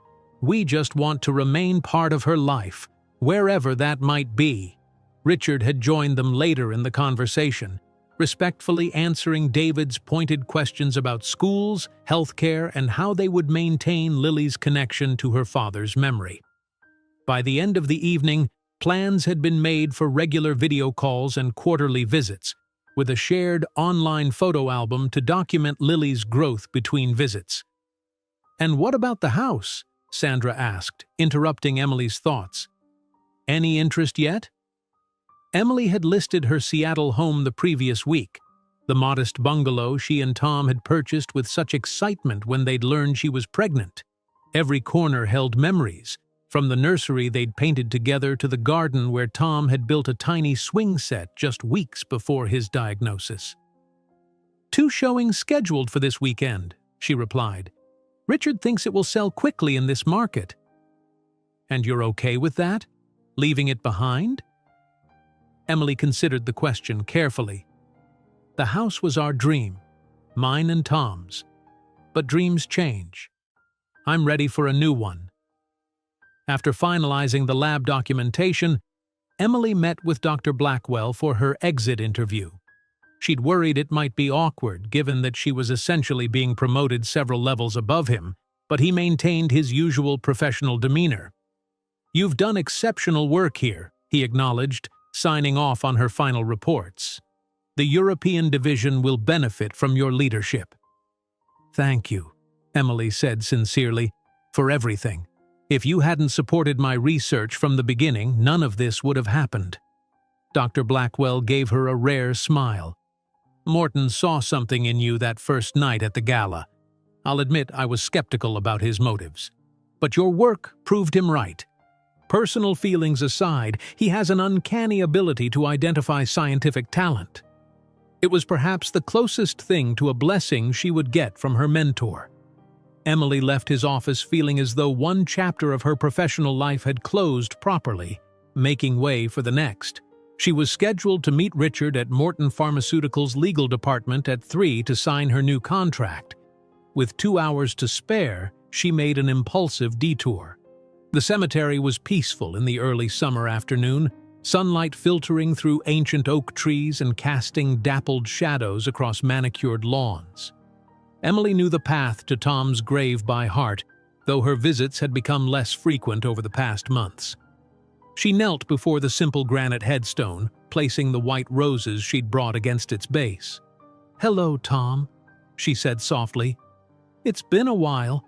"We just want to remain part of her life, wherever that might be." Richard had joined them later in the conversation, respectfully answering David's pointed questions about schools, healthcare, and how they would maintain Lily's connection to her father's memory. By the end of the evening, Plans had been made for regular video calls and quarterly visits, with a shared online photo album to document Lily's growth between visits. "And what about the house?" Sandra asked, interrupting Emily's thoughts. "Any interest yet?" Emily had listed her Seattle home the previous week, the modest bungalow she and Tom had purchased with such excitement when they'd learned she was pregnant. Every corner held memories, from the nursery they'd painted together to the garden where Tom had built a tiny swing set just weeks before his diagnosis. "2 showings scheduled for this weekend," she replied. "Richard thinks it will sell quickly in this market." "And you're okay with that? Leaving it behind?" Emily considered the question carefully. "The house was our dream, mine and Tom's. But dreams change. I'm ready for a new one." After finalizing the lab documentation, Emily met with Dr. Blackwell for her exit interview. She'd worried it might be awkward, given that she was essentially being promoted several levels above him, but he maintained his usual professional demeanor. "You've done exceptional work here," he acknowledged, signing off on her final reports. "The European division will benefit from your leadership." "Thank you," Emily said sincerely, "for everything. If you hadn't supported my research from the beginning, none of this would have happened." Dr. Blackwell gave her a rare smile. "Morton saw something in you that first night at the gala. I'll admit I was skeptical about his motives. But your work proved him right. Personal feelings aside, he has an uncanny ability to identify scientific talent. It was perhaps the closest thing to a blessing she would get from her mentor." Emily left his office feeling as though one chapter of her professional life had closed properly, making way for the next. She was scheduled to meet Richard at Morton Pharmaceuticals' legal department at 3 to sign her new contract. With 2 hours to spare, she made an impulsive detour. The cemetery was peaceful in the early summer afternoon, sunlight filtering through ancient oak trees and casting dappled shadows across manicured lawns. Emily knew the path to Tom's grave by heart, though her visits had become less frequent over the past months. She knelt before the simple granite headstone, placing the white roses she'd brought against its base. "Hello, Tom," she said softly. "It's been a while.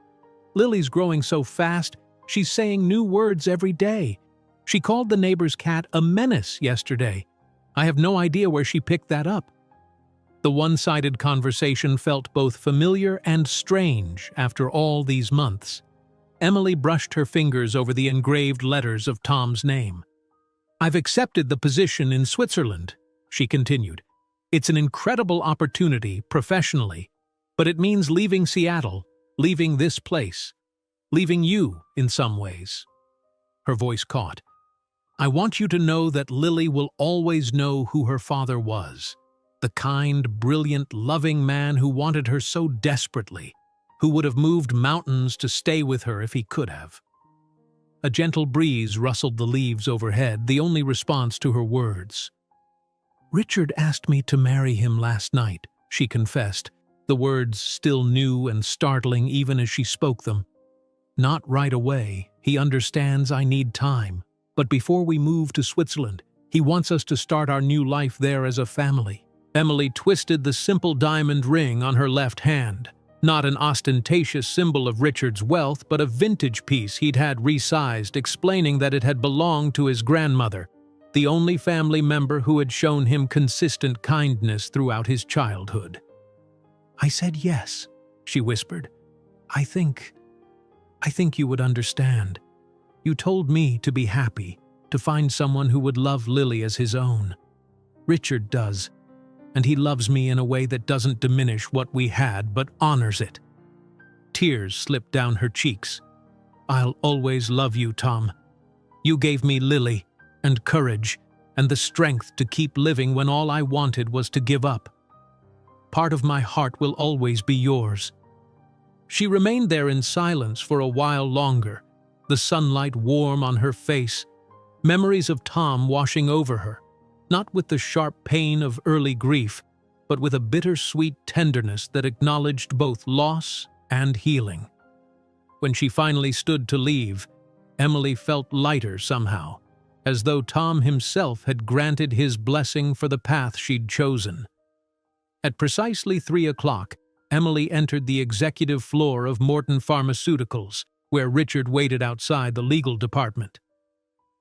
Lily's growing so fast, she's saying new words every day. She called the neighbor's cat a menace yesterday. I have no idea where she picked that up." The one-sided conversation felt both familiar and strange after all these months. Emily brushed her fingers over the engraved letters of Tom's name. "I've accepted the position in Switzerland," she continued. "It's an incredible opportunity professionally, but it means leaving Seattle, leaving this place, leaving you in some ways." Her voice caught. "I want you to know that Lily will always know who her father was. The kind, brilliant, loving man who wanted her so desperately, who would have moved mountains to stay with her if he could have." A gentle breeze rustled the leaves overhead, the only response to her words. "Richard asked me to marry him last night," she confessed, the words still new and startling even as she spoke them. "Not right away. He understands I need time. But before we move to Switzerland, he wants us to start our new life there as a family." Emily twisted the simple diamond ring on her left hand, not an ostentatious symbol of Richard's wealth, but a vintage piece he'd had resized, explaining that it had belonged to his grandmother, the only family member who had shown him consistent kindness throughout his childhood. "I said yes," she whispered. I think you would understand. You told me to be happy, to find someone who would love Lily as his own. Richard does. And he loves me in a way that doesn't diminish what we had, but honors it." Tears slipped down her cheeks. "I'll always love you, Tom. You gave me Lily, and courage, and the strength to keep living when all I wanted was to give up. Part of my heart will always be yours." She remained there in silence for a while longer, the sunlight warm on her face, memories of Tom washing over her. Not with the sharp pain of early grief, but with a bittersweet tenderness that acknowledged both loss and healing. When she finally stood to leave, Emily felt lighter somehow. as though Tom himself had granted his blessing for the path she'd chosen. At precisely 3 o'clock, Emily entered the executive floor of Morton Pharmaceuticals, where Richard waited outside the legal department.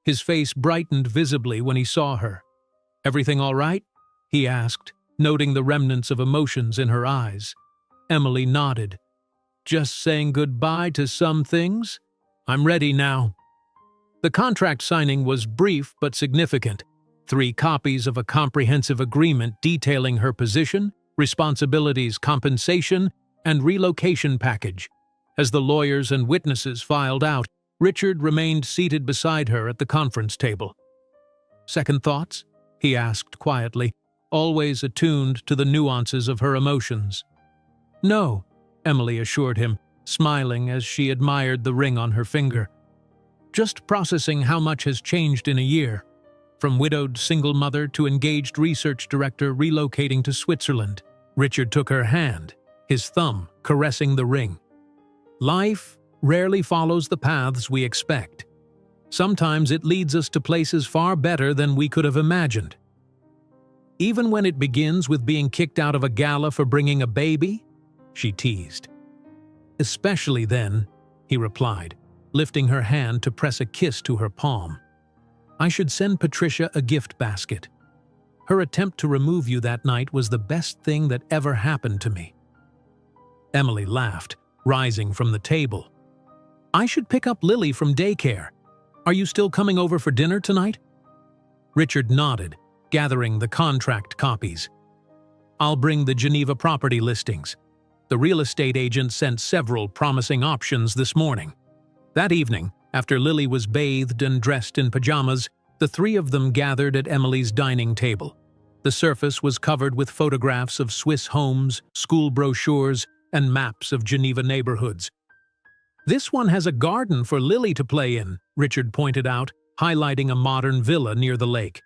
His face brightened visibly when he saw her. "Everything all right?" he asked, noting the remnants of emotions in her eyes. Emily nodded. "Just saying goodbye to some things? I'm ready now." The contract signing was brief but significant. 3 copies of a comprehensive agreement detailing her position, responsibilities, compensation, and relocation package. As the lawyers and witnesses filed out, Richard remained seated beside her at the conference table. "Second thoughts?" he asked quietly, always attuned to the nuances of her emotions. "No," Emily assured him, smiling as she admired the ring on her finger. "Just processing how much has changed in a year. From widowed single mother to engaged research director relocating to Switzerland." Richard took her hand, his thumb caressing the ring. "Life rarely follows the paths we expect. Sometimes it leads us to places far better than we could have imagined. Even when it begins with being kicked out of a gala for bringing a baby," she teased. "Especially then," he replied, lifting her hand to press a kiss to her palm. "I should send Patricia a gift basket. Her attempt to remove you that night was the best thing that ever happened to me." Emily laughed, rising from the table. "I should pick up Lily from daycare. Are you still coming over for dinner tonight?" Richard nodded, gathering the contract copies. "I'll bring the Geneva property listings. The real estate agent sent several promising options this morning." That evening, after Lily was bathed and dressed in pajamas, the 3 of them gathered at Emily's dining table. The surface was covered with photographs of Swiss homes, school brochures, and maps of Geneva neighborhoods. "This one has a garden for Lily to play in," Richard pointed out, highlighting a modern villa near the lake.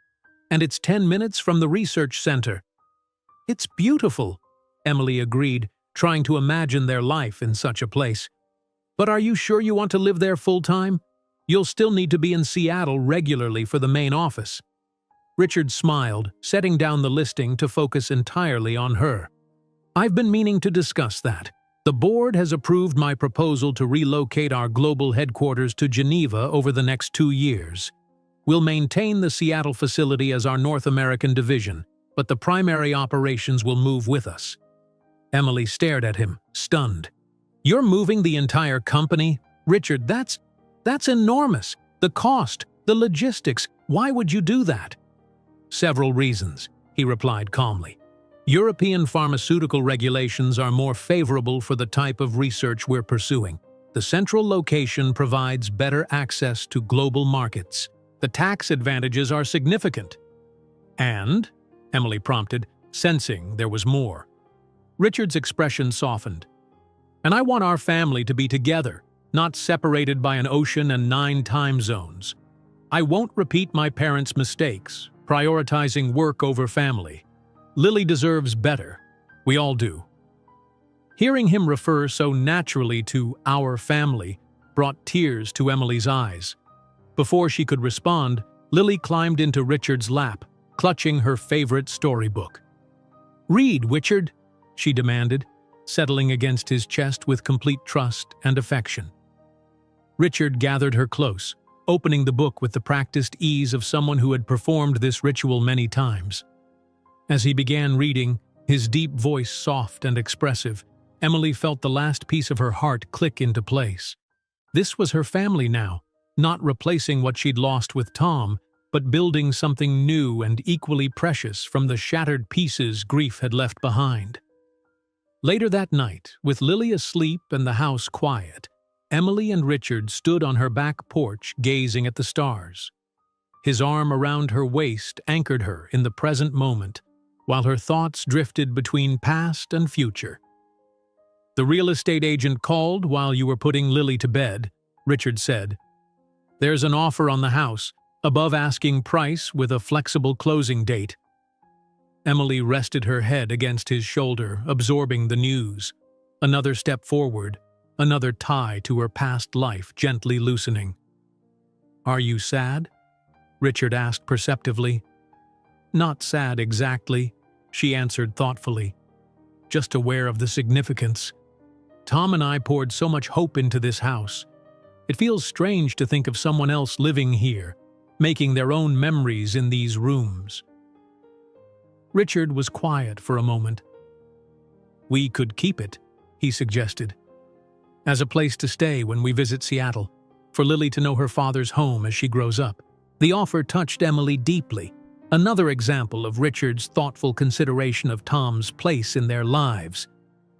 "And it's 10 minutes from the research center." "It's beautiful," Emily agreed, trying to imagine their life in such a place. "But are you sure you want to live there full-time? You'll still need to be in Seattle regularly for the main office." Richard smiled, setting down the listing to focus entirely on her. "I've been meaning to discuss that. The board has approved my proposal to relocate our global headquarters to Geneva over the next 2 years. We'll maintain the Seattle facility as our North American division, but the primary operations will move with us." Emily stared at him, stunned. "You're moving the entire company? Richard, that's enormous. The cost, the logistics, why would you do that?" "Several reasons," he replied calmly. "European pharmaceutical regulations are more favorable for the type of research we're pursuing. The central location provides better access to global markets. The tax advantages are significant." "And?" Emily prompted, sensing there was more. Richard's expression softened. "And I want our family to be together, not separated by an ocean and 9 time zones. I won't repeat my parents' mistakes, prioritizing work over family. Lily deserves better. We all do." Hearing him refer so naturally to "our family" brought tears to Emily's eyes. Before she could respond, Lily climbed into Richard's lap, clutching her favorite storybook. "Read, Richard," she demanded, settling against his chest with complete trust and affection. Richard gathered her close, opening the book with the practiced ease of someone who had performed this ritual many times. As he began reading, his deep voice soft and expressive, Emily felt the last piece of her heart click into place. This was her family now, not replacing what she'd lost with Tom, but building something new and equally precious from the shattered pieces grief had left behind. Later that night, with Lily asleep and the house quiet, Emily and Richard stood on her back porch gazing at the stars. His arm around her waist anchored her in the present moment, while her thoughts drifted between past and future. "The real estate agent called while you were putting Lily to bed," Richard said. "There's an offer on the house, above asking price with a flexible closing date." Emily rested her head against his shoulder, absorbing the news. Another step forward, another tie to her past life gently loosening. "Are you sad?" Richard asked perceptively. Not sad exactly, she answered thoughtfully. Just aware of the significance. Tom and I poured so much hope into this house. It feels strange to think of someone else living here, making their own memories in these rooms. Richard was quiet for a moment. We could keep it, he suggested, as a place to stay when we visit Seattle, for Lily to know her father's home as she grows up. The offer touched Emily deeply, another example of Richard's thoughtful consideration of Tom's place in their lives.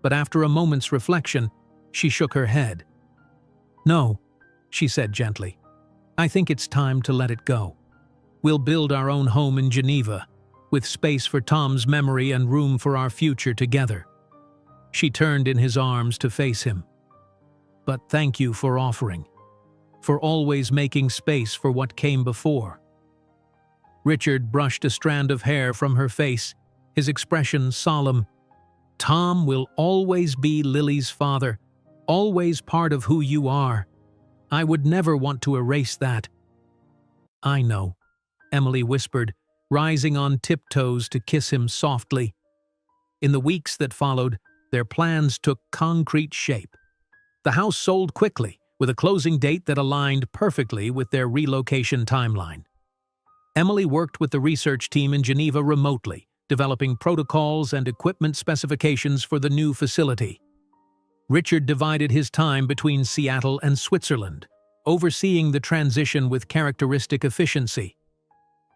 But after a moment's reflection, she shook her head. No, she said gently. I think it's time to let it go. We'll build our own home in Geneva, with space for Tom's memory and room for our future together. She turned in his arms to face him. But thank you for offering, for always making space for what came before. Richard brushed a strand of hair from her face, his expression solemn. Tom will always be Lily's father, always part of who you are. I would never want to erase that. I know, Emily whispered, rising on tiptoes to kiss him softly. In the weeks that followed, their plans took concrete shape. The house sold quickly, with a closing date that aligned perfectly with their relocation timeline. Emily worked with the research team in Geneva remotely, developing protocols and equipment specifications for the new facility. Richard divided his time between Seattle and Switzerland, overseeing the transition with characteristic efficiency.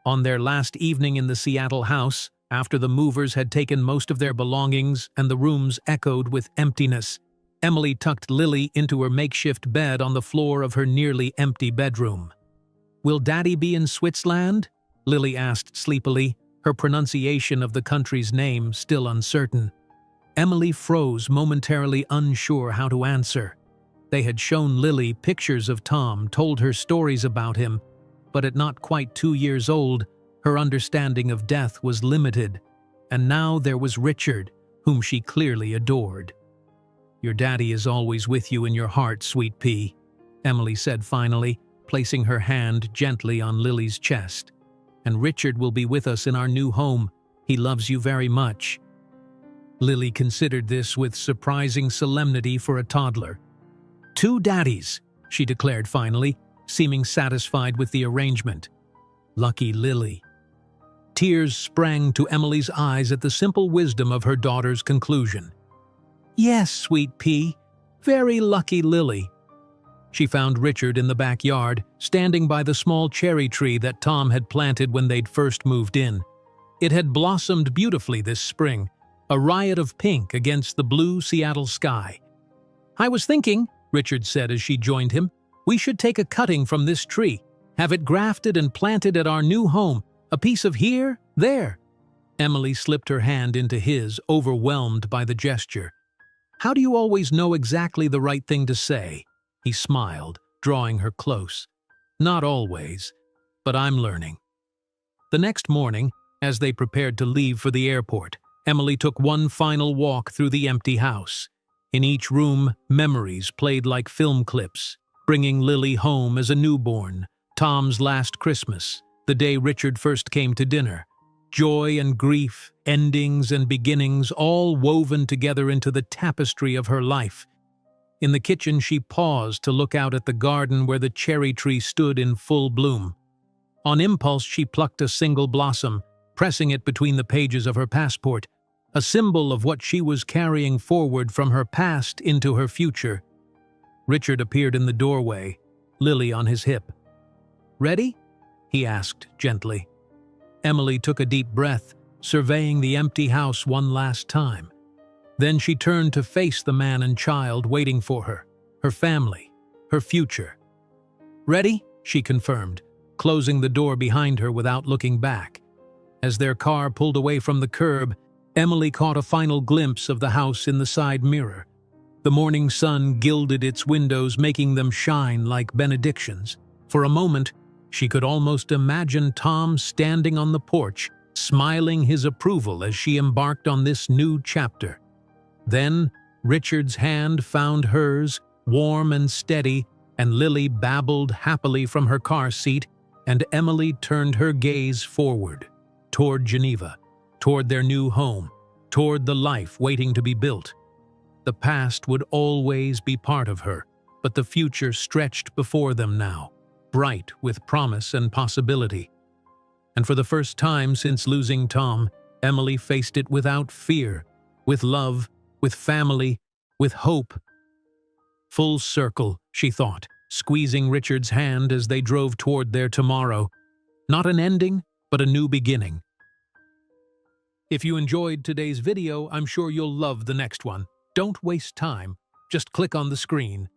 On their last evening in the Seattle house, after the movers had taken most of their belongings and the rooms echoed with emptiness, Emily tucked Lily into her makeshift bed on the floor of her nearly empty bedroom. Will Daddy be in Switzerland? Lily asked sleepily, her pronunciation of the country's name still uncertain. Emily froze, momentarily unsure how to answer. They had shown Lily pictures of Tom, told her stories about him, but at not quite 2 years old, her understanding of death was limited, and now there was Richard, whom she clearly adored. Your daddy is always with you in your heart, sweet pea, Emily said finally, placing her hand gently on Lily's chest. And Richard will be with us in our new home. He loves you very much. Lily considered this with surprising solemnity for a toddler. 2 daddies, she declared finally, seeming satisfied with the arrangement. Lucky Lily. Tears sprang to Emily's eyes at the simple wisdom of her daughter's conclusion. Yes, sweet pea, very lucky Lily. She found Richard in the backyard, standing by the small cherry tree that Tom had planted when they'd first moved in. It had blossomed beautifully this spring, a riot of pink against the blue Seattle sky. I was thinking, Richard said as she joined him, we should take a cutting from this tree, have it grafted and planted at our new home, a piece of here, there. Emily slipped her hand into his, overwhelmed by the gesture. How do you always know exactly the right thing to say? He smiled, drawing her close. Not always, but I'm learning. The next morning, as they prepared to leave for the airport, Emily took one final walk through the empty house. In each room, memories played like film clips, bringing Lily home as a newborn, Tom's last Christmas, the day Richard first came to dinner. Joy and grief, endings and beginnings, all woven together into the tapestry of her life. In the kitchen, she paused to look out at the garden where the cherry tree stood in full bloom. On impulse, she plucked a single blossom, pressing it between the pages of her passport, a symbol of what she was carrying forward from her past into her future. Richard appeared in the doorway, Lily on his hip. Ready? He asked gently. Emily took a deep breath, surveying the empty house one last time. Then she turned to face the man and child waiting for her, her family, her future. Ready? She confirmed, closing the door behind her without looking back. As their car pulled away from the curb, Emily caught a final glimpse of the house in the side mirror. The morning sun gilded its windows, making them shine like benedictions. For a moment, she could almost imagine Tom standing on the porch, smiling his approval as she embarked on this new chapter. Then, Richard's hand found hers, warm and steady, and Lily babbled happily from her car seat, and Emily turned her gaze forward, toward Geneva, toward their new home, toward the life waiting to be built. The past would always be part of her, but the future stretched before them now, bright with promise and possibility. And for the first time since losing Tom, Emily faced it without fear, with love, with family, with hope. Full circle, she thought, squeezing Richard's hand as they drove toward their tomorrow. Not an ending, but a new beginning. If you enjoyed today's video, I'm sure you'll love the next one. Don't waste time. Just click on the screen.